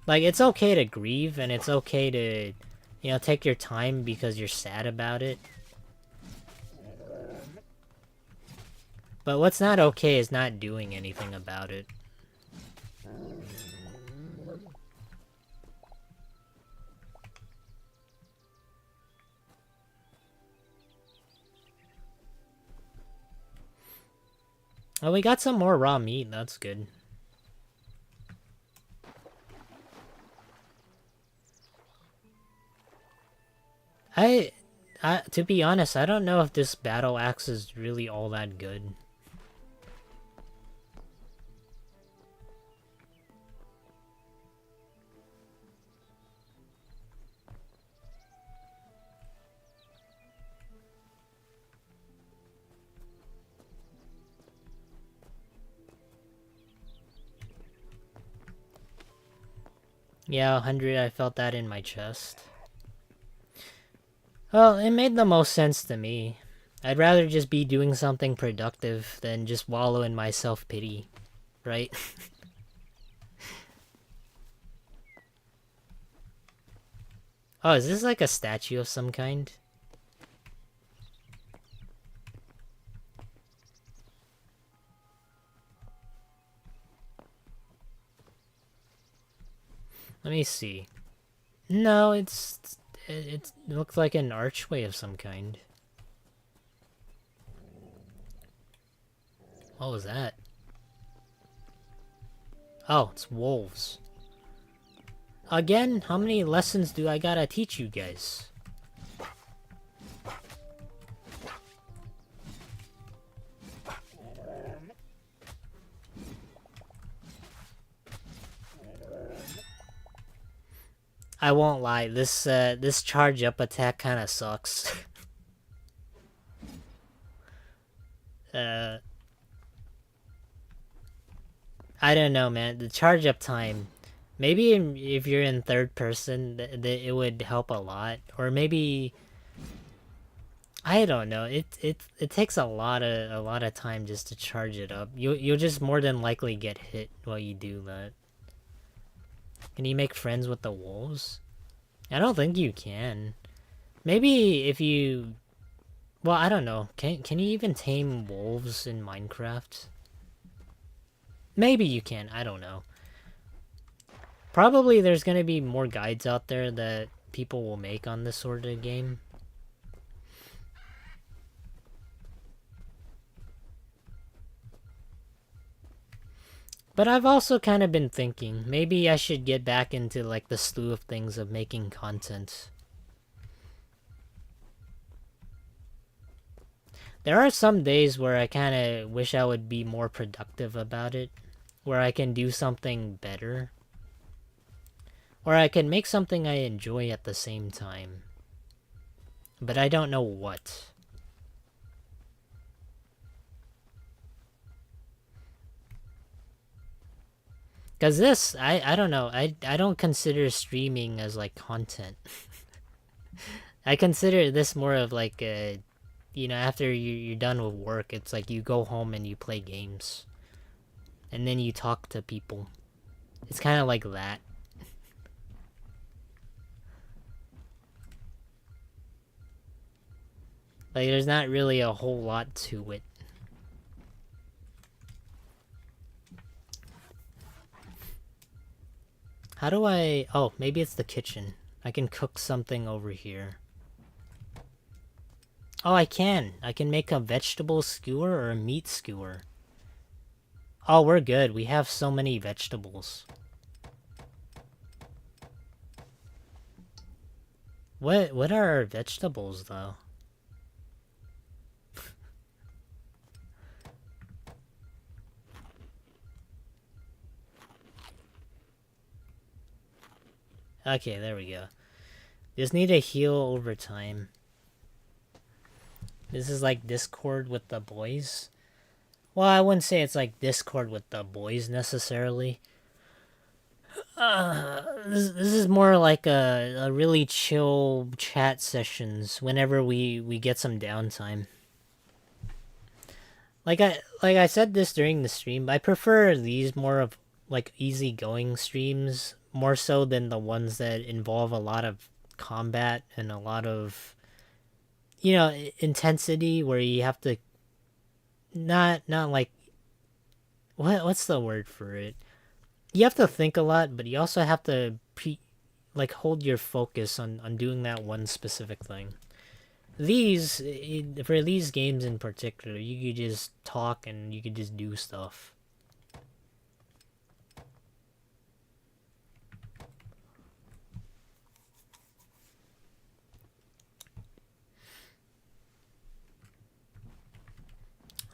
Like, it's okay to grieve and it's okay to, you know, take your time because you're sad about it. But what's not okay is not doing anything about it. Oh, we got some more raw meat. That's good. To be honest, I don't know if this battle axe is really all that good. Yeah, 100, I felt that in my chest. Well, it made the most sense to me. I'd rather just be doing something productive than just wallow in my self-pity, right? Oh, is this like a statue of some kind? Let me see. No, it looks like an archway of some kind. What was that? Oh, it's wolves. Again, how many lessons do I gotta teach you guys? I won't lie, this charge up attack kinda sucks. I don't know, man. The charge up time, Maybe if you're in third person, it would help a lot. Or maybe I don't know. It takes a lot of time just to charge it up. You'll just more than likely get hit while you do that. Can you make friends with the wolves? I don't think you can. Maybe if you, well, I don't know. Can you even tame wolves in Minecraft? Maybe you can. I don't know. Probably there's gonna be more guides out there that people will make on this sort of game. But I've also kind of been thinking, maybe I should get back into like the slew of things of making content. There are some days where I kind of wish I would be more productive about it, where I can do something better, or I can make something I enjoy at the same time. But I don't know what. Cause this, I don't know, I don't consider streaming as like content. I consider this more of like a, you know, after you're done with work, it's like you go home and you play games. And then you talk to people. It's kind of like that. Like there's not really a whole lot to it. How do I... Oh, maybe it's the kitchen. I can cook something over here. Oh, I can. I can make a vegetable skewer or a meat skewer. Oh, we're good. We have so many vegetables. What are our vegetables, though? Okay, there we go. Just need to heal over time. This is like Discord with the boys. Well, I wouldn't say it's like Discord with the boys necessarily. This is more like a really chill chat sessions whenever we get some downtime. Like I said this during the stream, I prefer these more of like easygoing streams more so than the ones that involve a lot of combat and a lot of, you know, intensity where you have to not like what's the word for it? You have to think a lot, but you also have to like hold your focus on doing that one specific thing. These, for these games in particular, you could just talk and you could just do stuff.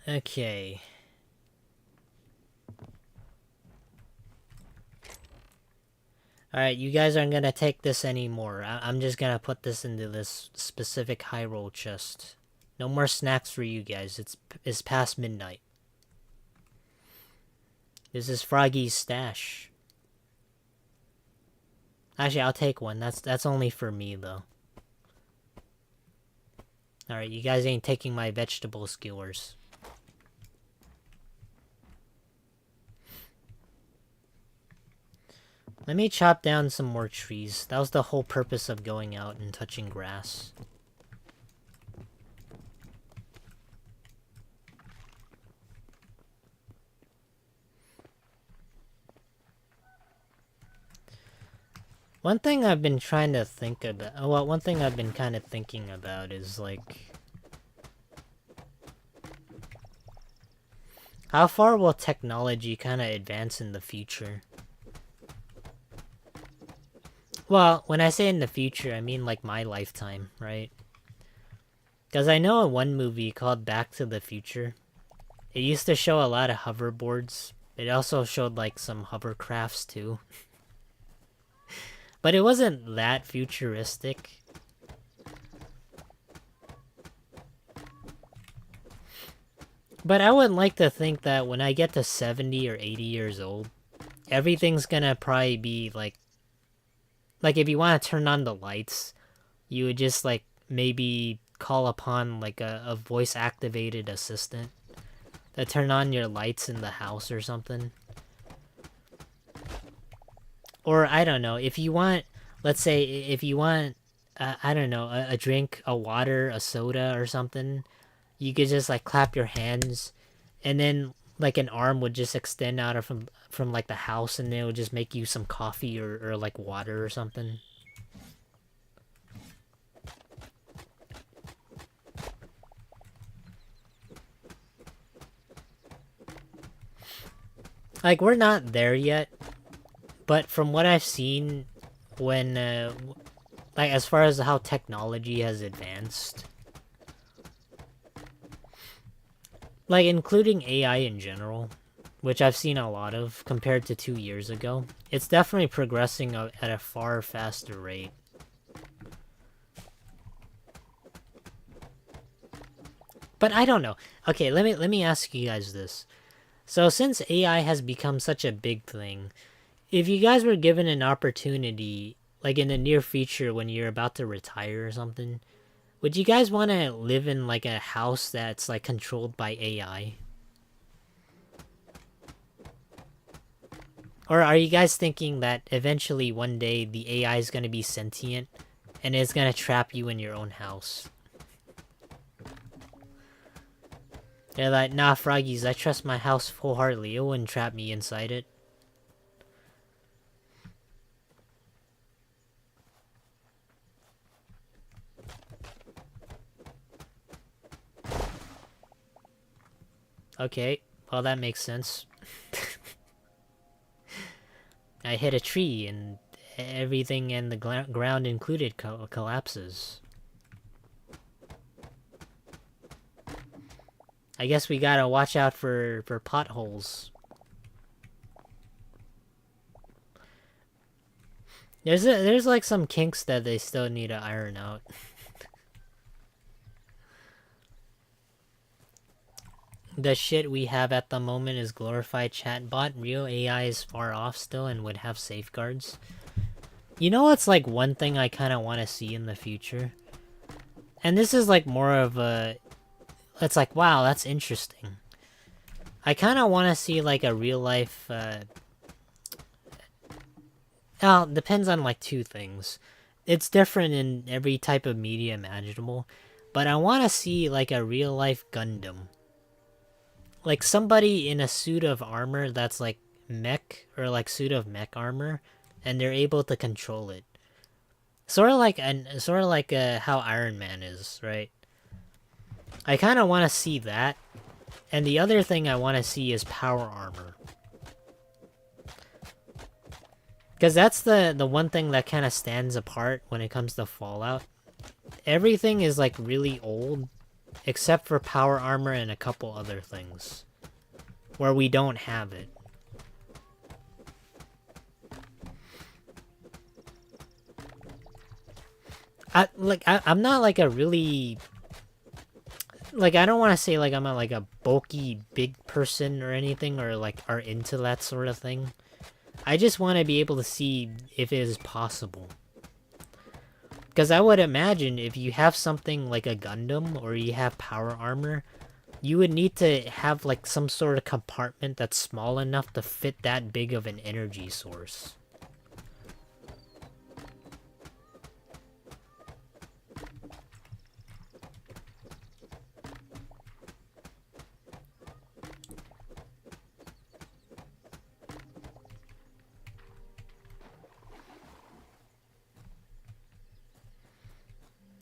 Okay. Alright, you guys aren't gonna take this anymore. I'm just gonna put this into this specific high roll chest. No more snacks for you guys. It's past midnight. This is Froggy's stash. Actually, I'll take one. That's only for me, though. Alright, you guys ain't taking my vegetable skewers. Let me chop down some more trees. That was the whole purpose of going out and touching grass. One thing I've been trying to think about... Well, one thing I've been kind of thinking about is, like... how far will technology kind of advance in the future? Well, when I say in the future, I mean like my lifetime, right? Because I know in one movie called Back to the Future, it used to show a lot of hoverboards. It also showed like some hovercrafts too. But it wasn't that futuristic. But I would like to think that when I get to 70 or 80 years old, everything's gonna probably be like if you want to turn on the lights, you would just like maybe call upon like a voice activated assistant to turn on your lights in the house or something. Or I don't know, if you want, let's say if you want, I don't know, a drink, a water, a soda or something, you could just like clap your hands, and then like an arm would just extend out of from like the house, and then it would just make you some coffee or like water or something. Like we're not there yet, but from what I've seen, when like as far as how technology has advanced, like including AI in general, which I've seen a lot of compared to 2 years ago, it's definitely progressing at a far faster rate. But I don't know. Okay, let me ask you guys this. So since AI has become such a big thing, if you guys were given an opportunity, like in the near future when you're about to retire or something, would you guys want to live in like a house that's like controlled by AI? Or are you guys thinking that eventually one day the AI is going to be sentient and it's going to trap you in your own house? They're like, nah, Froggies, I trust my house wholeheartedly. It wouldn't trap me inside it. Okay, well that makes sense. I hit a tree and everything and the ground included collapses. I guess we gotta watch out for potholes. There's like some kinks that they still need to iron out. The shit we have at the moment is glorified chatbot. Real AI is far off still and would have safeguards. You know what's like one thing I kind of want to see in the future? And this is like more of a... It's like, wow, that's interesting. I kind of want to see like a real life... Well, it depends on like two things. It's different in every type of media imaginable. But I want to see like a real life Gundam. Like somebody in a suit of armor that's like mech or like suit of mech armor, and they're able to control it. Sort of like how Iron Man is, right? I kind of want to see that, and the other thing I want to see is power armor, because that's the one thing that kind of stands apart when it comes to Fallout. Everything is like really old, except for power armor and a couple other things, where we don't have it. I'm not like a really... Like, I don't want to say like I'm like a bulky big person or anything, or like are into that sort of thing. I just want to be able to see if it is possible. Because I would imagine if you have something like a Gundam or you have power armor, you would need to have like some sort of compartment that's small enough to fit that big of an energy source.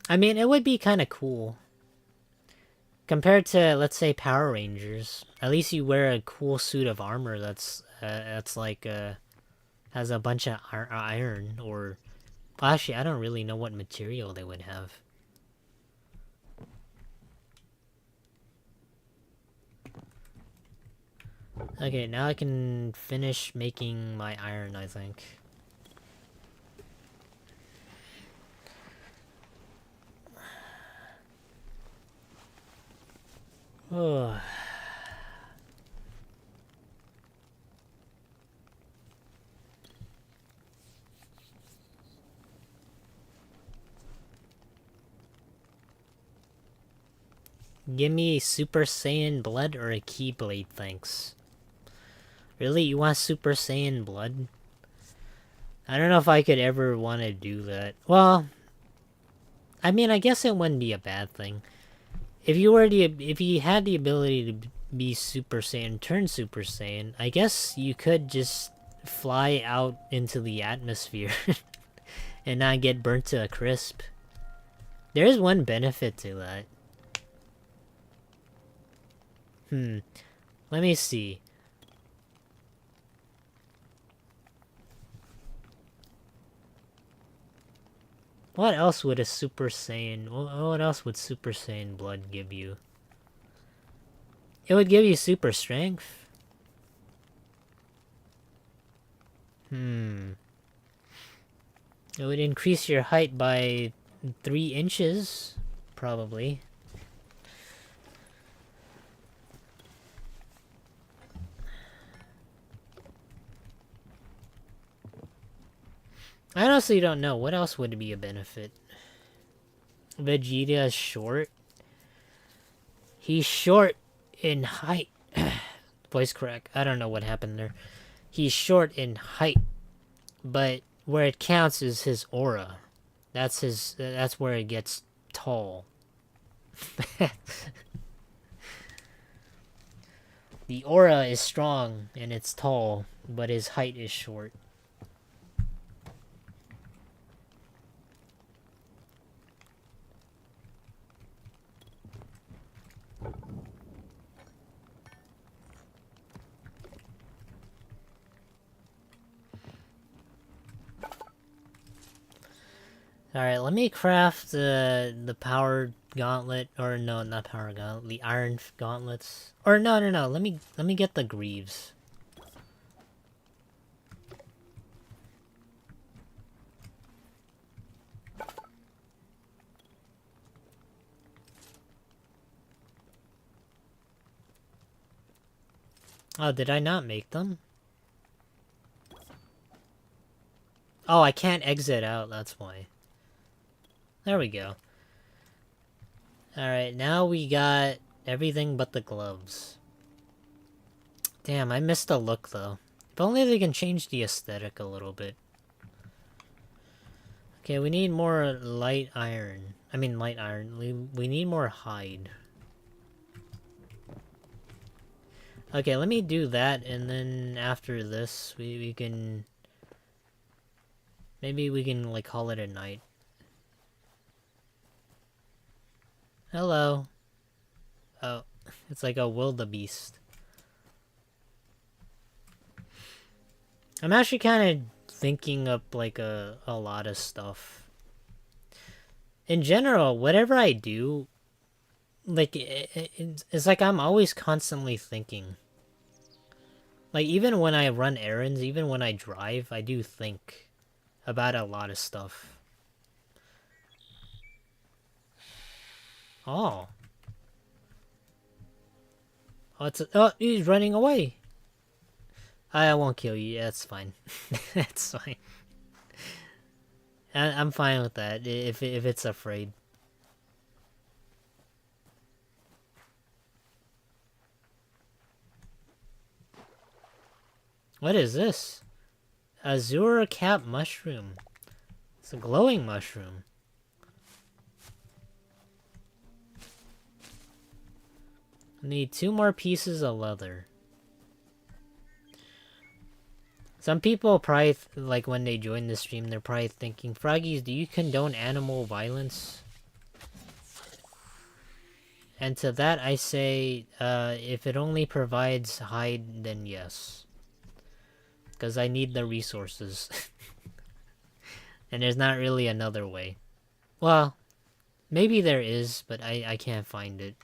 I mean, it would be kind of cool. Compared to, let's say, Power Rangers, at least you wear a cool suit of armor that's like has a bunch of iron, or well, actually, I don't really know what material they would have. Okay, now I can finish making my iron, I think. Oh. Give me Super Saiyan blood or a Keyblade, thanks. Really? You want Super Saiyan blood? I don't know if I could ever want to do that. Well, I mean, I guess it wouldn't be a bad thing. If you had the ability to be Super Saiyan, turn Super Saiyan, I guess you could just fly out into the atmosphere and not get burnt to a crisp. There is one benefit to that. Let me see. What else would a Super Saiyan... What else would Super Saiyan blood give you? It would give you super strength. It would increase your height by 3 inches, probably. I honestly don't know. What else would be a benefit? Vegeta is short. He's short in height. Voice crack. I don't know what happened there. He's short in height, but where it counts is his aura. That's where it gets tall. The aura is strong and it's tall, but his height is short. Alright, let me craft the power gauntlet, or no, not power gauntlet, the iron gauntlets. Or no, let me get the greaves. Oh, did I not make them? Oh, I can't exit out, that's why. There we go. Alright, now we got everything but the gloves. Damn, I missed the look, though. If only they can change the aesthetic a little bit. Okay, we need more light iron. I mean, light iron. We need more hide. Okay, let me do that, and then after this, we can... Maybe we can, like, call it a night. Hello. Oh, it's like a wildebeest. I'm actually kind of thinking up, like, a lot of stuff. In general, whatever I do, like, it's like I'm always constantly thinking. Like, even when I run errands, even when I drive, I do think about a lot of stuff. Oh. Oh, he's running away. I won't kill you. Yeah, that's fine. That's fine. I'm fine with that, if it's afraid. What is this? Azure cap mushroom. It's a glowing mushroom. I need 2 more pieces of leather. Some people probably, like, when they join the stream, they're probably thinking, Froggies, do you condone animal violence? And to that I say, if it only provides hide, then yes. Because I need the resources. And there's not really another way. Well, maybe there is, but I can't find it.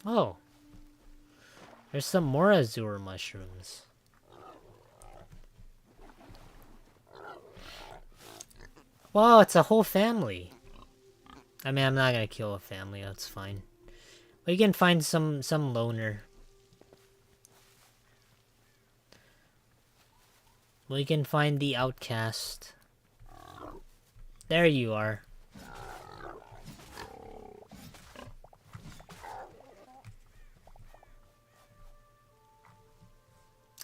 Oh. There's some more azure mushrooms. Wow, it's a whole family. I mean, I'm not gonna kill a family, that's fine. But you can find some loner. We can find the outcast. There you are.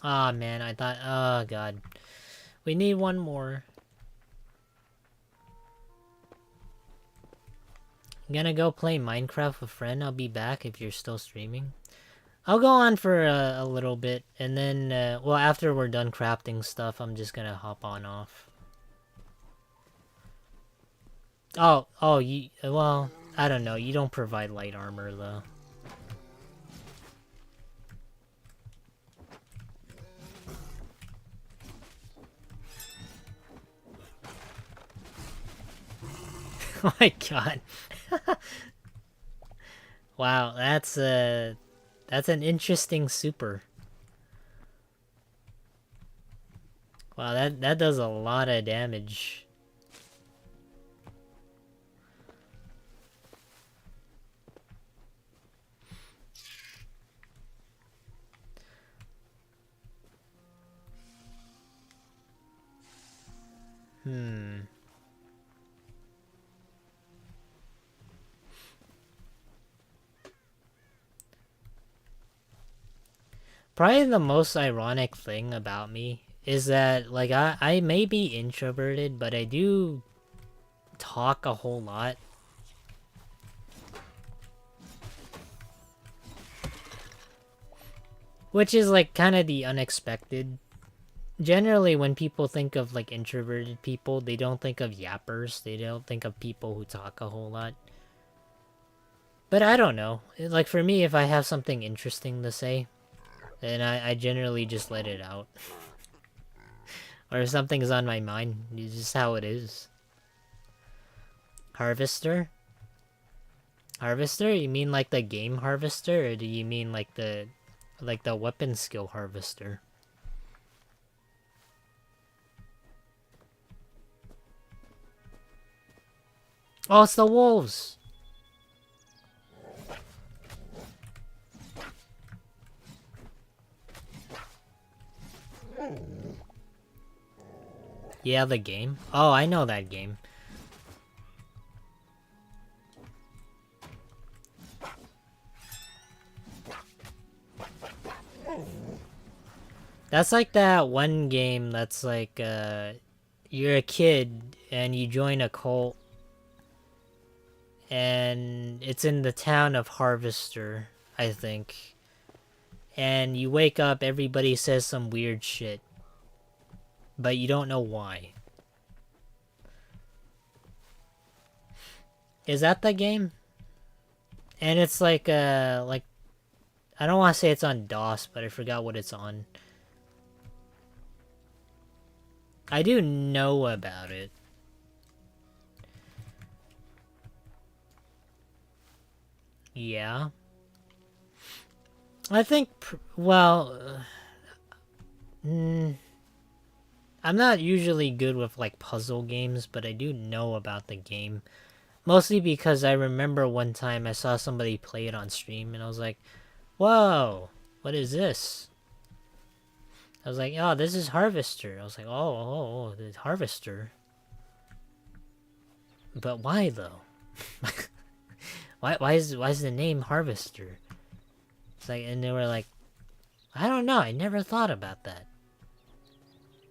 Ah, man, I thought... Oh, God. We need one more. I'm gonna go play Minecraft with a friend. I'll be back if you're still streaming. I'll go on for a little bit, and then, well, after we're done crafting stuff, I'm just gonna hop on off. Oh, well, I don't know. You don't provide light armor, though. Oh my god. Wow, that's an interesting super. Wow, that does a lot of damage. Probably the most ironic thing about me is that, like, I may be introverted, but I do talk a whole lot. Which is, like, kind of the unexpected. Generally, when people think of, like, introverted people, they don't think of yappers. They don't think of people who talk a whole lot. But I don't know. Like, for me, if I have something interesting to say, then I generally just let it out. Or if something's on my mind, it's just how it is. Harvester? Harvester? You mean like the game harvester? Or do you mean like the weapon skill harvester? Oh, it's the wolves! Yeah, the game? Oh, I know that game. That's like that one game that's like, you're a kid and you join a cult. And it's in the town of Harvester, I think. And you wake up, everybody says some weird shit. But you don't know why. Is that the game? And it's like, I don't want to say it's on DOS, but I forgot what it's on. I do know about it. Yeah. I think, well... I'm not usually good with, like, puzzle games, but I do know about the game. Mostly because I remember one time I saw somebody play it on stream, and I was like, whoa, what is this? I was like, oh, this is Harvester. I was like, oh, the Harvester. But why, though? why is the name Harvester? It's like, and they were like, I don't know, I never thought about that.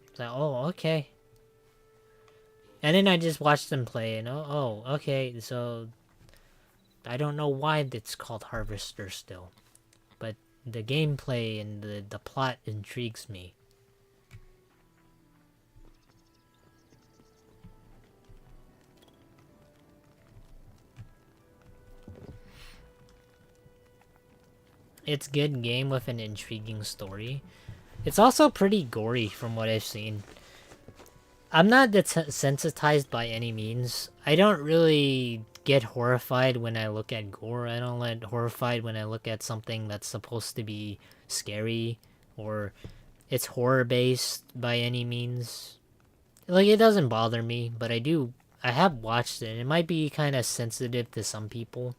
It's like, oh, okay. And then I just watched them play, and oh, okay, so... I don't know why it's called Harvester still. But the gameplay and the plot intrigues me. It's a good game with an intriguing story. It's also pretty gory from what I've seen. I'm not desensitized by any means. I don't really get horrified when I look at gore. I don't get horrified when I look at something that's supposed to be scary or it's horror based by any means. Like, it doesn't bother me, but I have watched it, and it might be kind of sensitive to some people.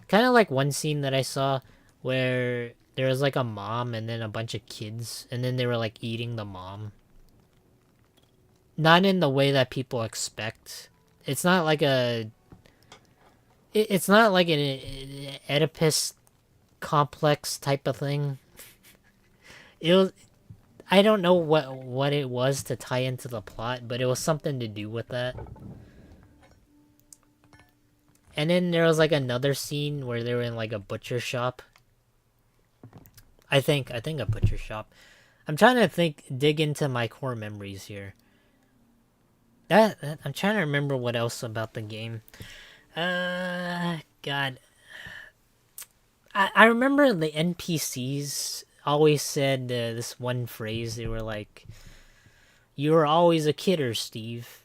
Kind of like one scene that I saw where there was like a mom and then a bunch of kids, and then they were like eating the mom. not in the way that people expect. It's not like a... It's not like an Oedipus complex type of thing. It was... I don't know what it was to tie into the plot, but it was something to do with that. And then there was like another scene where they were in like a butcher shop. I think a butcher shop. I'm trying to dig into my core memories here. I'm trying to remember what else about the game. God. I remember the NPCs always said this one phrase. They were like, "You were always a kidder, Steve."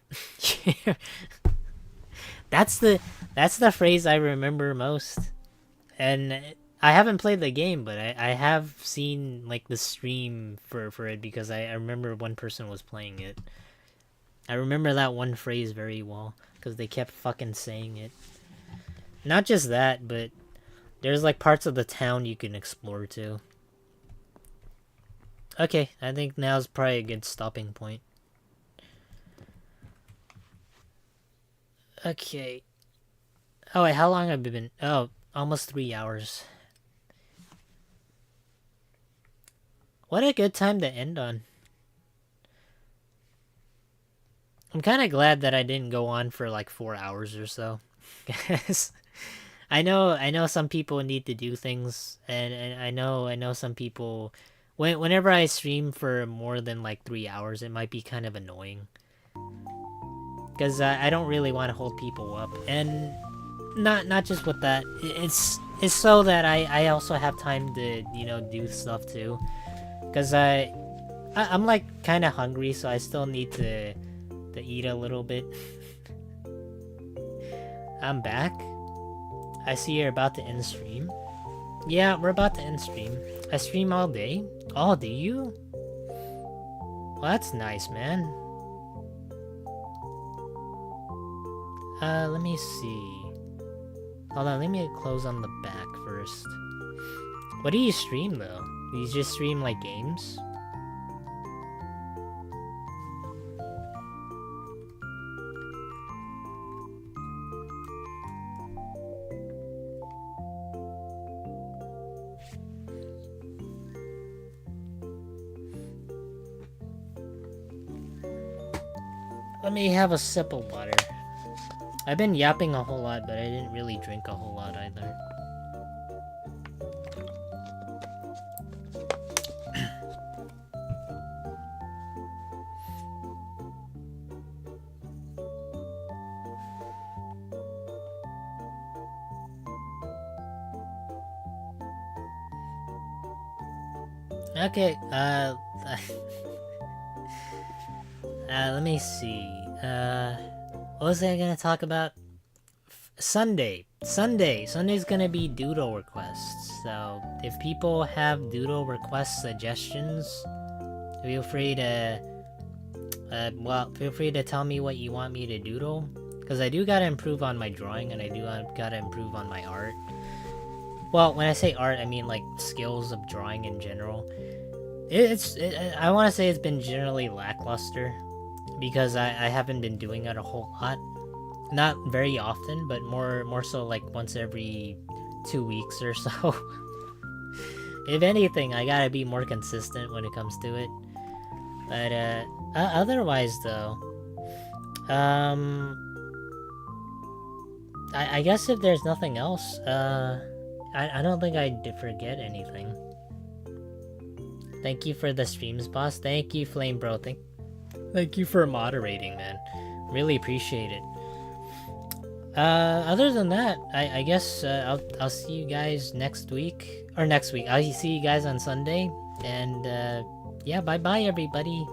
That's the phrase I remember most. And I haven't played the game, but I have seen like the stream for it because I remember one person was playing it. I remember that one phrase very well because they kept fucking saying it. Not just that, but there's like parts of the town you can explore too. Okay, I think now's probably a good stopping point. Okay. Oh wait, how long have we been? Oh, almost 3 hours. What a good time to end on. I'm kind of glad that I didn't go on for like 4 hours or so. Guys, I know some people need to do things, and I know some people... Whenever I stream for more than like 3 hours, it might be kind of annoying. Because I don't really want to hold people up. And not just with that, it's so that I also have time to, you know, do stuff too. Because I'm like kind of hungry, so I still need to eat a little bit. I'm back. I see you're about to end stream. Yeah, we're about to end stream. I stream all day. Oh, do you? Well, that's nice, man. Let me see. Hold on, let me close on the back first. What do you stream, though? Do you just stream, like, games? Let me have a sip of water. I've been yapping a whole lot, but I didn't really drink a whole lot either. Okay, let me see. What was I gonna talk about? Sunday's gonna be doodle requests. So if people have doodle request suggestions, feel free to feel free to tell me what you want me to doodle, because I do gotta improve on my drawing, and I do gotta improve on my art. Well, when I say art, I mean like skills of drawing in general. I want to say it's been generally lackluster, because I haven't been doing it a whole lot. Not very often, but more so like once every 2 weeks or so. If anything, I gotta be more consistent when it comes to it. But otherwise though, I guess if there's nothing else, I don't think I did forget anything. Thank you for the streams, boss. Thank you, Flame Bro. Thank you for moderating, man. Really appreciate it. Other than that, I guess I'll see you guys next week. Or next week. I'll see you guys on Sunday. And yeah, bye-bye, everybody.